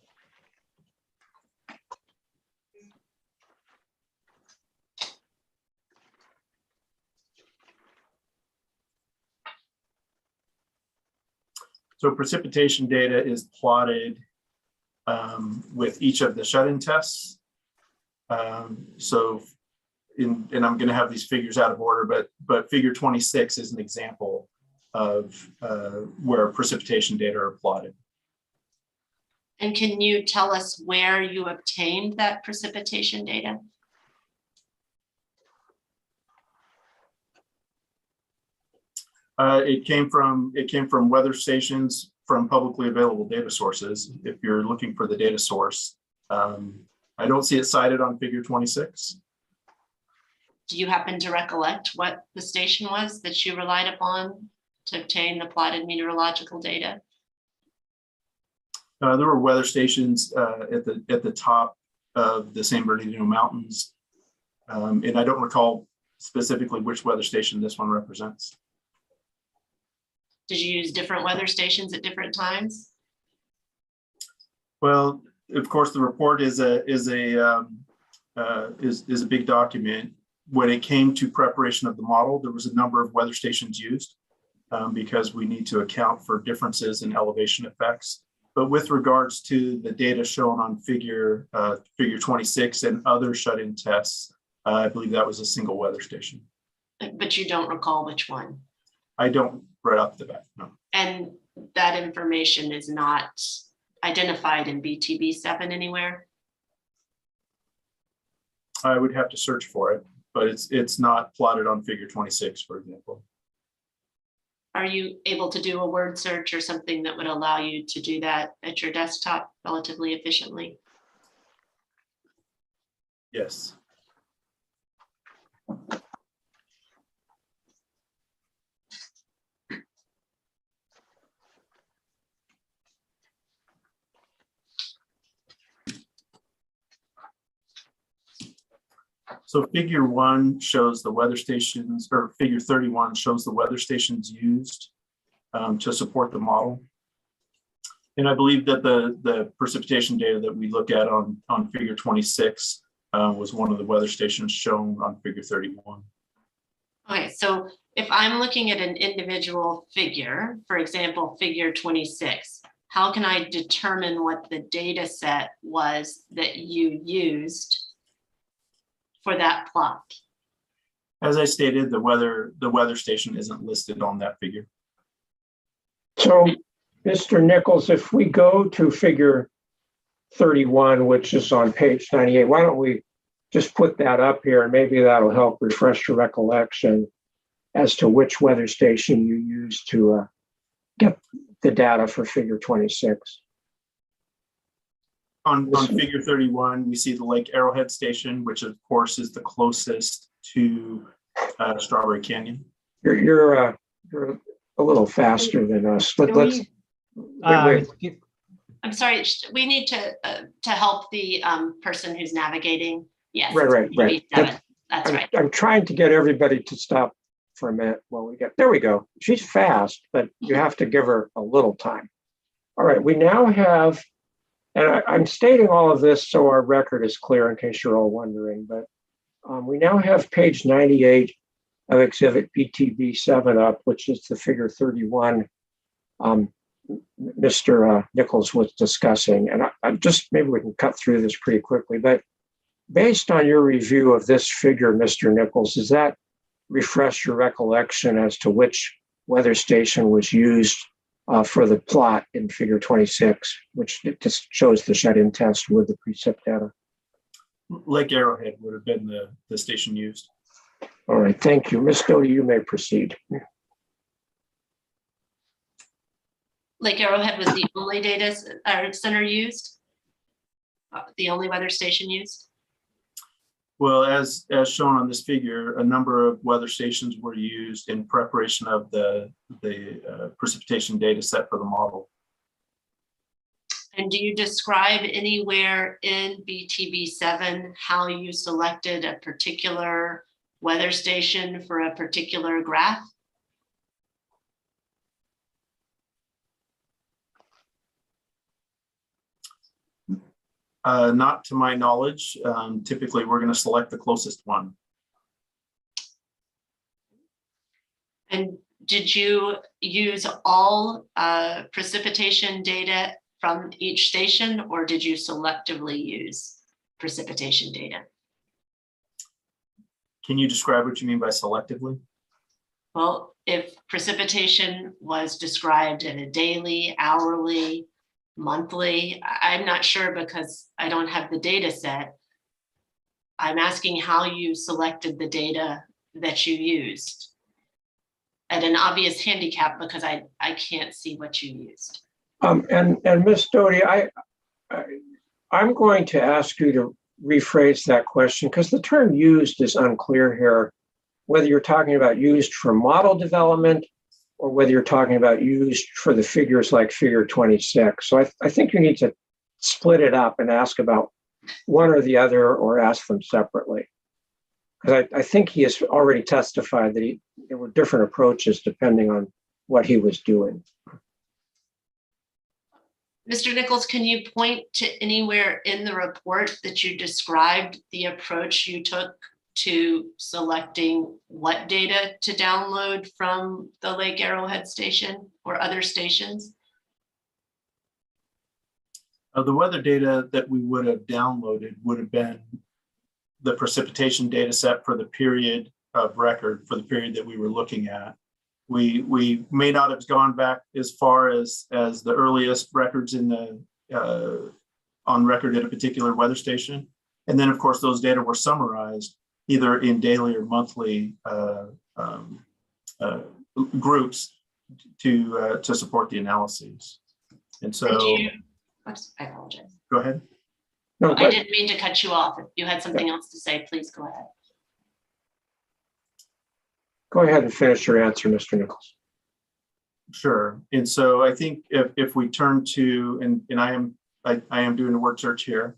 So precipitation data is plotted with each of the shut-in tests. And I'm going to have these figures out of order, but figure 26 is an example of where precipitation data are plotted. And can you tell us where you obtained that precipitation data? It came from weather stations from publicly available data sources. If you're looking for the data source, I don't see it cited on figure 26. Do you happen to recollect what the station was that you relied upon to obtain the plotted meteorological data? There were weather stations at the top of the San Bernardino Mountains, and I don't recall specifically which weather station this one represents. Did you use different weather stations at different times? Well, of course, the report is a big document. When it came to preparation of the model, there was a number of weather stations used because we need to account for differences in elevation effects. But with regards to the data shown on figure 26 and other shut-in tests, I believe that was a single weather station. But you don't recall which one? I don't right off the bat, no. And that information is not identified in BTB 7 anywhere? I would have to search for it, but it's not plotted on figure 26, for example. Are you able to do a word search or something that would allow you to do that at your desktop relatively efficiently? Yes. So figure 1 shows the weather stations, or figure 31 shows the weather stations used to support the model. And I believe that the precipitation data that we look at on figure 26 was one of the weather stations shown on figure 31. Okay, so if I'm looking at an individual figure, for example, figure 26, how can I determine what the data set was that you used for that plot? As I stated, the weather station isn't listed on that figure. So, Mr. Nichols, if we go to figure 31, which is on page 98, why don't we just put that up here, and maybe that'll help refresh your recollection as to which weather station you used to get the data for figure 26. On figure 31, we see the Lake Arrowhead station, which of course is the closest to Strawberry Canyon. You're a little faster than us. Let's wait. I'm sorry, we need to help the person who's navigating. Yes. Right. That's right. I'm trying to get everybody to stop for a minute while we get, there we go. She's fast, but you have to give her a little time. All right, we now have, and I'm stating all of this so our record is clear in case you're all wondering, but we now have page 98 of exhibit BTB 7 up, which is the figure 31 Mr. Nichols was discussing. And I just, maybe we can cut through this pretty quickly, but based on your review of this figure, Mr. Nichols, does that refresh your recollection as to which weather station was used for the plot in figure 26, which just shows the shut-in test with the precip data? Lake Arrowhead would have been the station used. All right, thank you. Ms. Doty, you may proceed. Lake Arrowhead was the only data center used? The only weather station used? Well, as shown on this figure, a number of weather stations were used in preparation of the precipitation data set for the model. And do you describe anywhere in BTB 7 how you selected a particular weather station for a particular graph? Not to my knowledge. Typically, we're going to select the closest one. And did you use all precipitation data from each station, or did you selectively use precipitation data? Can you describe what you mean by selectively? Well, if precipitation was described in a daily, hourly, monthly, I'm not sure because I don't have the data set. I'm asking how you selected the data that you used. At an obvious handicap because I can't see what you used. And Ms. Doty, I'm going to ask you to rephrase that question because the term used is unclear here, whether you're talking about used for model development or whether you're talking about used for the figures like figure 26. So I think you need to split it up and ask about one or the other or ask them separately. Because I think he has already testified that there were different approaches depending on what he was doing. Mr. Nichols, can you point to anywhere in the report that you described the approach you took to selecting what data to download from the Lake Arrowhead station or other stations? The weather data that we would have downloaded would have been the precipitation data set for the period of record for the period that we were looking at. We may not have gone back as far as the earliest records in the on record at a particular weather station. And then of course, those data were summarized either in daily or monthly groups to support the analyses. And so, I apologize. go ahead. No, I didn't mean to cut you off. If you had something else to say, please go ahead. go ahead and finish your answer, Mr. Nichols. Sure. And so I think if we turn to, and I am doing a word search here.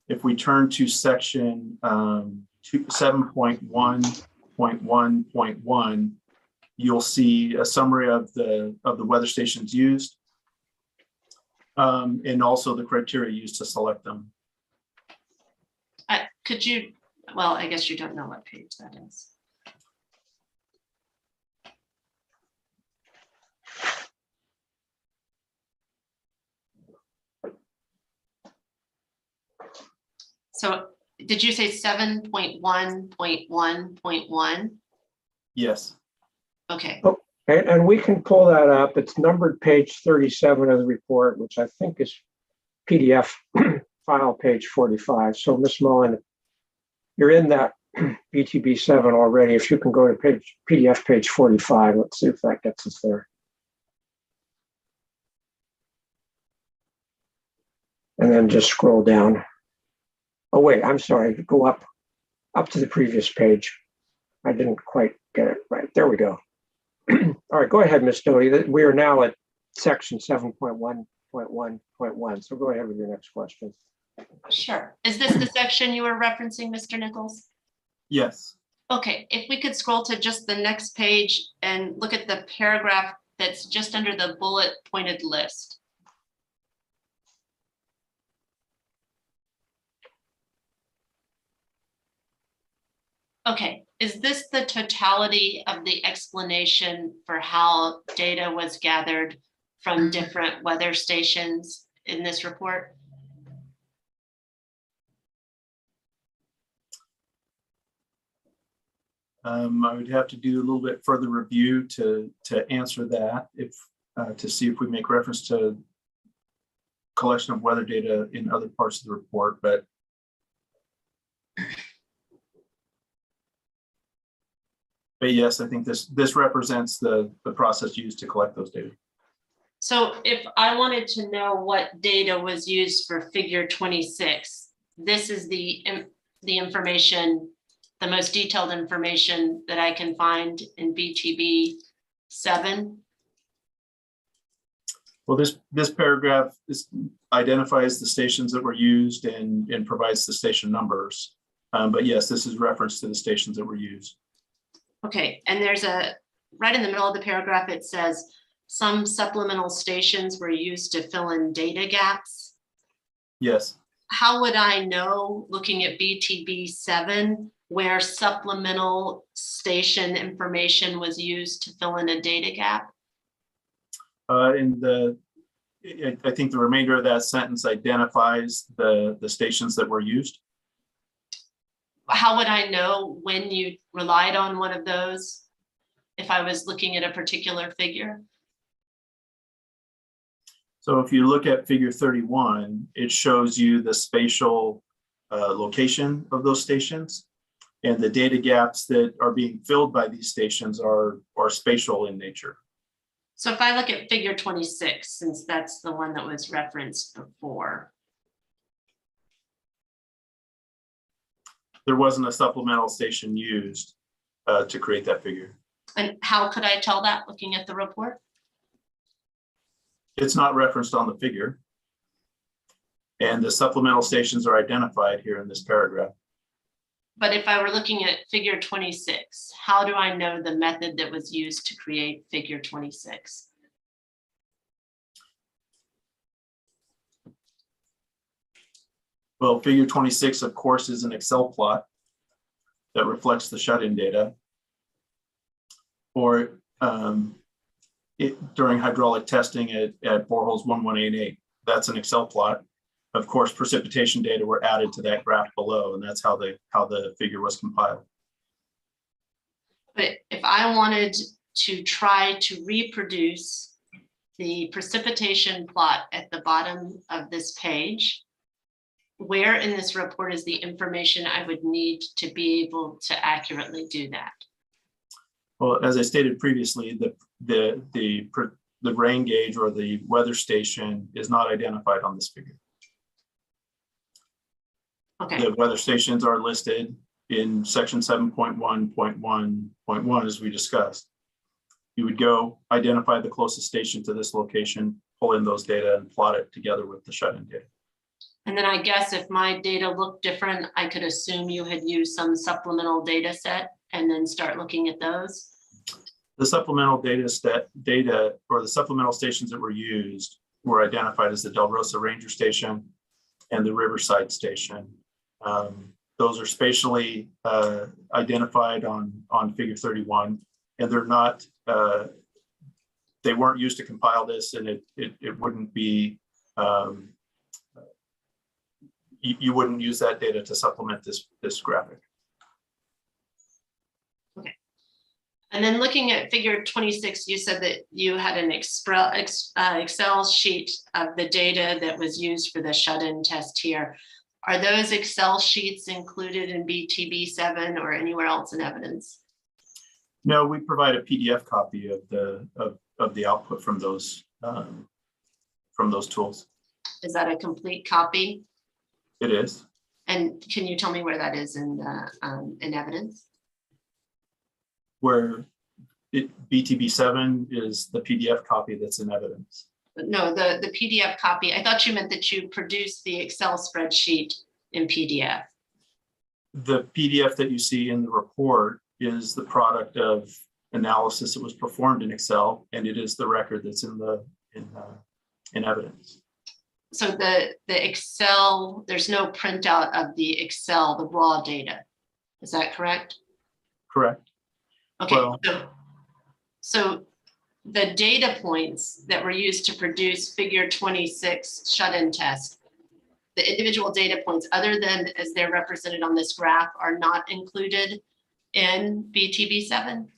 If we turn to section 7.1.1.1, you'll see a summary of the weather stations used, and also the criteria used to select them. Could you, well, I guess you don't know what page that is. So did you say 7.1.1.1? Yes. Okay. And we can pull that up. It's numbered page 37 of the report, which I think is PDF file page 45. So Ms. Mullen, you're in that BTB 7 already. If you can go to PDF page 45, let's see if that gets us there. And then just scroll down. Oh, wait, I'm sorry. Go up to the previous page. I didn't quite get it right. There we go. All right, go ahead, Ms. Doty. We are now at section 7.1.1.1. So go ahead with your next question. Sure. Is this the section you were referencing, Mr. Nichols? Yes. Okay, if we could scroll to just the next page and look at the paragraph that's just under the bullet pointed list. Okay, is this the totality of the explanation for how data was gathered from different weather stations in this report? I would have to do a little bit further review to answer that, if to see if we make reference to collection of weather data in other parts of the report, but yes, I think this represents the process used to collect those data. So if I wanted to know what data was used for figure 26, this is the information, the most detailed information that I can find in BTB 7. Well, this paragraph identifies the stations that were used and provides the station numbers. But yes, this is reference to the stations that were used. Okay, and there's right in the middle of the paragraph, it says some supplemental stations were used to fill in data gaps. Yes. How would I know, looking at BTB 7, where supplemental station information was used to fill in a data gap? I think the remainder of that sentence identifies the stations that were used. How would I know when you relied on one of those? if I was looking at a particular figure? So if you look at figure 31, it shows you the spatial location of those stations. And the data gaps that are being filled by these stations are spatial in nature. So if I look at figure 26, since that's the one that was referenced before, There wasn't a supplemental station used to create that figure. and how could I tell that looking at the report? It's not referenced on the figure. And the supplemental stations are identified here in this paragraph. But if I were looking at figure 26, how do I know the method that was used to create figure 26? Well, figure 26, of course, is an Excel plot that reflects the shut-in data. Or during hydraulic testing at boreholes 1188, that's an Excel plot. Of course, precipitation data were added to that graph below, and that's how the figure was compiled. But if I wanted to try to reproduce the precipitation plot at the bottom of this page, where in this report is the information I would need to be able to accurately do that? Well, as I stated previously, the rain gauge or the weather station is not identified on this figure. Okay, The weather stations are listed in section 7.1.1.1, as we discussed. You would go identify the closest station to this location, pull in those data and plot it together with the shut-in data. and then I guess if my data looked different, I could assume you had used some supplemental data set and then start looking at those. The supplemental data or the supplemental stations that were used were identified as the Del Rosa Ranger Station and the Riverside Station. Those are spatially identified on figure 31, and they're not, they weren't used to compile this, and it wouldn't be, you wouldn't use that data to supplement this graphic. Okay. And then looking at figure 26, you said that you had an Excel sheet of the data that was used for the shut-in test here. Are those Excel sheets included in BTB7 or anywhere else in evidence? No, we provide a PDF copy of the output from those tools. Is that a complete copy? It is. And can you tell me where that is in evidence? Where BTB7 is the PDF copy that's in evidence. No, the PDF copy. I thought you meant that you produced the Excel spreadsheet in PDF. The PDF that you see in the report is the product of analysis that was performed in Excel, and it is the record that's in evidence. So the Excel, there's no printout of the Excel, the raw data. Is that correct? Correct. Okay, Well, so the data points that were used to produce figure 26 shut-in test, the individual data points, other than as they're represented on this graph, are not included in BTB7?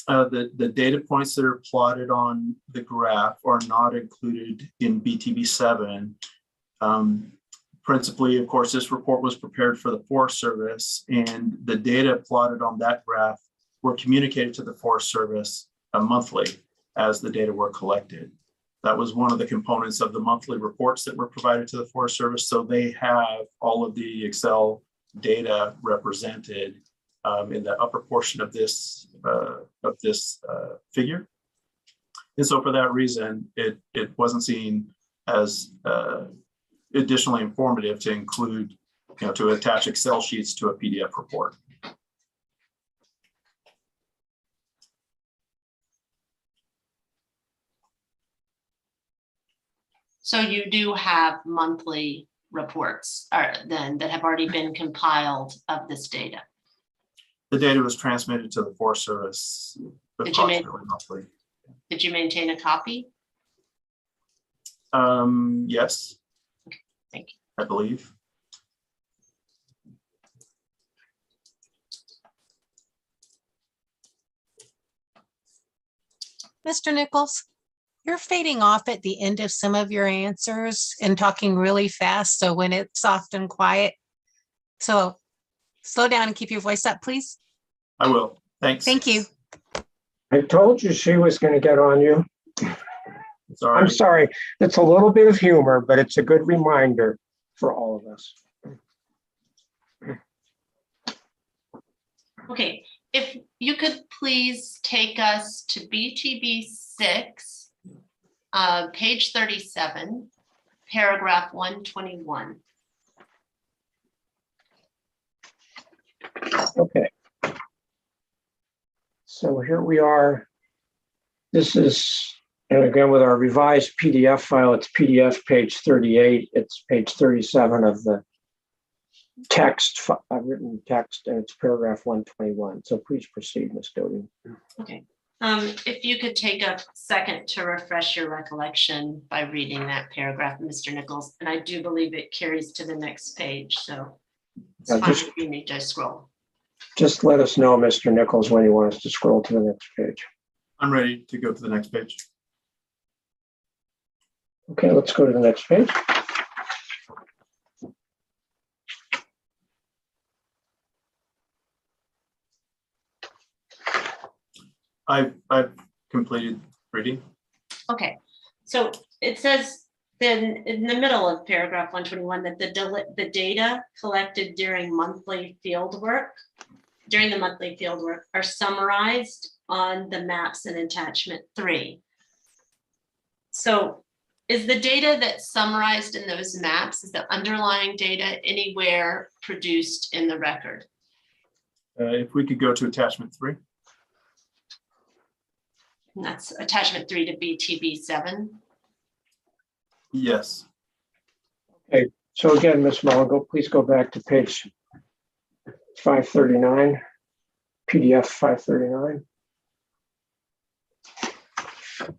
The data points that are plotted on the graph are not included in BTB7. Principally, of course, this report was prepared for the Forest Service, and the data plotted on that graph were communicated to the Forest Service monthly as the data were collected. That was one of the components of the monthly reports that were provided to the Forest Service. So they have all of the Excel data represented in the upper portion of this figure. And so for that reason, it wasn't seen as additionally informative to include, to attach Excel sheets to a PDF report. So you do have monthly reports that have already been compiled of this data. The data was transmitted to the Forest Service approximately monthly. Did you maintain a copy? Yes. Okay, thank you. I believe. Mr. Nichols, you're fading off at the end of some of your answers and talking really fast. So when it's soft and quiet, so slow down and keep your voice up, please. I will. Thanks. Thank you. I told you she was going to get on you. Sorry. I'm sorry. It's a little bit of humor, but it's a good reminder for all of us. Okay, if you could please take us to BTB 6, page 37, paragraph 121. Okay. So here we are. This is, and again, with our revised PDF file, it's PDF page 38. It's page 37 of the text, written text, and it's paragraph 121. So please proceed, Ms. Doty. Okay. If you could take a second to refresh your recollection by reading that paragraph, Mr. Nichols, and I do believe it carries to the next page, so it's Yeah, fine just- if you need to scroll. Just let us know, Mr. Nichols, when you want us to scroll to the next page. I'm ready to go to the next page. Okay, let's go to the next page. I've completed reading. Okay, so it says then in the middle of paragraph 121 that the data collected during the monthly field work are summarized on the maps in attachment 3. So is the data that's summarized in those maps, is the underlying data anywhere produced in the record? If we could go to attachment 3. And that's attachment 3 to BTB 7. Yes. So again, Ms. Mullen, please go back to page 539, PDF 539.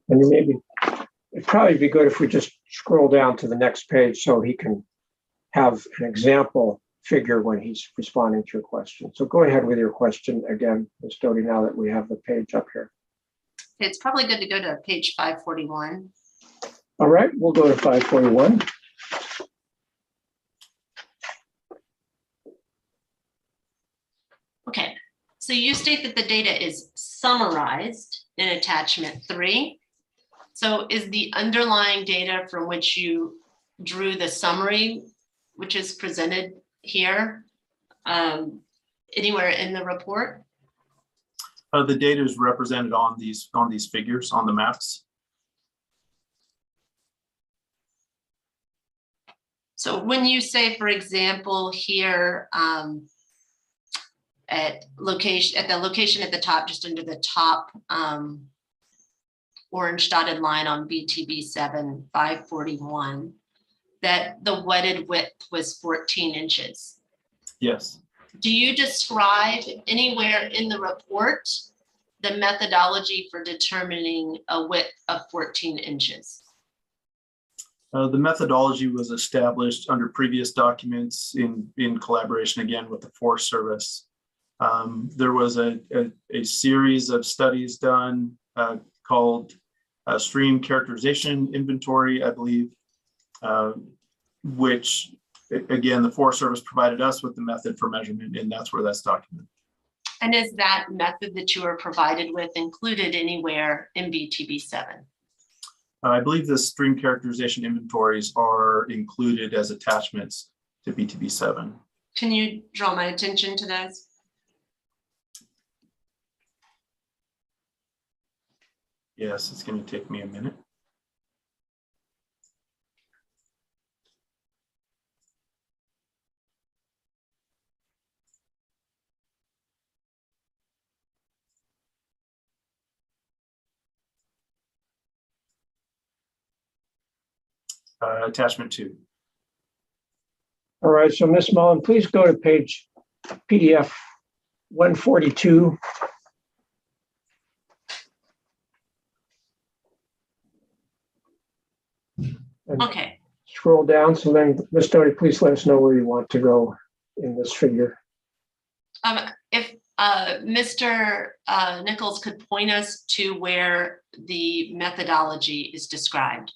And it'd probably be good if we just scroll down to the next page so he can have an example figure when he's responding to your question. So go ahead with your question again, Ms. Doty, now that we have the page up here. It's probably good to go to page 541. All right, we'll go to 541. Okay, so you state that the data is summarized in attachment 3. So is the underlying data from which you drew the summary, which is presented here, anywhere in the report? The data is represented on these figures on the maps. So when you say, for example, here at the location at the top, just under the top orange dotted line on BTB 7, 541, that the wetted width was 14 inches. Yes. Do you describe anywhere in the report the methodology for determining a width of 14 inches? The methodology was established under previous documents in collaboration again with the Forest Service. There was a series of studies done called Stream Characterization Inventory, I believe, which again, the Forest Service provided us with the method for measurement, and that's where that's documented. And is that method that you were provided with included anywhere in BTB 7? I believe the stream characterization inventories are included as attachments to BTB 7. Can you draw my attention to those? Yes, it's going to take me a minute. Attachment 2. All right, so Ms. Mullen, please go to page PDF 142. And Okay, scroll down. So then, Ms. Doty, please let us know where you want to go in this figure. if Mr. Nichols could point us to where the methodology is described.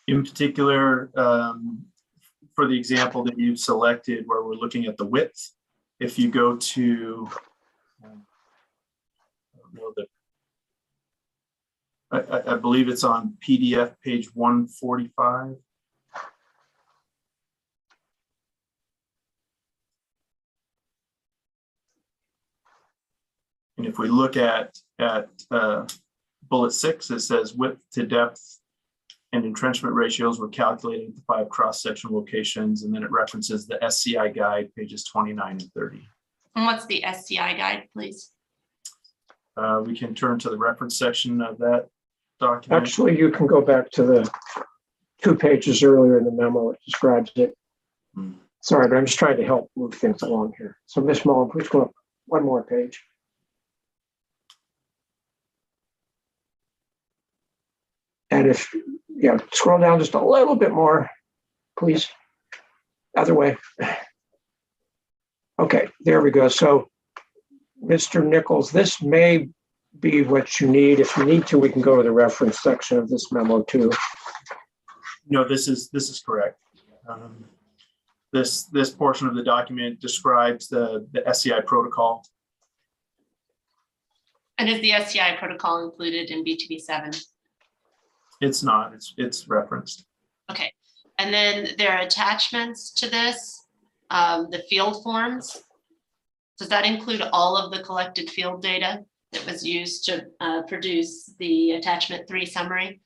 In particular, for the example that you've selected where we're looking at the width, if you go to, I don't know I believe it's on PDF page 145. And if we look at bullet 6, it says width to depth and entrenchment ratios were calculated at the 5 cross-section locations, and then it references the SCI guide, pages 29 and 30. And what's the SCI guide, please? We can turn to the reference section of that document. Actually, you can go back to the 2 pages earlier in the memo. It describes it. Sorry, but I'm just trying to help move things along here. So Ms. Mullen, please go up 1 more page. And if, yeah, scroll down just a little bit more, please. Other way. Okay, there we go. So, Mr. Nichols, this may be what you need. If you need to, we can go to the reference section of this memo too. No, this is correct. This portion of the document describes the SCI protocol. And is the SCI protocol included in BTB7? It's not. It's referenced. Okay. And then there are attachments to this, the field forms. Does that include all of the collected field data that was used to produce the attachment 3 summary?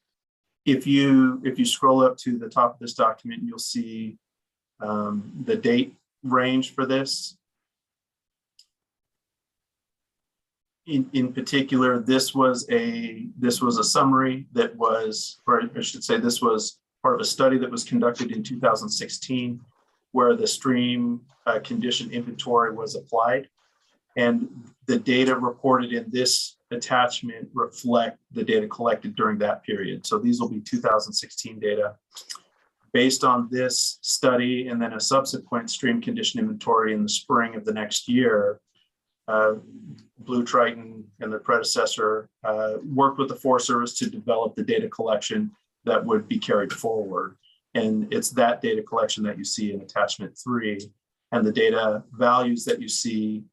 If you scroll up to the top of this document, you'll see the date range for this. In particular, this was a summary that was, or I should say, this was part of a study that was conducted in 2016, where the stream condition inventory was applied, and the data reported in this attachment reflect the data collected during that period. So these will be 2016 data. Based on this study and then a subsequent stream condition inventory in the spring of the next year, BlueTriton and their predecessor worked with the Forest Service to develop the data collection that would be carried forward. And it's that data collection that you see in attachment 3, and the data values that you see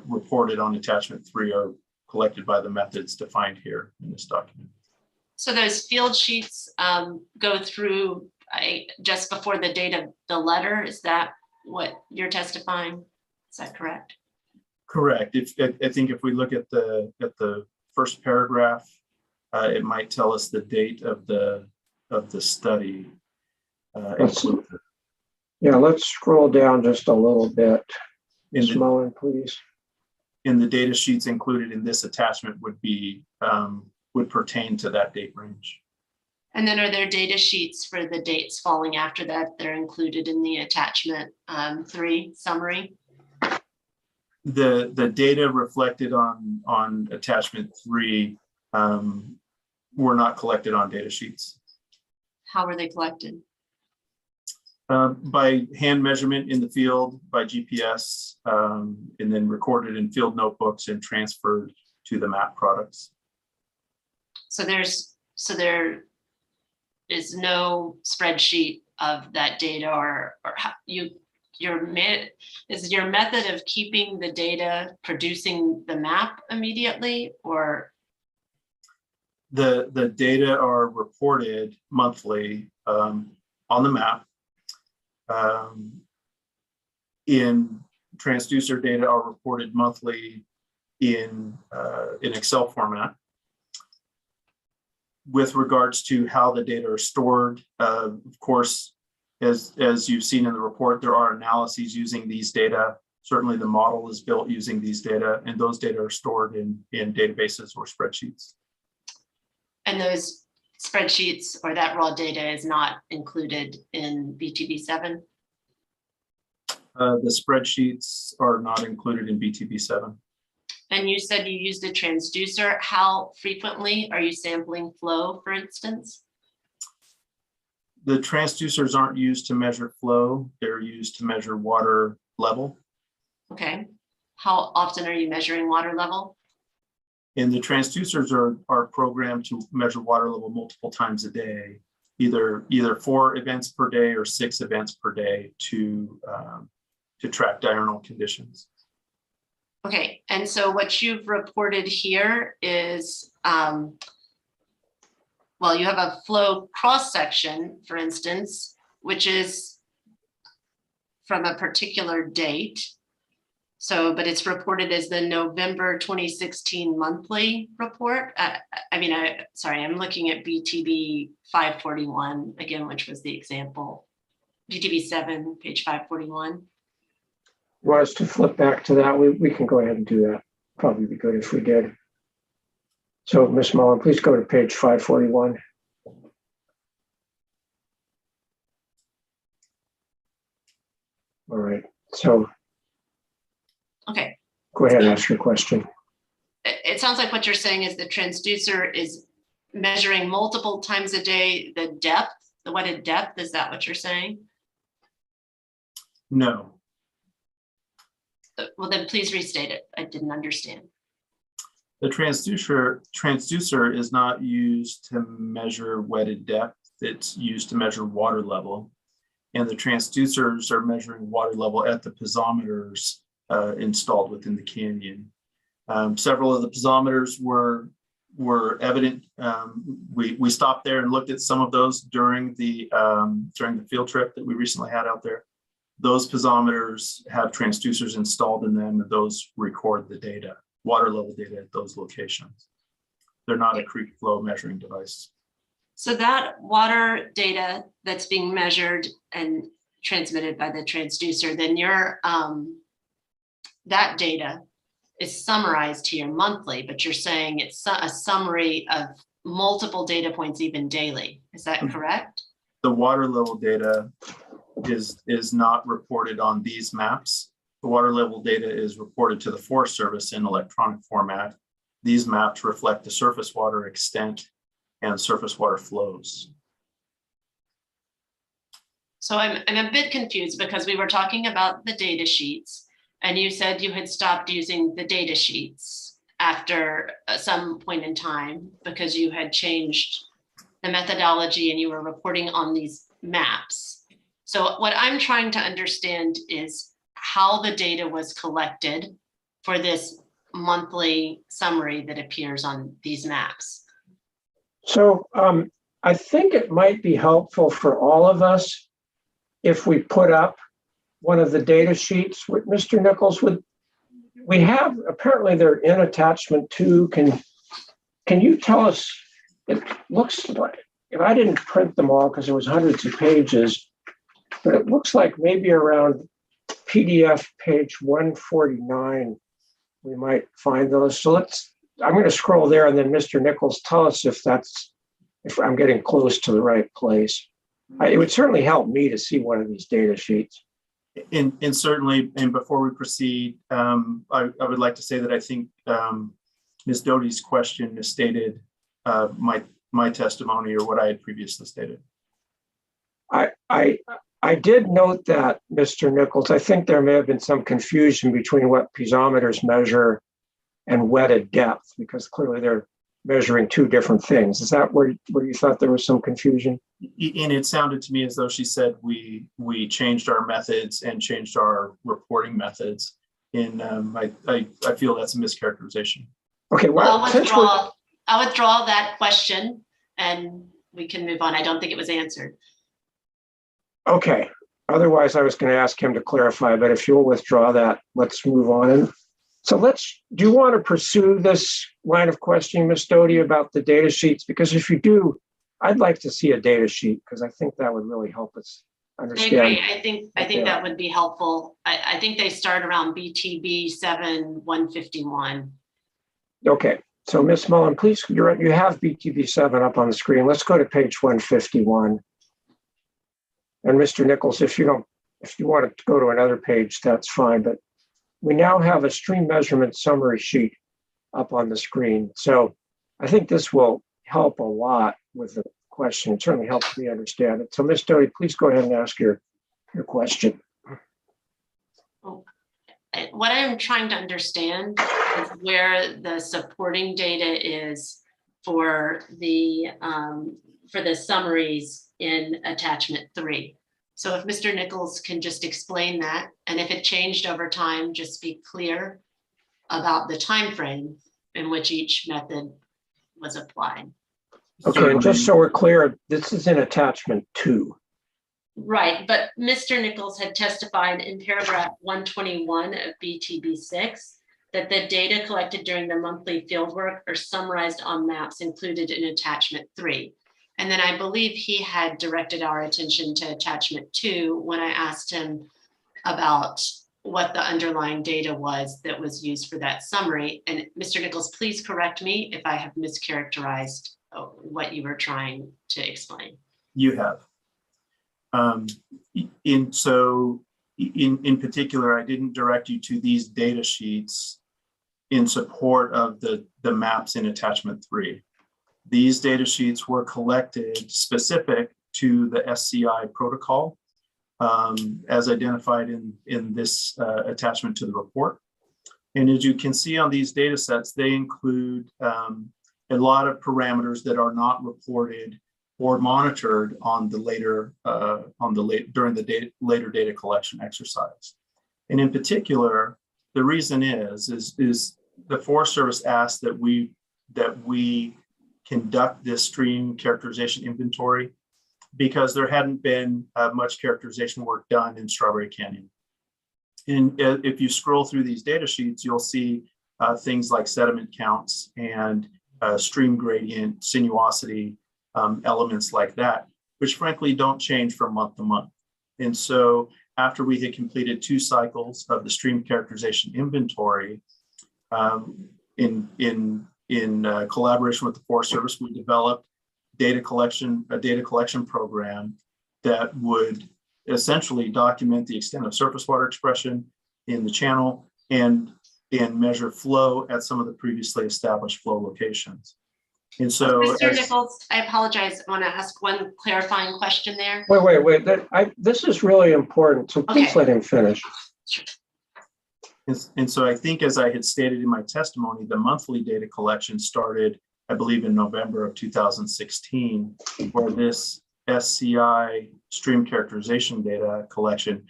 reported on attachment 3 are collected by the methods defined here in this document. So those field sheets go through just before the date of the letter. Is that what you're testifying? Is that correct? Correct. I think if we look at the first paragraph, it might tell us the date of the study. Yeah, let's scroll down just a little bit. Ms. Mullen, please. In the data sheets included in this attachment would pertain to that date range. And then are there data sheets for the dates falling after that that are included in the attachment 3 summary? The data reflected on attachment 3 were not collected on data sheets. How were they collected? By hand measurement in the field, by GPS, and then recorded in field notebooks and transferred to the map products. So there is no spreadsheet of that data, or how is your method of keeping the data producing the map immediately, or? The data are reported monthly on the map. In transducer, data are reported monthly in Excel format. With regards to how the data are stored, of course, as you've seen in the report, there are analyses using these data. Certainly the model is built using these data, and those data are stored in databases or spreadsheets. And those spreadsheets or that raw data is not included in BTB7? The spreadsheets are not included in BTB7. And you said you used a transducer. How frequently are you sampling flow, for instance? The transducers aren't used to measure flow. They're used to measure water level. Okay. how often are you measuring water level? And the transducers are programmed to measure water level multiple times a day, either 4 events per day or 6 events per day to track diurnal conditions. Okay, and so what you've reported here is, well, you have a flow cross section, for instance, which is from a particular date. So, but it's reported as the November 2016 monthly report. Sorry, I'm looking at BTB 541 again, which was the example. BTB 7, page 541. You want us to flip back to that? We can go ahead and do that. Probably be good if we did. So, Ms. Mullen, please go to page 541. All right. So, Okay. go ahead and ask your question. It sounds like what you're saying is the transducer is measuring multiple times a day the depth, the wetted depth. Is that what you're saying? No. Well, then please restate it. I didn't understand. The transducer is not used to measure wetted depth. It's used to measure water level. And the transducers are measuring water level at the piezometers installed within the canyon. Several of the piezometers were evident. We stopped there and looked at some of those during the field trip that we recently had out there. Those piezometers have transducers installed in them, and those record the data, water level data at those locations. They're not a creek flow measuring device. So that water data that's being measured and transmitted by the transducer, then that data is summarized here monthly, but you're saying it's a summary of multiple data points even daily. Is that correct? The water level data is not reported on these maps. The water level data is reported to the Forest Service in electronic format. These maps reflect the surface water extent and surface water flows. So I'm a bit confused because we were talking about the data sheets and you said you had stopped using the data sheets after some point in time because you had changed the methodology and you were reporting on these maps. So what I'm trying to understand is how the data was collected for this monthly summary that appears on these maps. So I think it might be helpful for all of us if we put up one of the data sheets with Mr. Nichols. We have, apparently they're in attachment 2. Can you tell us, it looks like, if I didn't print them all because there was hundreds of pages, but it looks like maybe around PDF page 149, we might find those. So I'm going to scroll there, and then Mr. Nichols, tell us if I'm getting close to the right place. It would certainly help me to see one of these data sheets. And certainly, and before we proceed, I would like to say that I think Ms. Doty's question misstated my testimony or what I had previously stated. I did note that, Mr. Nichols. I think there may have been some confusion between what piezometers measure and wetted depth, because clearly they're measuring 2 different things. Is that where you thought there was some confusion? And it sounded to me as though she said we changed our methods and changed our reporting methods. And I feel that's a mischaracterization. Okay, well, I'll withdraw that question and we can move on. I don't think it was answered. Okay. Otherwise, I was going to ask him to clarify, but if you'll withdraw that, let's move on. And so do you want to pursue this line of questioning, Ms. Doty, about the data sheets? Because if you do, I'd like to see a data sheet because I think that would really help us understand. I agree. I think that would be helpful. I think they start around BTB 7 151. Okay. So Ms. Mullen, please, you have BTB 7 up on the screen. Let's go to page 151. And Mr. Nichols, if you want to go to another page, that's fine. But we now have a stream measurement summary sheet up on the screen. So I think this will help a lot with the question. It certainly helps me understand it. So Ms. Doty, please go ahead and ask your question. what I'm trying to understand is where the supporting data is for the summaries in attachment 3. So if Mr. Nichols can just explain that, and if it changed over time, just be clear about the time frame in which each method was applied. Okay, and just so we're clear, this is in attachment 2. Right, but Mr. Nichols had testified in paragraph 121 of BTB 6 that the data collected during the monthly fieldwork are summarized on maps included in attachment 3. And then I believe he had directed our attention to attachment 2 when I asked him about what the underlying data was that was used for that summary. And Mr. Nichols, please correct me if I have mischaracterized what you were trying to explain. You have. In particular, I didn't direct you to these data sheets in support of the maps in attachment 3. These data sheets were collected specific to the SCI protocol, as identified in this attachment to the report. And as you can see on these data sets, they include a lot of parameters that are not reported or monitored on the later during the later data collection exercise. And in particular, the reason is the Forest Service asked that we conduct this stream characterization inventory because there hadn't been much characterization work done in Strawberry Canyon. And if you scroll through these data sheets, you'll see things like sediment counts and stream gradient, sinuosity, elements like that, which frankly don't change from month to month. And so after we had completed 2 cycles of the stream characterization inventory, in collaboration with the Forest Service, we developed a data collection program that would essentially document the extent of surface water expression in the channel and measure flow at some of the previously established flow locations. And so, Mr. Nichols, I apologize. I want to ask one clarifying question there. Wait. This is really important, so please let him finish. And so I think, as I had stated in my testimony, the monthly data collection started, I believe, in November of 2016, where this SCI stream characterization data collection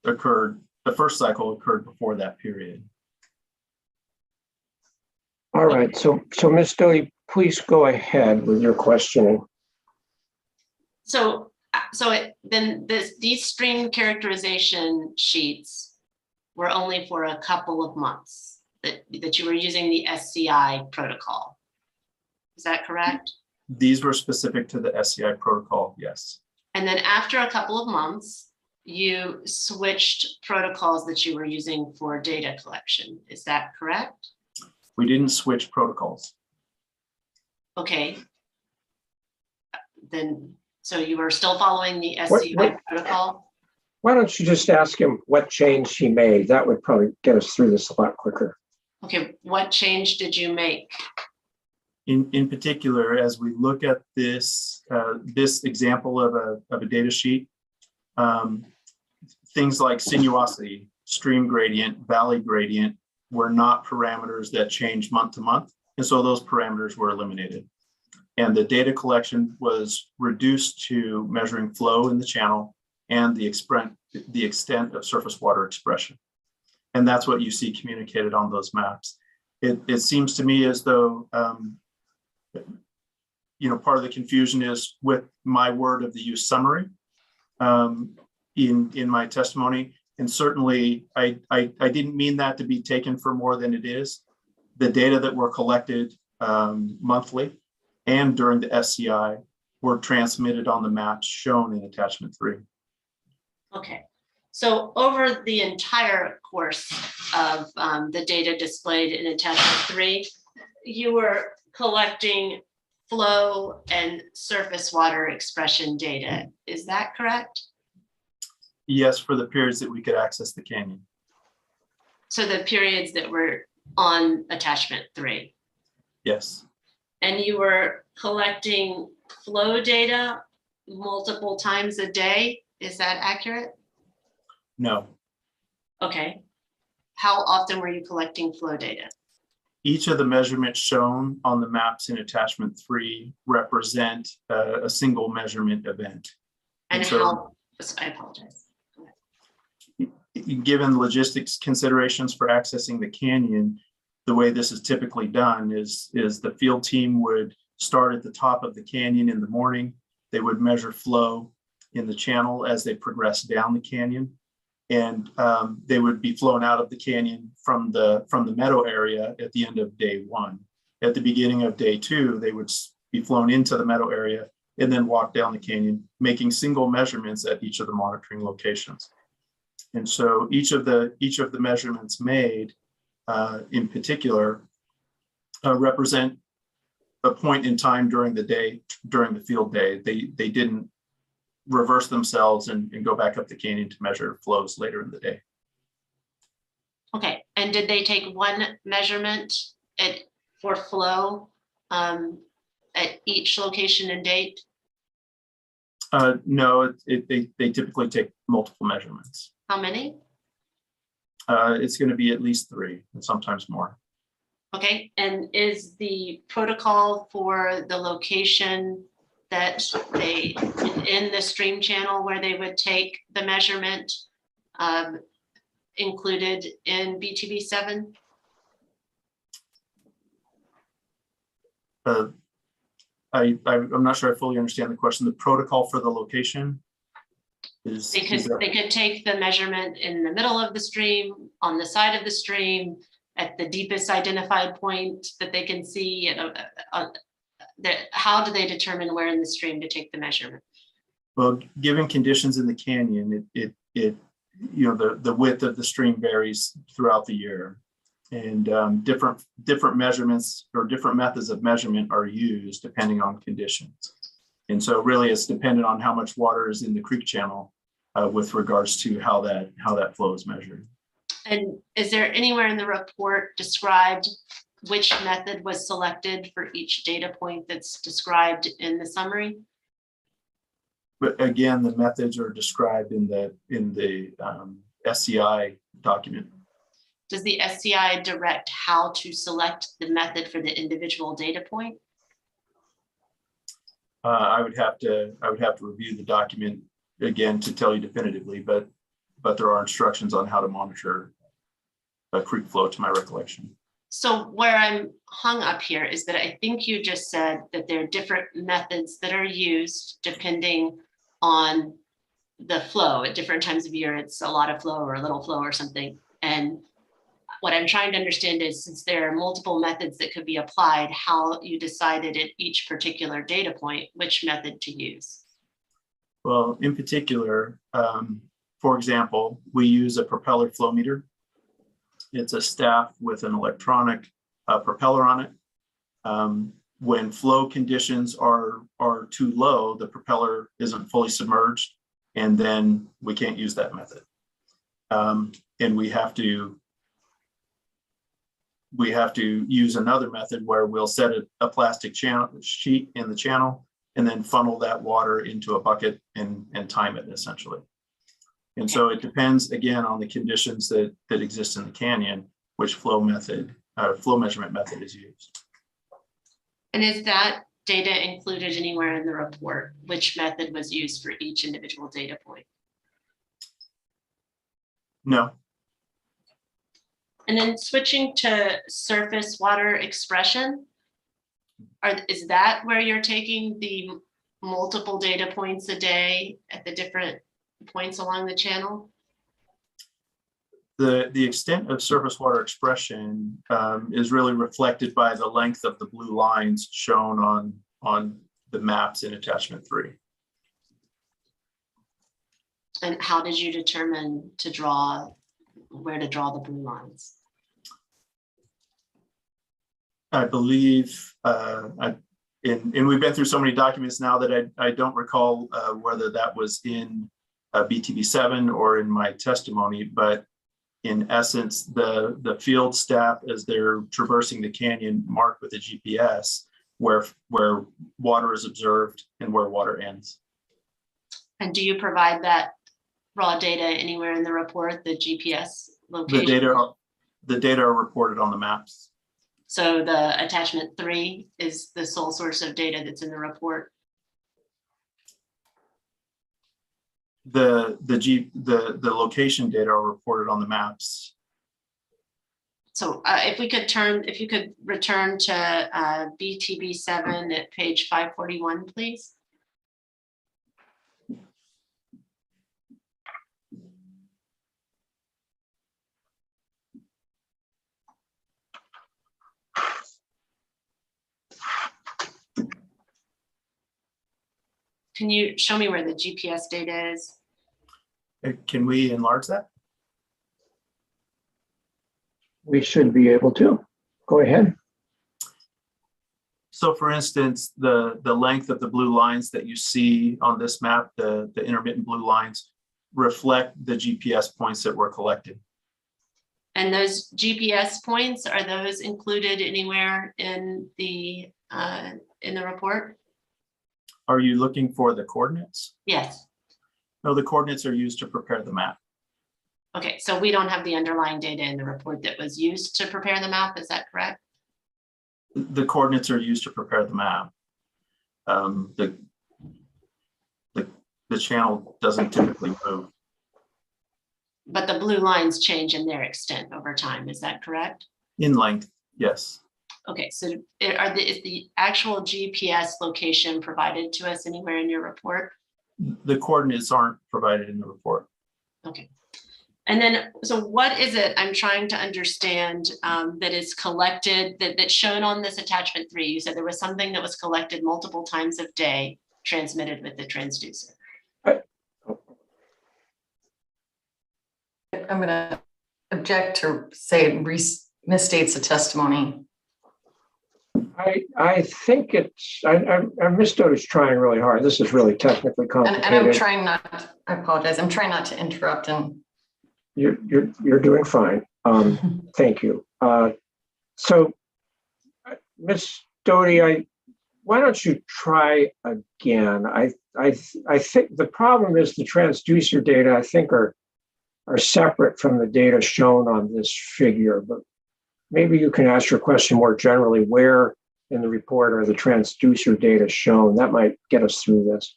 occurred. The first cycle occurred before that period. All right, so Ms. Dilly, please go ahead with your questioning. These stream characterization sheets were only for a couple of months that you were using the SCI protocol. Is that correct? These were specific to the SCI protocol, yes. And then after a couple of months, you switched protocols that you were using for data collection. Is that correct? We didn't switch protocols. Okay. Then, so you were still following the SCI protocol? Why don't you just ask him what change he made? That would probably get us through this a lot quicker. Okay, what change did you make? In particular, as we look at this example of a data sheet, things like sinuosity, stream gradient, valley gradient were not parameters that change month to month. And so those parameters were eliminated. And the data collection was reduced to measuring flow in the channel and the extent of surface water expression. And that's what you see communicated on those maps. It seems to me as though, part of the confusion is with my word of the use summary in my testimony. And certainly I didn't mean that to be taken for more than it is. The data that were collected monthly and during the SCI were transmitted on the maps shown in attachment 3. Okay, so over the entire course of the data displayed in attachment 3, you were collecting flow and surface water expression data. Is that correct? Yes, for the periods that we could access the canyon. So the periods that were on attachment 3. Yes. And you were collecting flow data multiple times a day. Is that accurate? No. Okay. how often were you collecting flow data? Each of the measurements shown on the maps in attachment 3 represent a single measurement event. And so- how, I apologize. Given logistics considerations for accessing the canyon, the way this is typically done is the field team would start at the top of the canyon in the morning. They would measure flow in the channel as they progress down the canyon. And they would be flown out of the canyon from the meadow area at the end of day 1. At the beginning of day 2, they would be flown into the meadow area and then walk down the canyon, making single measurements at each of the monitoring locations. And so each of the measurements made in particular represent a point in time during the day, during the field day. They didn't reverse themselves and go back up the canyon to measure flows later in the day. Okay, and did they take one measurement for flow at each location and date? No, they typically take multiple measurements. How many? It's going to be at least 3 and sometimes more. Okay, and is the protocol for the location that they, in the stream channel where they would take the measurement included in BTB 7? I'm not sure I fully understand the question. The protocol for the location is. They could take the measurement in the middle of the stream, on the side of the stream, at the deepest identified point that they can see. How do they determine where in the stream to take the measurement? Well, given conditions in the canyon, the width of the stream varies throughout the year, and different measurements or different methods of measurement are used depending on conditions. And so really it's dependent on how much water is in the creek channel with regards to how that flow is measured. And is there anywhere in the report described which method was selected for each data point that's described in the summary? But again, the methods are described in the SCI document. Does the SCI direct how to select the method for the individual data point? I would have to review the document again to tell you definitively, but there are instructions on how to monitor a creek flow to my recollection. So where I'm hung up here is that I think you just said that there are different methods that are used depending on the flow. At different times of year, it's a lot of flow or a little flow or something. And what I'm trying to understand is, since there are multiple methods that could be applied, how you decided at each particular data point which method to use. Well, in particular, for example, we use a propeller flow meter. It's a staff with an electronic propeller on it. When flow conditions are too low, the propeller isn't fully submerged, and then we can't use that method. And we have to use another method where we'll set a plastic sheet in the channel and then funnel that water into a bucket and time it essentially. And so it depends again on the conditions that exist in the canyon, which flow measurement method is used. And is that data included anywhere in the report? Which method was used for each individual data point? No. And then switching to surface water expression, is that where you're taking the multiple data points a day at the different points along the channel? The extent of surface water expression is really reflected by the length of the blue lines shown on the maps in attachment 3. And how did you determine where to draw the blue lines? I believe, and we've been through so many documents now that I don't recall whether that was in BTB 7 or in my testimony, but in essence, the field staff, as they're traversing the canyon, mark with a GPS where water is observed and where water ends. And do you provide that raw data anywhere in the report, the GPS location? The data are reported on the maps. So the attachment 3 is the sole source of data that's in the report. The location data are reported on the maps. So if you could return to BTB 7 at page 541, please. Can you show me where the GPS data is? Can we enlarge that? We should be able to. Go ahead. So for instance, the length of the blue lines that you see on this map, the intermittent blue lines, reflect the GPS points that were collected. And those GPS points, are those included anywhere in the report? Are you looking for the coordinates? Yes. No, the coordinates are used to prepare the map. Okay, so we don't have the underlying data in the report that was used to prepare the map, is that correct? The coordinates are used to prepare the map. The channel doesn't typically move. But the blue lines change in their extent over time, is that correct? In length, yes. Okay, so is the actual GPS location provided to us anywhere in your report? The coordinates aren't provided in the report. Okay. And then, so what is it I'm trying to understand that is collected, that's shown on this attachment 3? You said there was something that was collected multiple times a day, transmitted with the transducer. I'm going to object to say it misstates the testimony. I think it's, Ms. Doty's trying really hard. This is really technically And complicated. I'm trying not, I apologize. I'm trying not to interrupt and You're doing fine. Thank you. So, Ms. Doty, why don't you try again? I think the problem is the transducer data, I think, are separate from the data shown on this figure, but maybe you can ask your question more generally. Where in the report are the transducer data shown? That might get us through this.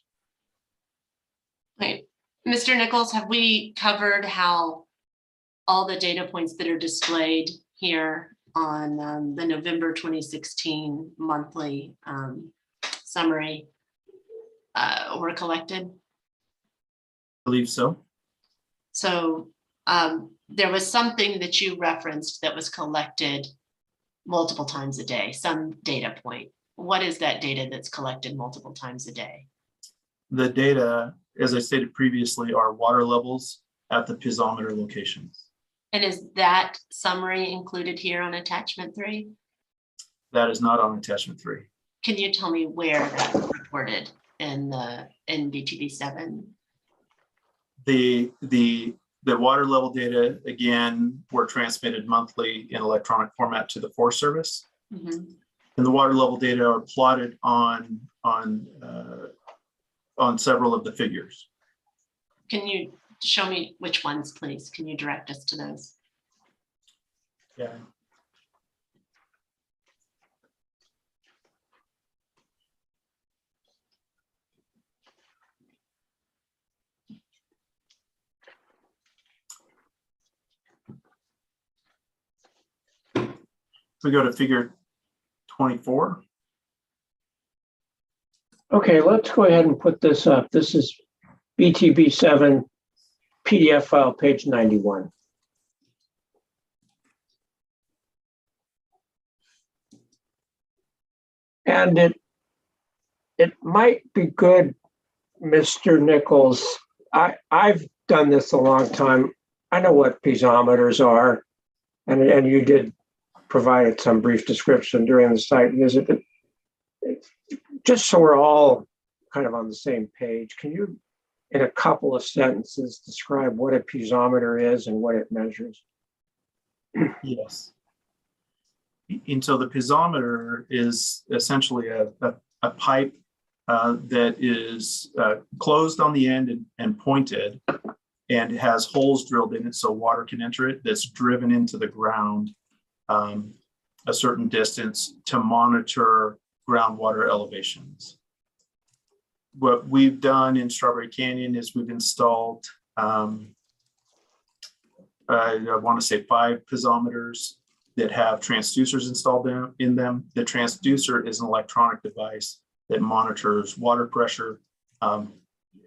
Right. Mr. Nichols, have we covered how all the data points that are displayed here on the November 2016 monthly summary were collected? I believe so. So there was something that you referenced that was collected multiple times a day, some data point. What is that data that's collected multiple times a day? The data, as I stated previously, are water levels at the piezometer locations. And is that summary included here on attachment 3? That is not on attachment 3. Can you tell me where that's reported in BTB 7? The water level data, again, were transmitted monthly in electronic format to the Forest Service. Mm-hmm. And the water level data are plotted on several of the figures. Can you show me which ones, please? Can you direct us to those? Yeah. We go to figure 24. Okay, let's go ahead and put this up. This is BTB 7 PDF file, page 91. And it might be good, Mr. Nichols. I've done this a long time. I know what piezometers are, and you did provided some brief description during the site visit. Just so we're all kind of on the same page, can you, in a couple of sentences, describe what a piezometer is and what it measures? Yes. And so the piezometer is essentially a pipe that is closed on the end and pointed, and has holes drilled in it so water can enter it, that's driven into the ground a certain distance to monitor groundwater elevations. What we've done in Strawberry Canyon is we've installed, I want to say 5 piezometers that have transducers installed in them. The transducer is an electronic device that monitors water pressure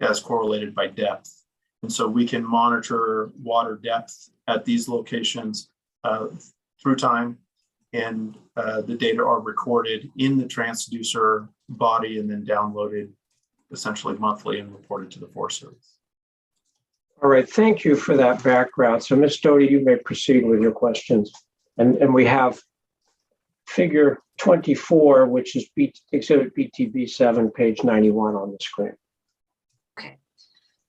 as correlated by depth. And so we can monitor water depth at these locations through time, and the data are recorded in the transducer body and then downloaded essentially monthly and reported to the Forest Service. All right, thank you for that background. So Ms. Doty, you may proceed with your questions. And we have figure 24, which is exhibit BTB7, page 91 on the screen. Okay.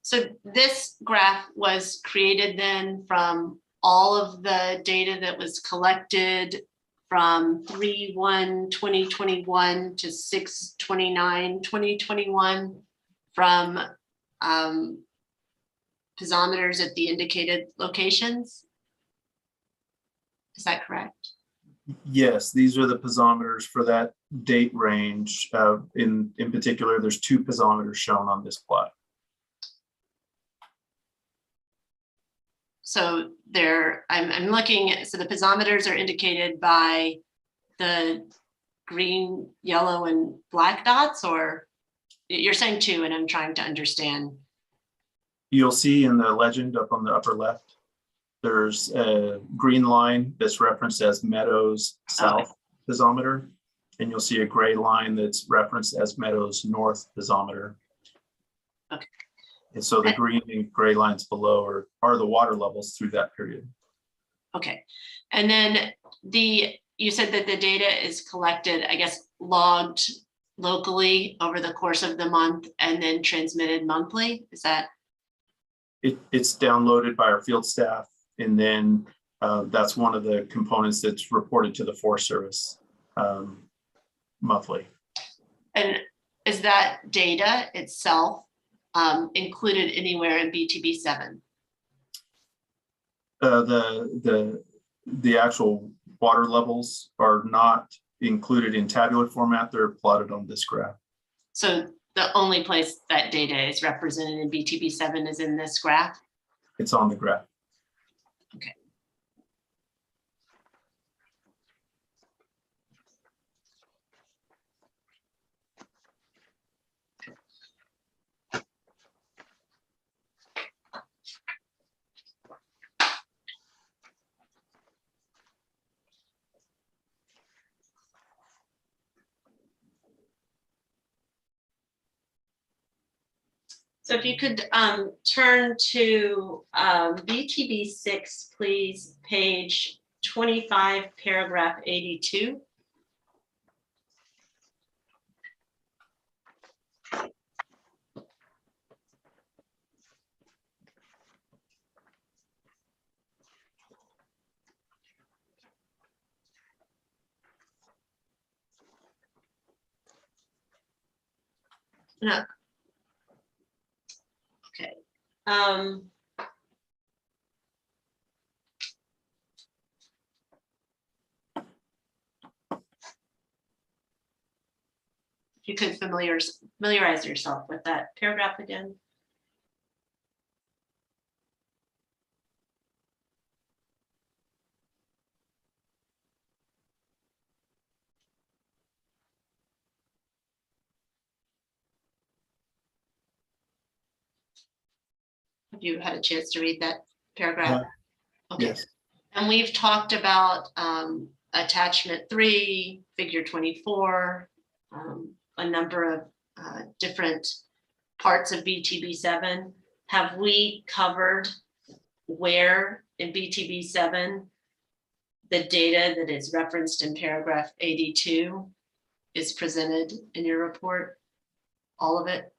So this graph was created then from all of the data that was collected from 3/1/2021 to 6/29/2021 from piezometers at the indicated locations. Is that correct? Yes, these are the piezometers for that date range. In particular, there's 2 piezometers shown on this plot. So I'm looking at, so the piezometers are indicated by the green, yellow, and black dots, or you're saying 2, and I'm trying to understand. You'll see in the legend up on the upper left, there's a green line that's referenced as Meadows South piezometer, and you'll see a gray line that's referenced as Meadows North piezometer. Okay. And so the green and gray lines below are the water levels through that period. Okay. And then you said that the data is collected, I guess, logged locally over the course of the month and then transmitted monthly. Is that? It's downloaded by our field staff, and then that's one of the components that's reported to the Forest Service monthly. And is that data itself included anywhere in BTB7? The actual water levels are not included in tabular format. They're plotted on this graph. So the only place that data is represented in BTB7 is in this graph? It's on the graph. Okay. So if you could turn to BTB6, please, page 25, paragraph 82. No. Okay. If you could familiarize yourself with that paragraph again. Have you had a chance to read that paragraph? Okay. Yes. And we've talked about attachment 3, figure 24, a number of different parts of BTB7. Have we covered where in BTB7 the data that is referenced in paragraph 82 is presented in your report? All of it?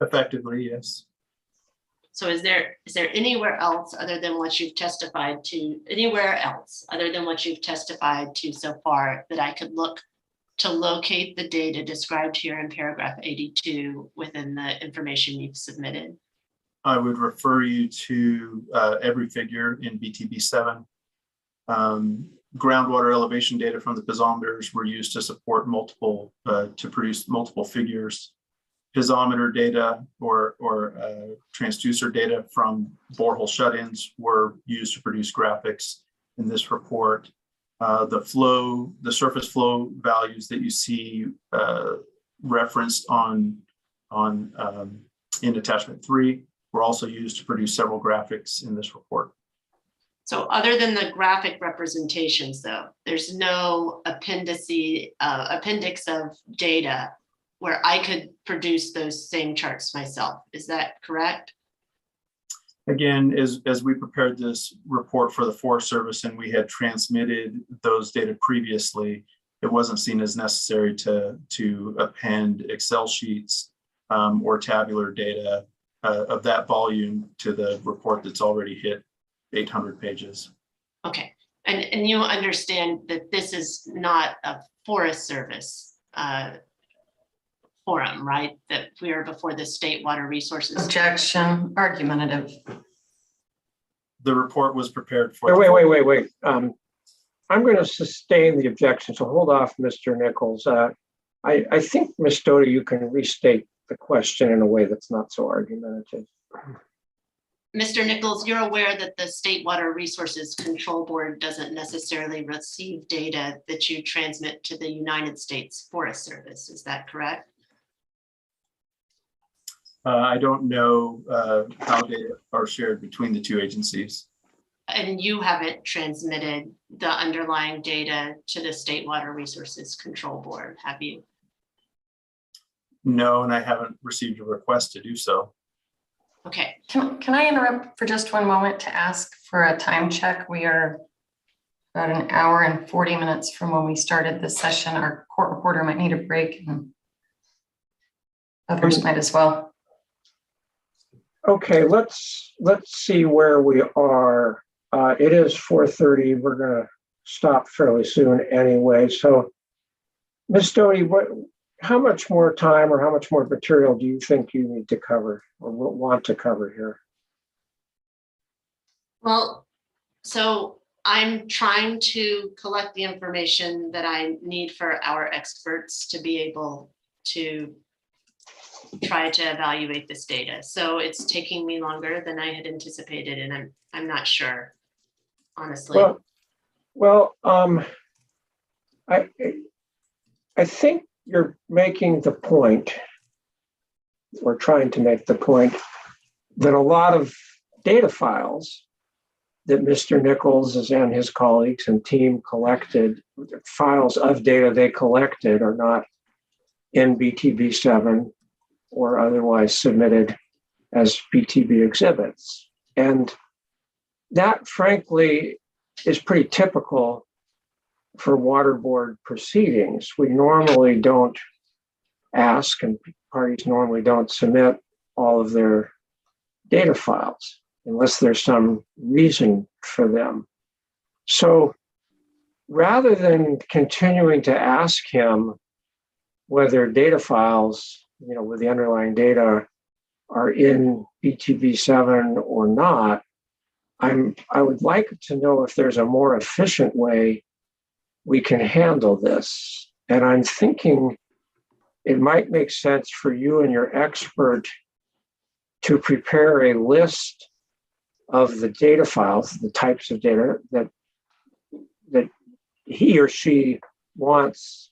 Effectively, yes. So is there anywhere else other than what you've testified to, so far that I could look to locate the data described here in paragraph 82 within the information you've submitted? I would refer you to every figure in BTB7. Groundwater elevation data from the piezometers were used to support multiple, to produce multiple figures. Piezometer data or transducer data from borehole shut-ins were used to produce graphics in this report. The surface flow values that you see referenced in attachment 3 were also used to produce several graphics in this report. So other than the graphic representations, though, there's no appendix of data where I could produce those same charts myself. Is that correct? Again, as we prepared this report for the Forest Service and we had transmitted those data previously, it wasn't seen as necessary to append Excel sheets or tabular data of that volume to the report that's already hit 800 pages. Okay, and you understand that this is not a Forest Service forum, right? That we are before the State Water Resources. Objection, argumentative. The report was prepared for. Wait. I'm going to sustain the objection, so hold off, Mr. Nichols. I think, Ms. Doty, you can restate the question in a way that's not so argumentative. Mr. Nichols, you're aware that the State Water Resources Control Board doesn't necessarily receive data that you transmit to the United States Forest Service. Is that correct? I don't know how data are shared between the two agencies. And you haven't transmitted the underlying data to the State Water Resources Control Board, have you? No, and I haven't received a request to do so. Okay. Can I interrupt for just one moment to ask for a time check? We are about an hour and 40 minutes from when we started this session. Our court reporter might need a break and others might as well. Okay, let's see where we are. It is 4:30. We're going to stop fairly soon anyway. So, Ms. Doty, how much more time or how much more material do you think you need to cover or want to cover here? Well, so I'm trying to collect the information that I need for our experts to be able to try to evaluate this data. So it's taking me longer than I had anticipated, and I'm not sure, honestly. Well, I think you're making the point, or trying to make the point, that a lot of data files that Mr. Nichols and his colleagues and team collected, files of data they collected, are not in BTB7 or otherwise submitted as BTB exhibits. And that, frankly, is pretty typical for water board proceedings. We normally don't ask, and parties normally don't submit all of their data files unless there's some reason for them. So rather than continuing to ask him whether data files, with the underlying data, are in BTB7 or not, I would like to know if there's a more efficient way we can handle this. And I'm thinking it might make sense for you and your expert to prepare a list of the data files, the types of data that he or she wants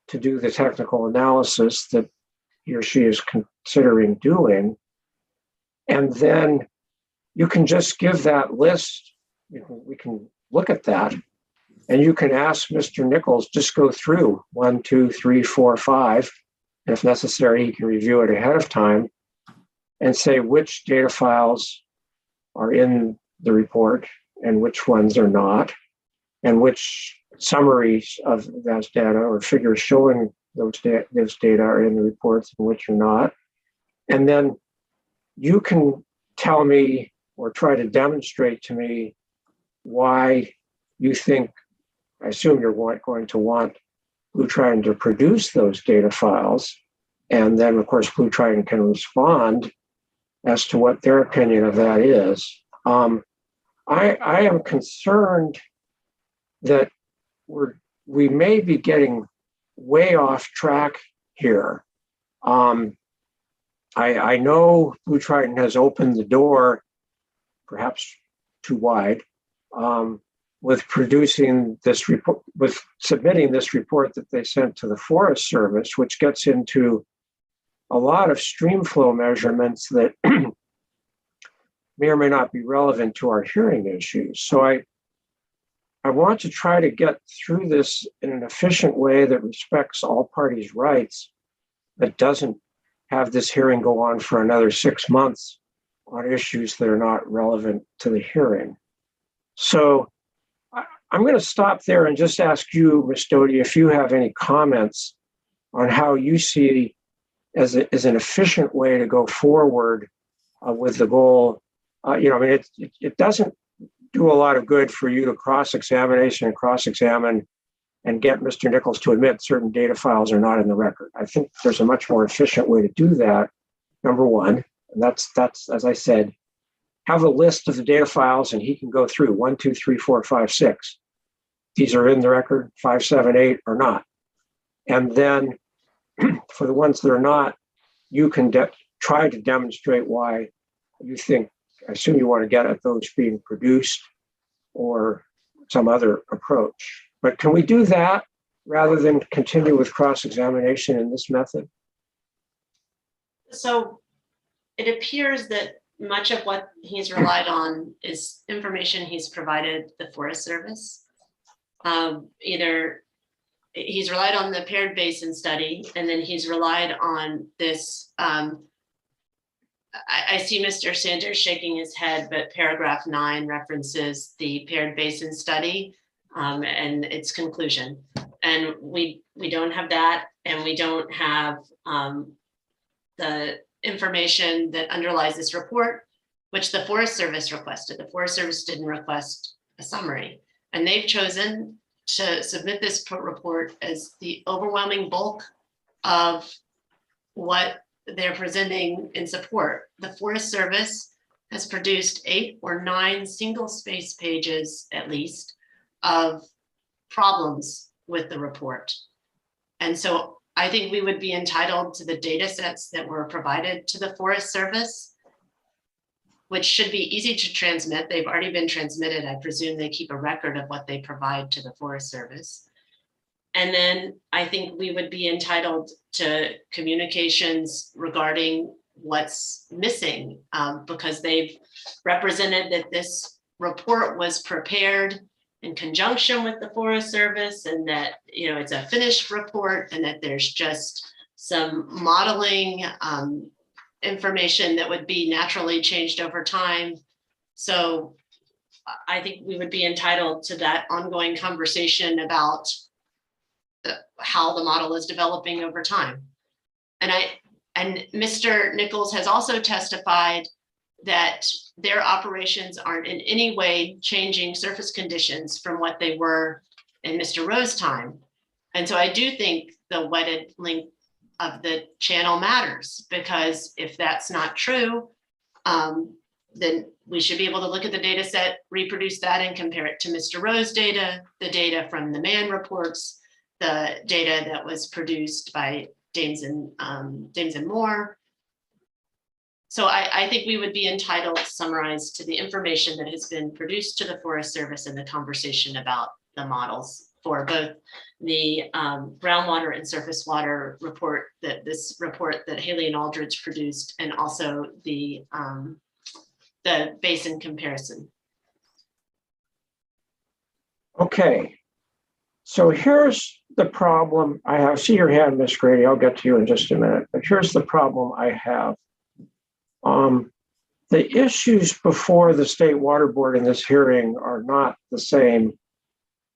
to do the technical analysis that he or she is considering doing. And then you can just give that list. We can look at that, and you can ask Mr. Nichols, just go through 1, 2, 3, 4, 5. And if necessary, he can review it ahead of time and say which data files are in the report and which ones are not, and which summaries of those data or figures showing those data are in the reports and which are not. And then you can tell me or try to demonstrate to me why you think, I assume you're going to want BlueTriton to produce those data files. And then, of course, BlueTriton can respond as to what their opinion of that is. I am concerned that we may be getting way off track here. I know BlueTriton has opened the door, perhaps too wide, with producing this report, with submitting this report that they sent to the Forest Service, which gets into a lot of stream flow measurements that may or may not be relevant to our hearing issues. So I want to try to get through this in an efficient way that respects all parties' rights, that doesn't have this hearing go on for another 6 months on issues that are not relevant to the hearing. So I'm going to stop there and just ask you, Ms. Doty, if you have any comments on how you see as an efficient way to go forward with the goal. It doesn't do a lot of good for you to cross-examine and get Mr. Nichols to admit certain data files are not in the record. I think there's a much more efficient way to do that, number one. And that's as I said, have a list of the data files and he can go through 1, 2, 3, 4, 5, 6. These are in the record, 5, 7, 8 or not. And then for the ones that are not, you can try to demonstrate why you think, I assume you want to get at those being produced or some other approach. But can we do that rather than continue with cross-examination in this method? So it appears that much of what he's relied on is information he's provided the Forest Service. Either he's relied on the paired basin study, and then he's relied on this. I see Mr. Sanders shaking his head, but paragraph 9 references the paired basin study and its conclusion. And we don't have that, and we don't have the information that underlies this report, which the Forest Service requested. The Forest Service didn't request a summary, and they've chosen to submit this report as the overwhelming bulk of what they're presenting in support. The Forest Service has produced 8 or 9 single space pages, at least, of problems with the report. And so I think we would be entitled to the data sets that were provided to the Forest Service, which should be easy to transmit. They've already been transmitted. I presume they keep a record of what they provide to the Forest Service. And then I think we would be entitled to communications regarding what's missing, because they've represented that this report was prepared in conjunction with the Forest Service, and that it's a finished report, and that there's just some modeling information that would be naturally changed over time. So I think we would be entitled to that ongoing conversation about how the model is developing over time. And Mr. Nichols has also testified that their operations aren't in any way changing surface conditions from what they were in Mr. Rowe's time. And so I do think the wetted length of the channel matters, because if that's not true, then we should be able to look at the data set, reproduce that, and compare it to Mr. Rowe's data, the data from the MAN reports, the data that was produced by Dames and Moore. So I think we would be entitled to summarize to the information that has been produced to the Forest Service in the conversation about the models for both the groundwater and surface water report, this report that Haley and Aldridge produced, and also the basin comparison. Okay. So here's the problem I have. See your hand, Miss Grady. I'll get to you in just a minute. But here's the problem I have. The issues before the State Water Board in this hearing are not the same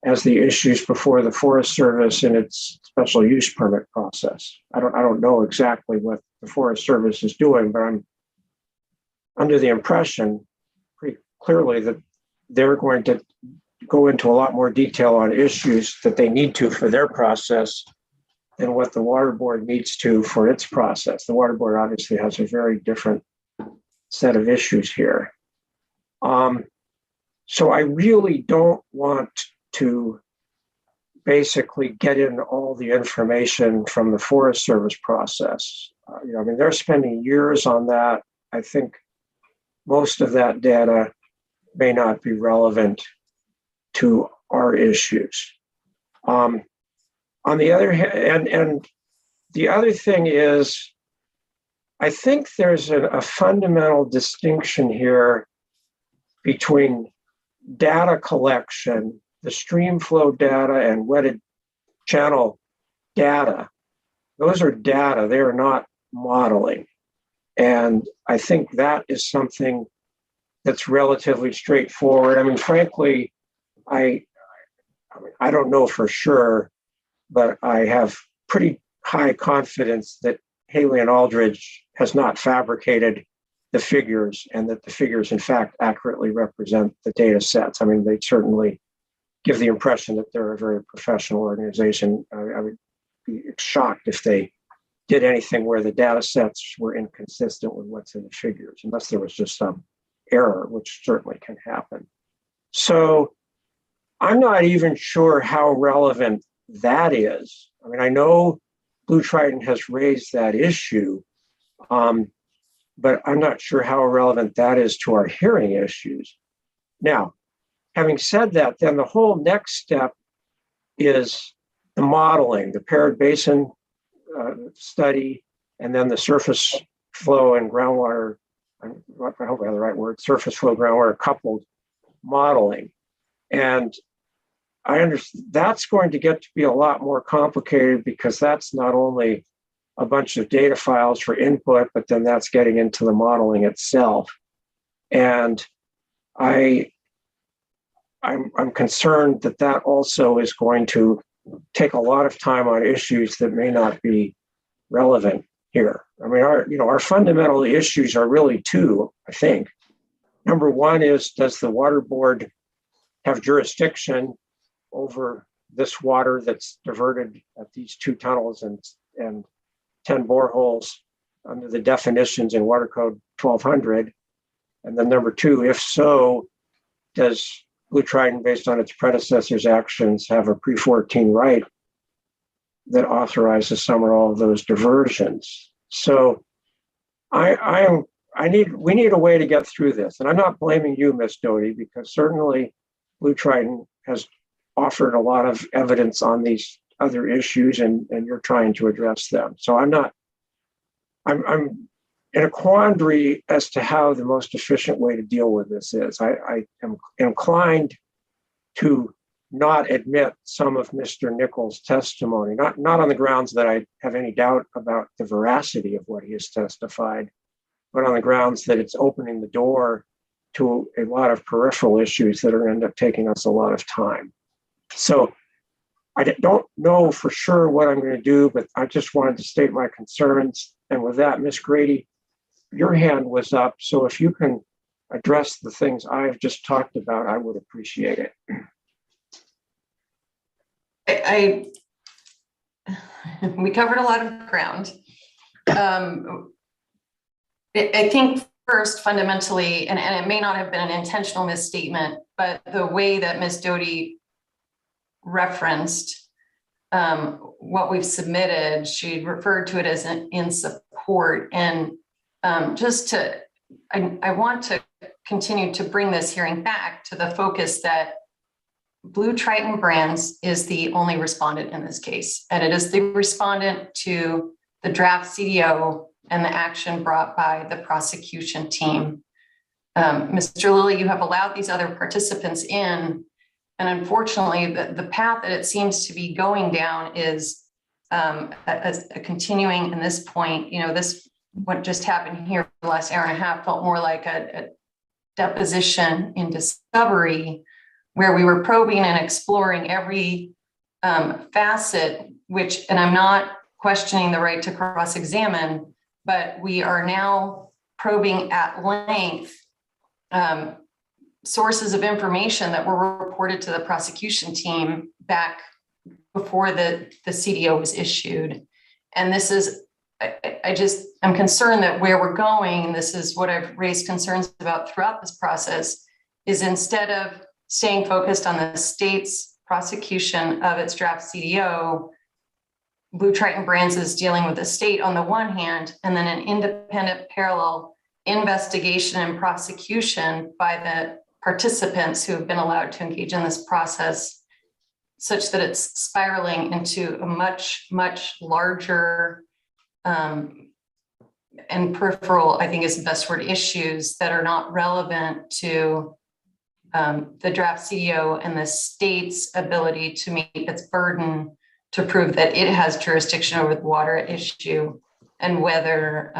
as the issues before the Forest Service in its special use permit process. I don't know exactly what the Forest Service is doing, but I'm under the impression pretty clearly that they're going to go into a lot more detail on issues that they need to for their process than what the water board needs to for its process. The water board obviously has a very different set of issues here. So I really don't want to basically get in all the information from the Forest Service process. I mean, they're spending years on that. I think most of that data may not be relevant to our issues. On the other hand, and the other thing is, I think there's a fundamental distinction here between data collection, the stream flow data, and wetted channel data. Those are data, they are not modeling. And I think that is something that's relatively straightforward. I mean, frankly, I don't know for sure, but I have pretty high confidence that Haley and Aldridge has not fabricated the figures, and that the figures, in fact, accurately represent the data sets. I mean, they certainly give the impression that they're a very professional organization. I would be shocked if they did anything where the data sets were inconsistent with what's in the figures, unless there was just some error, which certainly can happen. So I'm not even sure how relevant that is. I mean, I know BlueTriton has raised that issue, but I'm not sure how relevant that is to our hearing issues. Now, having said that, then the whole next step is the modeling, the paired basin study, and then the surface flow and groundwater, I hope I have the right word, surface flow groundwater coupled modeling. And I understand that's going to get to be a lot more complicated, because that's not only a bunch of data files for input, but then that's getting into the modeling itself. And I'm concerned that that also is going to take a lot of time on issues that may not be relevant here. I mean, our fundamental issues are really two, I think. Number one is, does the water board have jurisdiction over this water that's diverted at these 2 tunnels and 10 boreholes under the definitions in Water Code 1200? And then number two, if so, does BlueTriton, based on its predecessor's actions, have a pre-14 right that authorizes some or all of those diversions? So we need a way to get through this. And I'm not blaming you, Ms. Doty, because certainly BlueTriton has offered a lot of evidence on these other issues, and you're trying to address them. So I'm in a quandary as to how the most efficient way to deal with this is. I am inclined to not admit some of Mr. Nichols' testimony, not on the grounds that I have any doubt about the veracity of what he has testified, but on the grounds that it's opening the door to a lot of peripheral issues that are going to end up taking us a lot of time. So I don't know for sure what I'm going to do, but I just wanted to state my concerns. And with that, Ms. Grady, your hand was up. So if you can address the things I've just talked about, I would appreciate it. We covered a lot of ground. I think first, fundamentally, and it may not have been an intentional misstatement, but the way that Ms. Doty referenced what we've submitted, she referred to it as in support. And I want to continue to bring this hearing back to the focus that BlueTriton Brands is the only respondent in this case, and it is the respondent to the draft CDO and the action brought by the prosecution team. Mr. Lilly, you have allowed these other participants in, and unfortunately, the path that it seems to be going down is a continuing in this point. This what just happened here the last hour and a half felt more like a deposition in discovery, where we were probing and exploring every facet, and I'm not questioning the right to cross-examine, but we are now probing at length sources of information that were reported to the prosecution team back before the CDO was issued. And this is, I'm concerned that where we're going, and this is what I've raised concerns about throughout this process, is instead of staying focused on the state's prosecution of its draft CDO, BlueTriton Brands is dealing with the state on the one hand, and then an independent parallel investigation and prosecution by the participants who have been allowed to engage in this process, such that it's spiraling into a much, much larger and peripheral, I think is the best word, issues that are not relevant to the draft CDO and the state's ability to meet its burden to prove that it has jurisdiction over the water issue, and whether,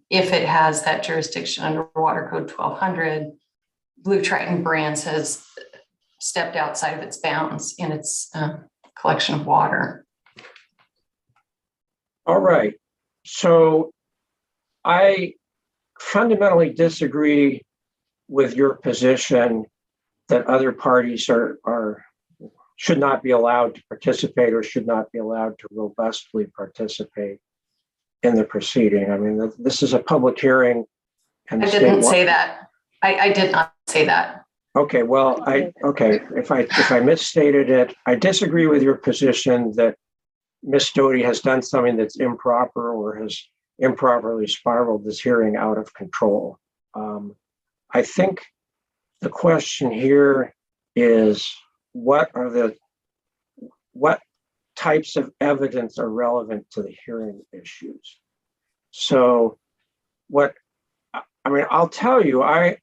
if it has that jurisdiction under Water Code 1200, BlueTriton Brands has stepped outside of its bounds in its collection of water. All right. So I fundamentally disagree with your position that other parties should not be allowed to participate or should not be allowed to robustly participate in the proceeding. I mean, this is a public hearing. And I didn't say that. I did not say that. Okay, well, if I misstated it, I disagree with your position that Ms. Doty has done something that's improper or has improperly spiraled this hearing out of control. I think the question here is what types of evidence are relevant to the hearing issues? So I'll tell you, I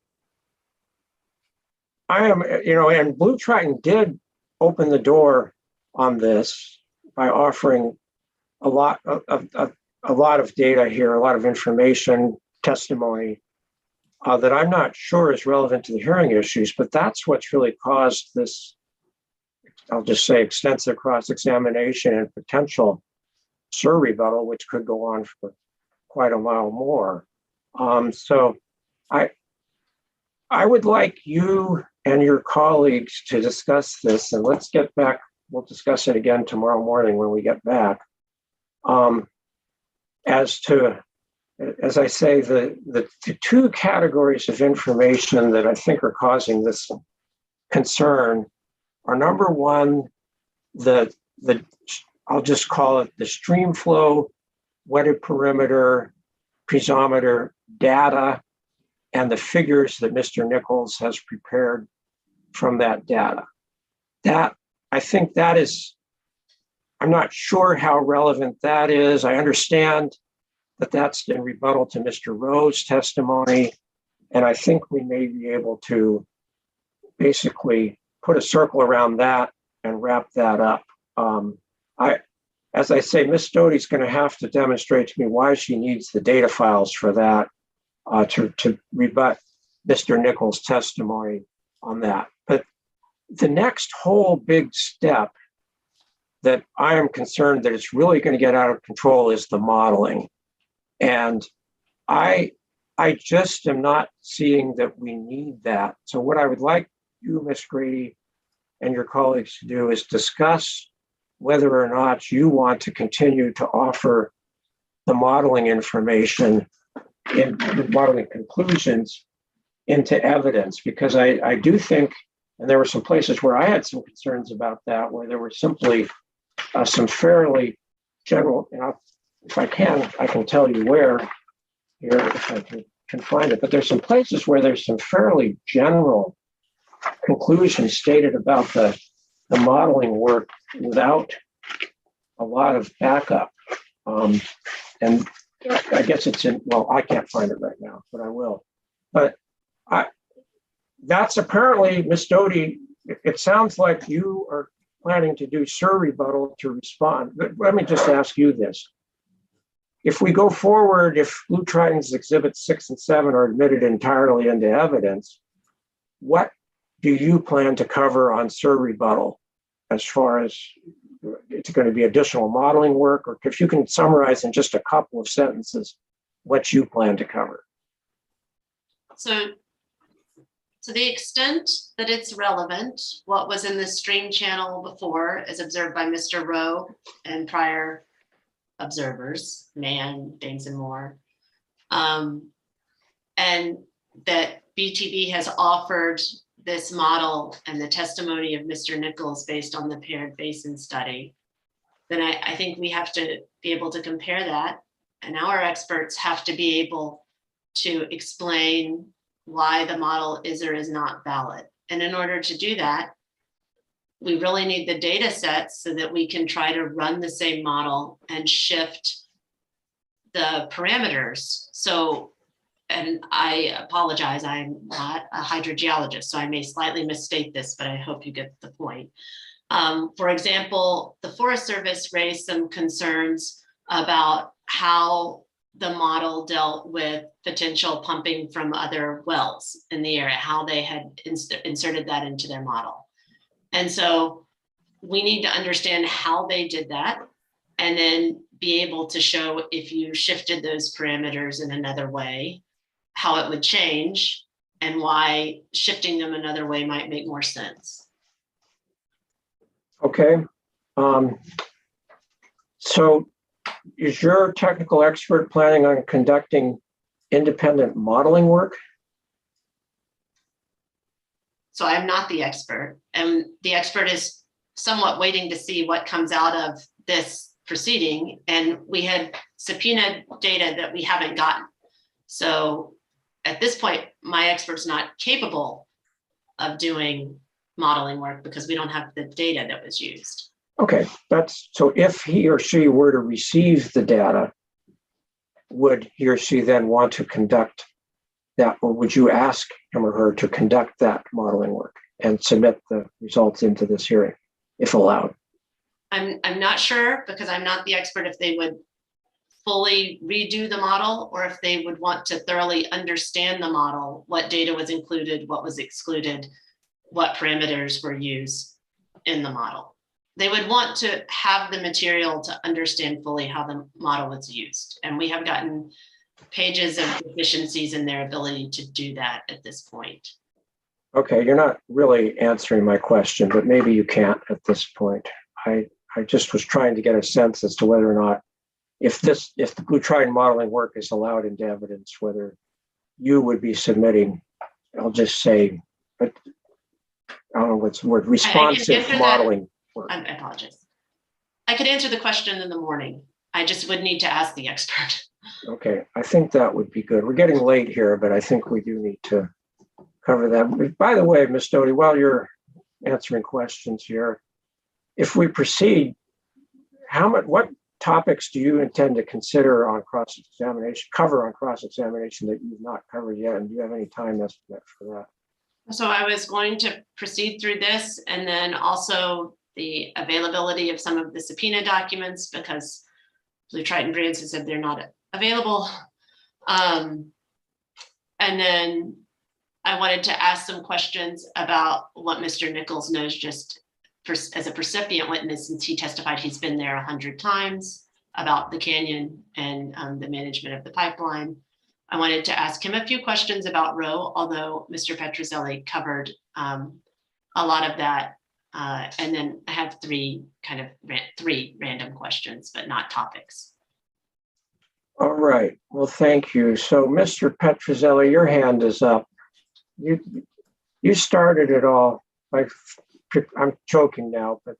am, and BlueTriton did open the door on this by offering a lot of data here, a lot of information, testimony that I'm not sure is relevant to the hearing issues, but that's what's really caused this, I'll just say, extensive cross-examination and potential rebuttal, which could go on for quite a while more. So I would like you and your colleagues to discuss this, and let's get back. We'll discuss it again tomorrow morning when we get back. As I say, the two categories of information that I think are causing this concern are, number one, I'll just call it the stream flow, wetted perimeter, piezometer data, and the figures that Mr. Nichols has prepared from that data. I think that is, I'm not sure how relevant that is. I understand that that's in rebuttal to Mr. Rowe's testimony, and I think we may be able to basically put a circle around that and wrap that up. As I say, Ms. Doty's going to have to demonstrate to me why she needs the data files for that to rebut Mr. Nichols' testimony on that. But the next whole big step that I am concerned that it's really going to get out of control is the modeling. And I just am not seeing that we need that. So what I would like you, Ms. Grady, and your colleagues to do is discuss whether or not you want to continue to offer the modeling information in the modeling conclusions into evidence, because I do think, and there were some places where I had some concerns about that, where there were simply some fairly general, if I can tell you where here, if I can find it, but there's some places where there's some fairly general conclusions stated about the modeling work without a lot of backup. And I guess it's in, well, I can't find it right now, but I will. But that's apparently, Ms. Doty, it sounds like you are planning to do rebuttal to respond. But let me just ask you this. If we go forward, if BlueTriton's exhibits 6 and 7 are admitted entirely into evidence, what do you plan to cover on rebuttal as far as it's going to be additional modeling work, or if you can summarize in just a couple of sentences what you plan to cover? So To the extent that it's relevant, what was in the stream channel before, as observed by Mr. Rowe and prior observers, Mann, Danes and Moore, and that BTB has offered this model and the testimony of Mr. Nichols based on the paired basin study, then I think we have to be able to compare that, and our experts have to be able to explain why the model is or is not valid. And in order to do that, we really need the data sets so that we can try to run the same model and shift the parameters. So, and I apologize, I'm not a hydrogeologist, so I may slightly misstate this, but I hope you get the point. For example, the Forest Service raised some concerns about how the model dealt with potential pumping from other wells in the area, how they had inserted that into their model. And so we need to understand how they did that and then be able to show if you shifted those parameters in another way, how it would change and why shifting them another way might make more sense. Okay. So is your technical expert planning on conducting independent modeling work? So I'm not the expert, and the expert is somewhat waiting to see what comes out of this proceeding. And we had subpoenaed data that we haven't gotten. So at this point, my expert's not capable of doing modeling work because we don't have the data that was used. Okay, that's so if he or she were to receive the data, would he or she then want to conduct that, or would you ask him or her to conduct that modeling work and submit the results into this hearing, if allowed? I'm not sure because I'm not the expert if they would fully redo the model or if they would want to thoroughly understand the model, what data was included, what was excluded, what parameters were used in the model. They would want to have the material to understand fully how the model was used. And we have gotten pages of deficiencies in their ability to do that at this point. Okay, you're not really answering my question, but maybe you can't at this point. I just was trying to get a sense as to whether or not, if the BlueTriton modeling work is allowed into evidence, whether you would be submitting, I'll just say, but I don't know what's the word, responsive modeling work. I apologize. I could answer the question in the morning. I just would need to ask the expert. Okay, I think that would be good. We're getting late here, but I think we do need to cover that. By the way, Ms. Doty, while you're answering questions here, if we proceed, what topics do you intend to consider on cross-examination, cover on cross-examination that you've not covered yet? And do you have any time estimate for that? So I was going to proceed through this and then also the availability of some of the subpoena documents because BlueTriton Brands has said they're not available. And then I wanted to ask some questions about what Mr. Nichols knows just as a percipient witness, since he testified he's been there 100 times, about the canyon and the management of the pipeline. I wanted to ask him a few questions about Roe, although Mr. Petrozelli covered a lot of that. And then I have three random questions, but not topics. All right, well, thank you. So Mr. Petrozelli, your hand is up. You started it all by, I'm joking now, but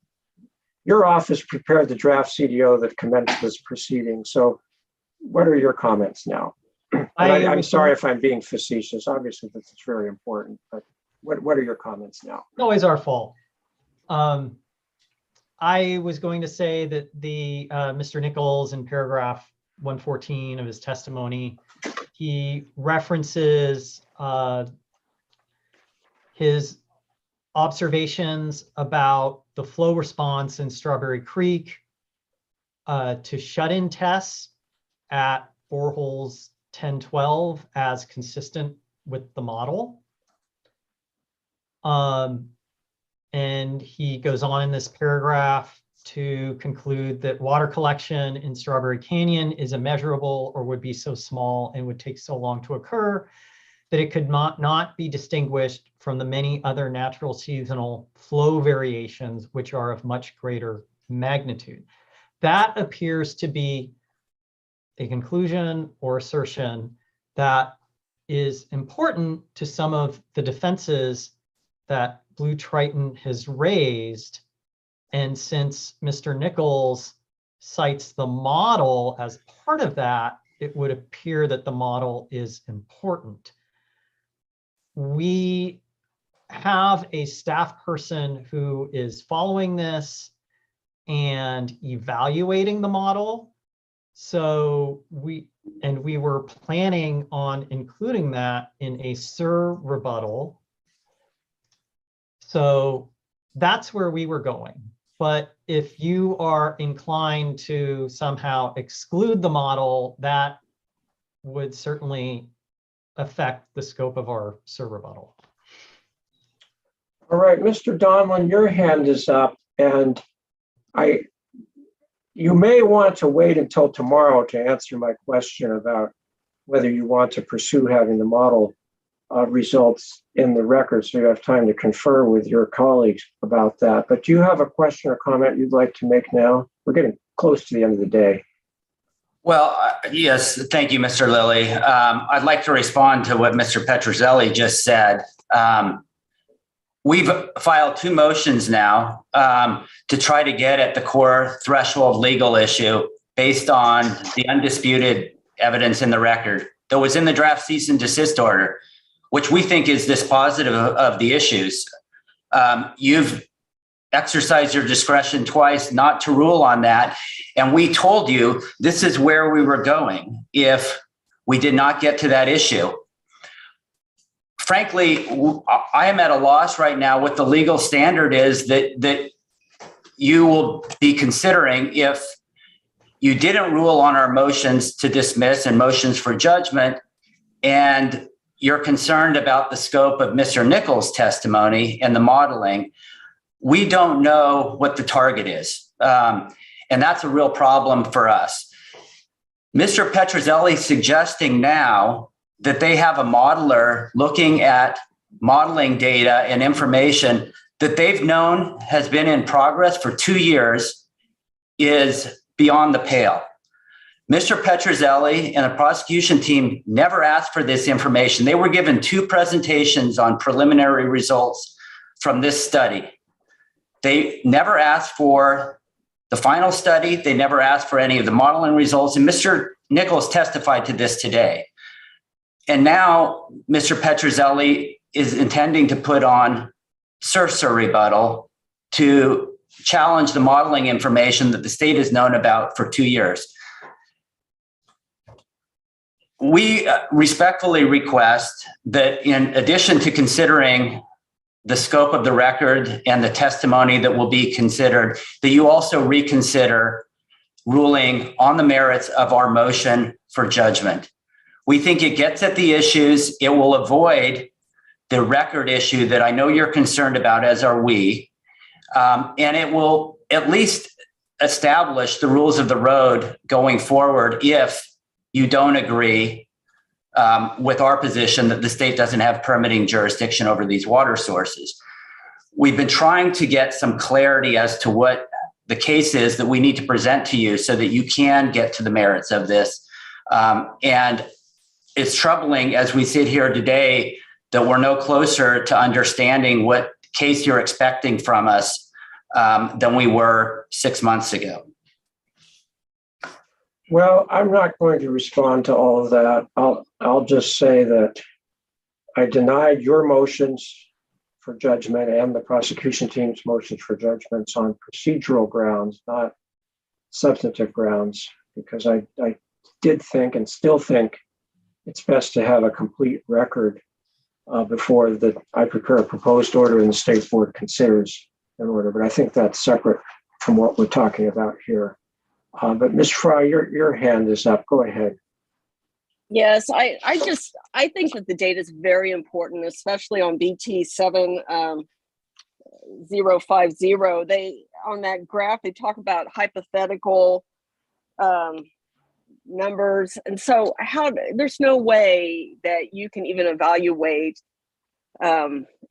your office prepared the draft CDO that commenced this proceeding. So what are your comments now? I'm sorry if I'm being facetious. Obviously, this is very important, but what are your comments now? Always our fault. I was going to say that the Mr. Nichols in paragraph 114 of his testimony, he references his observations about the flow response in Strawberry Creek to shut-in tests at boreholes 10-12 as consistent with the model. And he goes on in this paragraph to conclude that water collection in Strawberry Canyon is immeasurable or would be so small and would take so long to occur that it could not be distinguished from the many other natural seasonal flow variations, which are of much greater magnitude. That appears to be a conclusion or assertion that is important to some of the defenses that BlueTriton has raised. And since Mr. Nichols cites the model as part of that, it would appear that the model is important. We have a staff person who is following this and evaluating the model. So we were planning on including that in a SIR rebuttal. So that's where we were going. But if you are inclined to somehow exclude the model, that would certainly affect the scope of our SIR rebuttal. All right, Mr. Donlin, your hand is up, and you may want to wait until tomorrow to answer my question about whether you want to pursue having the model results in the record, so you have time to confer with your colleagues about that. But do you have a question or comment you'd like to make now? We're getting close to the end of the day. Well, yes, thank you, Mr. Lilly. I'd like to respond to what Mr. Petrozelli just said. We've filed 2 motions now to try to get at the core threshold legal issue based on the undisputed evidence in the record that was in the draft cease and desist order, which we think is dispositive of the issues. You've exercised your discretion twice not to rule on that. And we told you this is where we were going if we did not get to that issue. Frankly, I am at a loss right now what the legal standard is that you will be considering if you didn't rule on our motions to dismiss and motions for judgment, and you're concerned about the scope of Mr. Nichols' testimony and the modeling. We don't know what the target is. And that's a real problem for us. Mr. Petrozelli suggesting now that they have a modeler looking at modeling data and information that they've known has been in progress for 2 years is beyond the pale. Mr. Petrozelli and the prosecution team never asked for this information. They were given 2 presentations on preliminary results from this study. They never asked for the final study. They never asked for any of the modeling results. And Mr. Nichols testified to this today. And now Mr. Petrozelli is intending to put on SIR rebuttal to challenge the modeling information that the state has known about for 2 years. We respectfully request that in addition to considering the scope of the record and the testimony that will be considered, that you also reconsider ruling on the merits of our motion for judgment. We think it gets at the issues. It will avoid the record issue that I know you're concerned about, as are we. And it will at least establish the rules of the road going forward if you don't agree with our position that the state doesn't have permitting jurisdiction over these water sources. We've been trying to get some clarity as to what the case is that we need to present to you so that you can get to the merits of this. And it's troubling as we sit here today that we're no closer to understanding what case you're expecting from us than we were 6 months ago. Well, I'm not going to respond to all of that. I'll just say that I denied your motions for judgment and the prosecution team's motions for judgments on procedural grounds, not substantive grounds, because I did think and still think it's best to have a complete record before I prepare a proposed order and the state board considers an order. But I think that's separate from what we're talking about here. But Ms. Fry, your hand is up. Go ahead. Yes, I think that the data is very important, especially on BT 7050. They on that graph they talk about hypothetical numbers. And so there's no way that you can even evaluate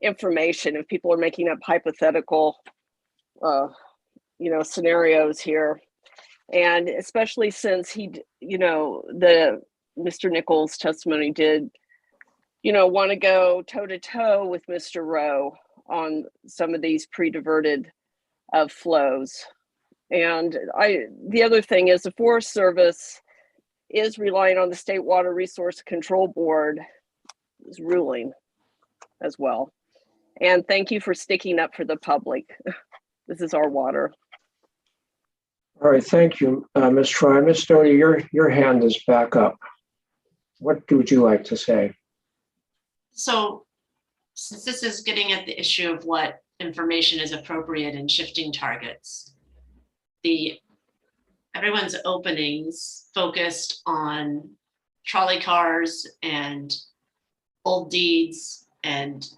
information if people are making up hypothetical, scenarios here. And especially since the Mr. Nichols testimony did, want to go toe to toe with Mr. Rowe on some of these pre-diverted flows. And the other thing is the Forest Service is relying on the State Water Resource Control Board's ruling as well. And thank you for sticking up for the public. This is our water. All right, thank you, Ms. Troy. Ms. Stody, your hand is back up. What would you like to say? So since this is getting at the issue of what information is appropriate in shifting targets, everyone's openings focused on trolley cars and old deeds, and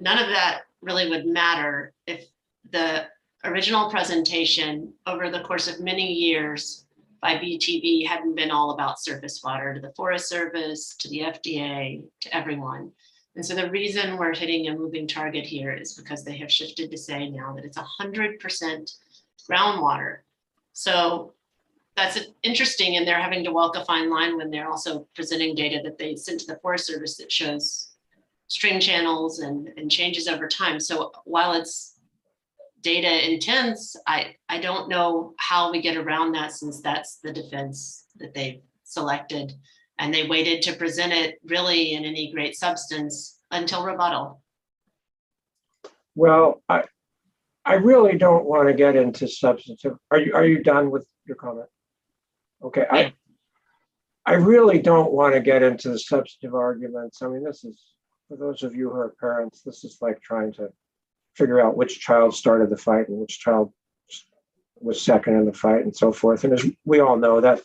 none of that really would matter if the original presentation over the course of many years by BTB hadn't been all about surface water to the Forest Service, to the FDA, to everyone. And so the reason we're hitting a moving target here is because they have shifted to say now that it's 100% groundwater. So that's interesting, and they're having to walk a fine line when they're also presenting data that they sent to the Forest Service that shows stream channels and changes over time. So while it's data intense, I don't know how we get around that, since that's the defense that they've selected. And they waited to present it really in any great substance until rebuttal. Well, I really don't want to get into substantive. Are you done with your comment? Okay, I really don't want to get into the substantive arguments. I mean, this is, for those of you who are parents, this is like trying to figure out which child started the fight and which child was second in the fight and so forth. And as we all know, that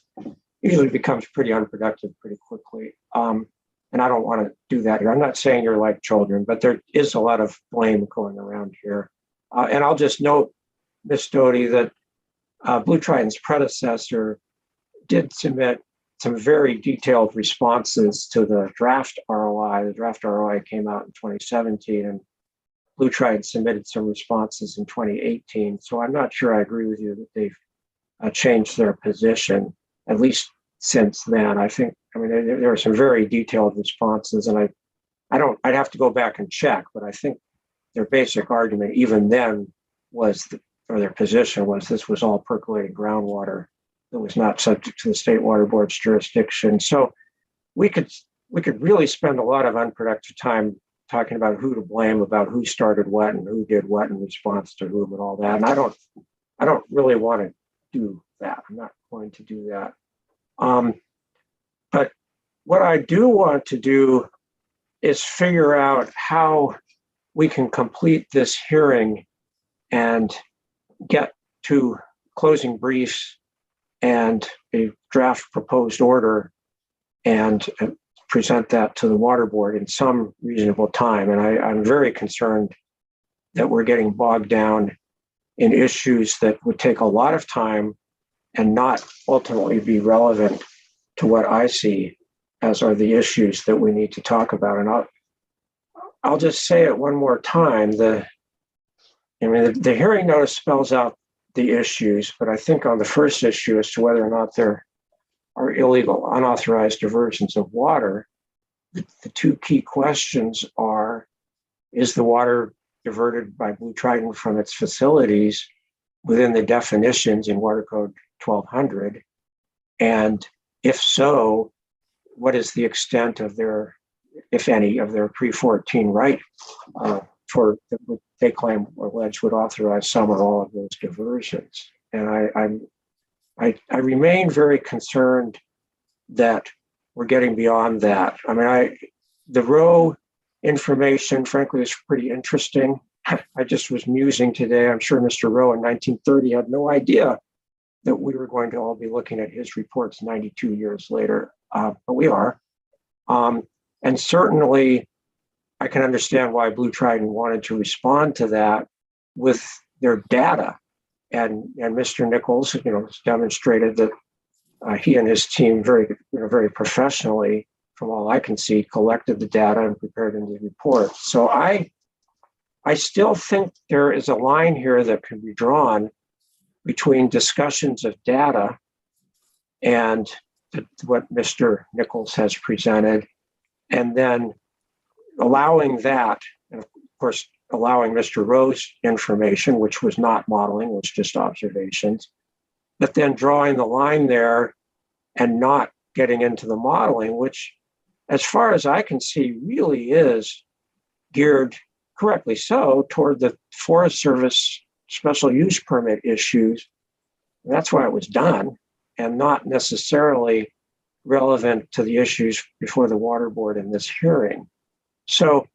usually becomes pretty unproductive pretty quickly. And I don't want to do that here. I'm not saying you're like children, but there is a lot of blame going around here. And I'll just note, Ms. Stody, that BlueTriton's predecessor did submit some very detailed responses to the draft ROI. The draft ROI came out in 2017, and BlueTriton submitted some responses in 2018. So I'm not sure I agree with you that they've changed their position, at least since then. I mean, there were some very detailed responses, and I'd have to go back and check, but I think their basic argument even then was, or their position was, this was all percolating groundwater that was not subject to the State Water Board's jurisdiction. So we could really spend a lot of unproductive time talking about who to blame, about who started what and who did what in response to whom and all that. And I don't really want to do that. I'm not going to do that. But what I do want to do is figure out how we can complete this hearing and get to closing briefs and a draft proposed order and present that to the water board in some reasonable time. And I'm very concerned that we're getting bogged down in issues that would take a lot of time and not ultimately be relevant to what I see as are the issues that we need to talk about. And I'll just say it one more time. The hearing notice spells out the issues, but I think on the first issue as to whether or not there are illegal, unauthorized diversions of water, the two key questions are, is the water diverted by BlueTriton from its facilities within the definitions in Water Code 1200? And if so, what is the extent of their, if any, of their pre-14 right for they claim or allege would authorize some or all of those diversions? And I remain very concerned that we're getting beyond that. I mean, the Rowe information, frankly, is pretty interesting. I just was musing today. I'm sure Mr. Rowe in 1930 had no idea that we were going to all be looking at his reports 92 years later, but we are. And certainly, I can understand why BlueTriton wanted to respond to that with their data. And Mr. Nichols, has demonstrated that he and his team very professionally, from all I can see, collected the data and prepared in the report. So I still think there is a line here that can be drawn between discussions of data and what Mr. Nichols has presented, and then allowing that, and of course, allowing Mr. Rowe's information, which was not modeling, was just observations, but then drawing the line there and not getting into the modeling, which, as far as I can see, really is geared, correctly so, toward the Forest Service special use permit issues. And that's why it was done, and not necessarily relevant to the issues before the Water Board in this hearing. So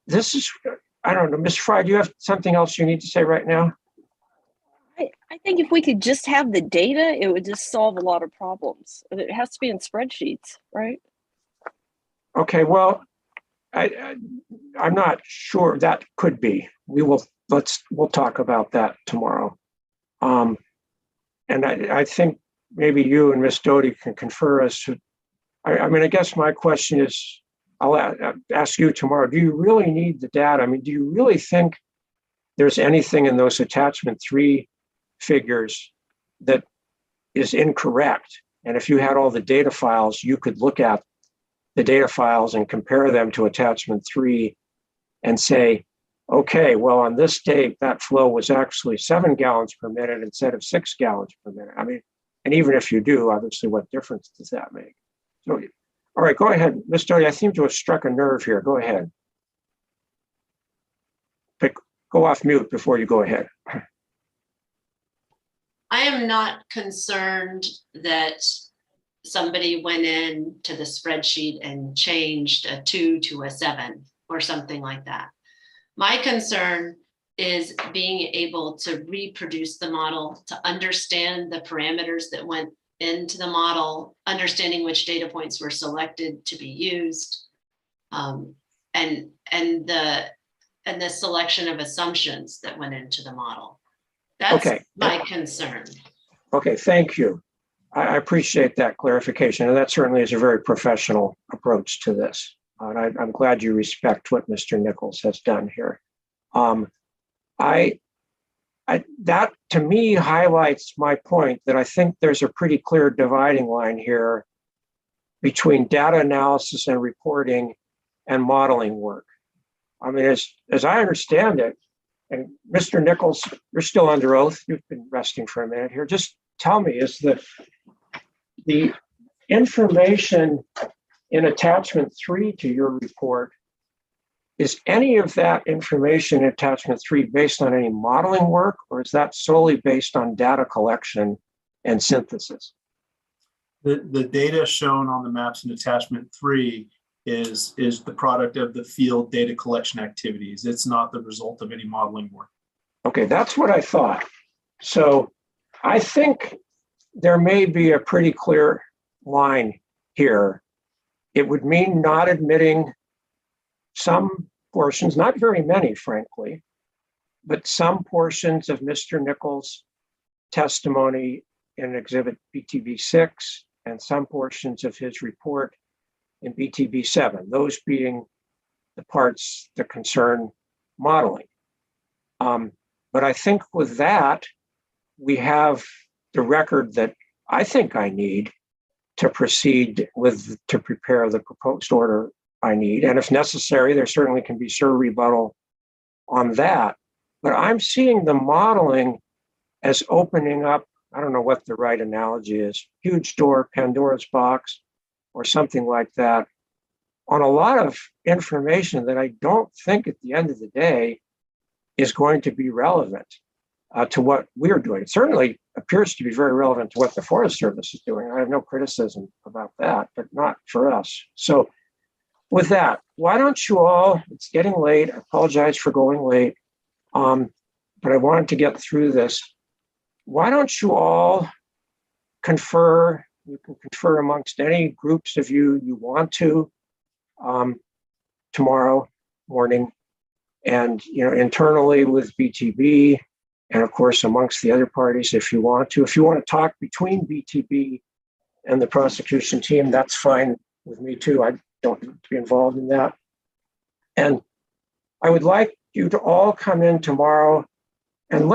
this is, I don't know, Ms. Fry, do you have something else you need to say right now? I think if we could just have the data, it would just solve a lot of problems. And it has to be in spreadsheets, right? Okay, well, I'm not sure. That could be. We'll talk about that tomorrow. And I think maybe you and Ms. Doty can confer as to, I mean, I guess my question is, I'll ask you tomorrow, do you really need the data? I mean, do you really think there's anything in those attachment 3 figures that is incorrect? And if you had all the data files, you could look at the data files and compare them to attachment 3 and say, okay, well, on this date, that flow was actually 7 gallons per minute instead of 6 gallons per minute. I mean, and even if you do, obviously, what difference does that make? So, all right, go ahead. Ms. Doty, I seem to have struck a nerve here. Go ahead. Go off mute before you go ahead. I am not concerned that somebody went in to the spreadsheet and changed a 2 to a 7 or something like that. My concern is being able to reproduce the model, to understand the parameters that went into the model, understanding which data points were selected to be used, and the selection of assumptions that went into the model. That's okay. My concern. Okay, thank you. I appreciate that clarification, and that certainly is a very professional approach to this. And I'm glad you respect what Mr. Nichols has done here. That to me highlights my point that I think there's a pretty clear dividing line here between data analysis and reporting and modeling work. I mean, as I understand it, and Mr. Nichols, you're still under oath. You've been resting for a minute here. Just tell me, is the information in attachment 3 to your report, is any of that information in attachment 3 based on any modeling work, or is that solely based on data collection and synthesis? The data shown on the maps in attachment 3 is the product of the field data collection activities. It's not the result of any modeling work. Okay, that's what I thought. So I think there may be a pretty clear line here. It would mean not admitting some portions, not very many, frankly, but some portions of Mr. Nichols' testimony in Exhibit BTB 6 and some portions of his report in BTB 7, those being the parts that concern modeling. But I think with that, we have the record that I think I need to proceed with, to prepare the proposed order I need. And if necessary, there certainly can be rebuttal on that. But I'm seeing the modeling as opening up, I don't know what the right analogy is, huge door, Pandora's box, or something like that, on a lot of information that I don't think at the end of the day is going to be relevant to what we're doing. It certainly appears to be very relevant to what the Forest Service is doing. I have no criticism about that, but not for us. So with that, why don't you all, it's getting late, I apologize for going late, but I wanted to get through this. Why don't you all confer, you can confer amongst any groups of you want to tomorrow morning, and internally with BTB, and of course amongst the other parties if you want to. If you want to talk between BTB and the prosecution team, that's fine with me too. I don't need to be involved in that. And I would like you to all come in tomorrow and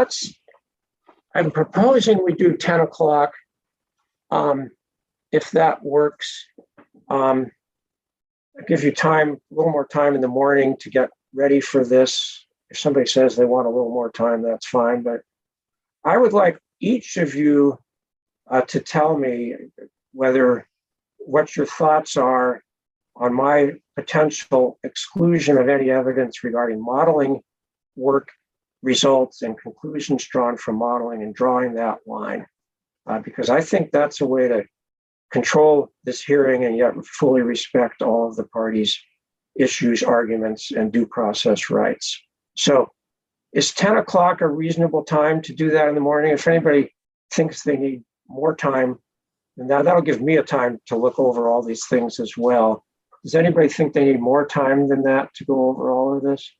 I'm proposing we do 10 o'clock. If that works, I'll give you time, a little more time in the morning to get ready for this. If somebody says they want a little more time, that's fine. But I would like each of you to tell me what your thoughts are on my potential exclusion of any evidence regarding modeling work results and conclusions drawn from modeling, and drawing that line. Because I think that's a way to control this hearing and yet fully respect all of the parties' issues, arguments, and due process rights. So is 10 o'clock a reasonable time to do that in the morning? If anybody thinks they need more time, then that'll give me a time to look over all these things as well. Does anybody think they need more time than that to go over all of this?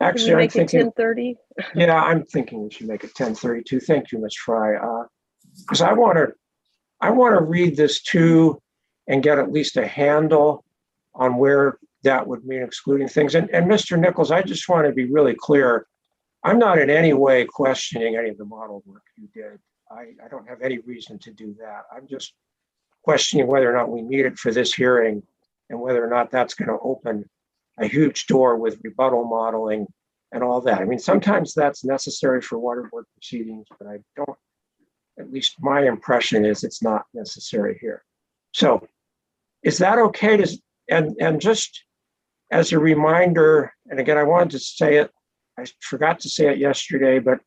Actually, I'm thinking 10:30. Yeah, I'm thinking we should make it 10:32. Thank you, Ms. Fry. Because I want to read this too and get at least a handle on where that would mean excluding things. And Mr. Nichols, I just want to be really clear. I'm not in any way questioning any of the model work you did. I don't have any reason to do that. I'm just questioning whether or not we need it for this hearing and whether or not that's going to open a huge door with rebuttal modeling and all that. I mean, sometimes that's necessary for water board proceedings, but I don't, at least my impression is it's not necessary here. So is that okay and just as a reminder, and again, I wanted to say it, I forgot to say it yesterday, but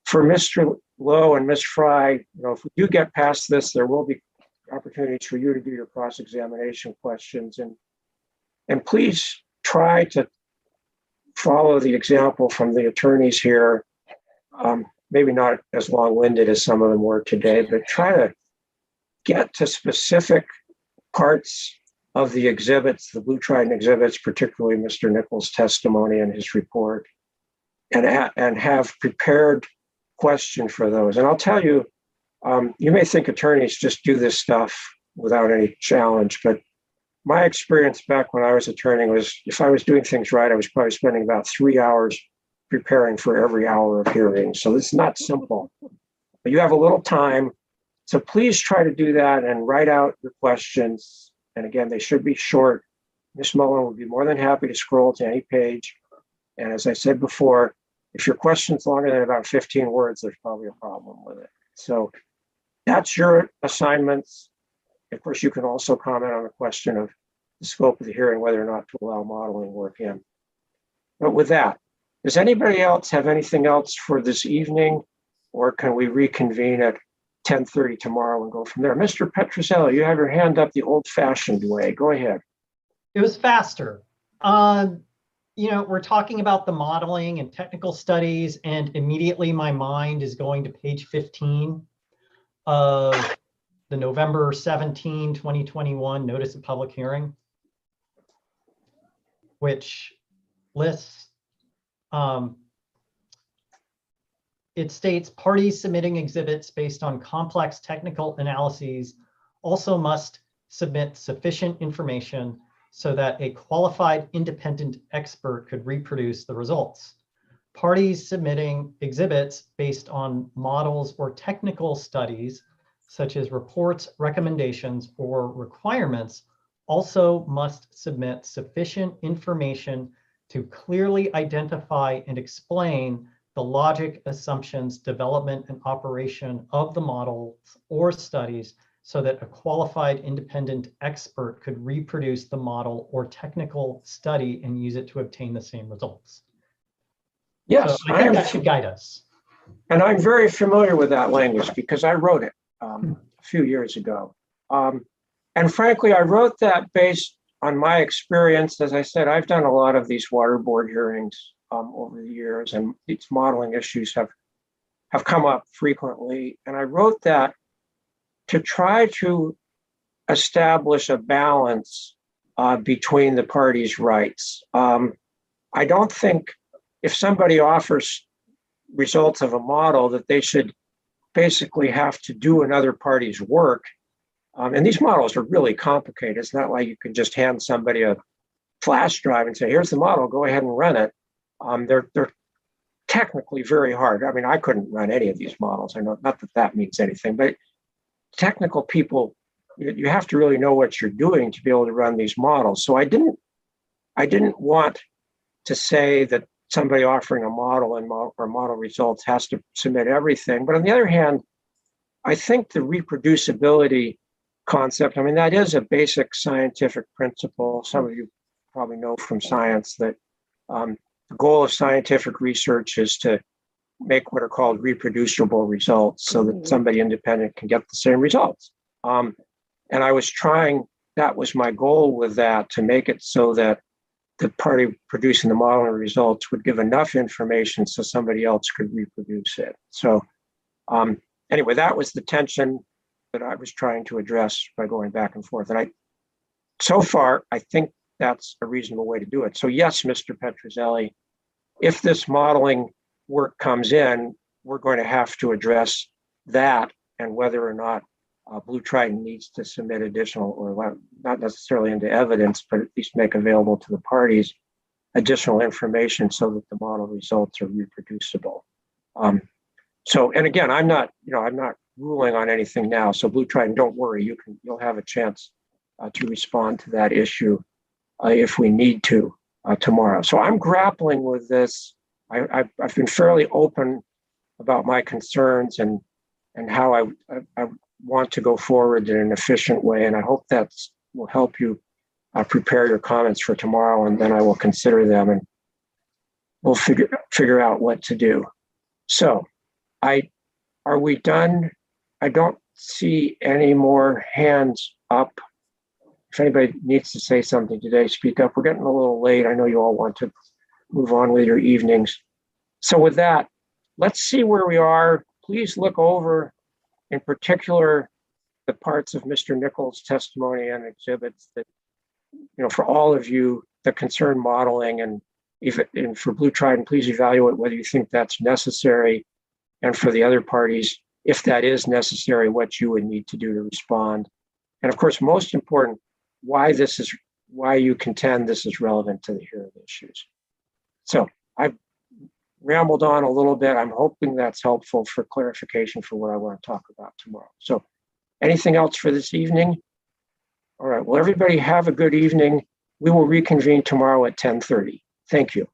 for Mr. Lowe and Ms. Fry, if we do get past this, there will be opportunities for you to do your cross-examination questions, and please try to follow the example from the attorneys here. Maybe not as long-winded as some of them were today, but try to get to specific parts of the exhibits, the BlueTriton exhibits, particularly Mr. Nichols' testimony and his report, and have prepared question for those. And I'll tell you, you may think attorneys just do this stuff without any challenge, but my experience back when I was attorney was if I was doing things right, I was probably spending about 3 hours preparing for every hour of hearing. So it's not simple, but you have a little time. So please try to do that and write out your questions. And again, they should be short. Ms. Mullen would be more than happy to scroll to any page. And as I said before, if your question's longer than about 15 words, there's probably a problem with it. So that's your assignments. Of course, you can also comment on the question of the scope of the hearing, whether or not to allow modeling work in. But with that, does anybody else have anything else for this evening, or can we reconvene at 10:30 tomorrow and go from there? Mr. Petrozelli, you have your hand up the old-fashioned way. Go ahead. It was faster. We're talking about the modeling and technical studies, and immediately my mind is going to page 15 of the November 17, 2021 Notice of Public Hearing, which lists, it states parties submitting exhibits based on complex technical analyses also must submit sufficient information so that a qualified independent expert could reproduce the results. Parties submitting exhibits based on models or technical studies, such as reports, recommendations, or requirements, also must submit sufficient information to clearly identify and explain the logic, assumptions, development, and operation of the models or studies so that a qualified independent expert could reproduce the model or technical study and use it to obtain the same results. Yes, So I think that should guide us. And I'm very familiar with that language because I wrote it a few years ago. And frankly, I wrote that based on my experience. As I said, I've done a lot of these water board hearings over the years, and these modeling issues have come up frequently. And I wrote that to try to establish a balance between the parties' rights. I don't think if somebody offers results of a model that they should basically have to do another party's work. And these models are really complicated. It's not like you can just hand somebody a flash drive and say, here's the model, go ahead and run it. They're technically very hard. I mean, I couldn't run any of these models. I know, not that that means anything, but technical people, you have to really know what you're doing to be able to run these models. So I didn't want to say that somebody offering a model or model results has to submit everything. But on the other hand, I think the reproducibility concept, I mean, that is a basic scientific principle. Some of you probably know from science that the goal of scientific research is to make what are called reproducible results so that somebody independent can get the same results. And I was trying, that was my goal with that, to make it so that the party producing the model and results would give enough information so somebody else could reproduce it. So anyway, that was the tension that I was trying to address by going back and forth. And so far, I think that's a reasonable way to do it. So yes, Mr. Petrozelli, if this modeling work comes in, we're going to have to address that and whether or not BlueTriton needs to submit additional, or not necessarily into evidence, but at least make available to the parties additional information so that the model results are reproducible. So, and again, I'm not ruling on anything now. So BlueTriton, don't worry, you'll have a chance to respond to that issue if we need to tomorrow. So I'm grappling with this. I've been fairly open about my concerns and how I want to go forward in an efficient way. And I hope that will help you prepare your comments for tomorrow, and then I will consider them and we'll figure out what to do. So are we done? I don't see any more hands up. If anybody needs to say something today, speak up. We're getting a little late. I know you all want to move on with your evenings. So with that, let's see where we are. Please look over, in particular, the parts of Mr. Nichols' testimony and exhibits that, for all of you, the concern modeling, and for BlueTriton, please evaluate whether you think that's necessary. And for the other parties, if that is necessary, what you would need to do to respond. And of course, most important, why you contend this is relevant to the hearing issues. So I've rambled on a little bit. I'm hoping that's helpful for clarification for what I want to talk about tomorrow. So anything else for this evening? All right, well, everybody have a good evening. We will reconvene tomorrow at 10:30. Thank you.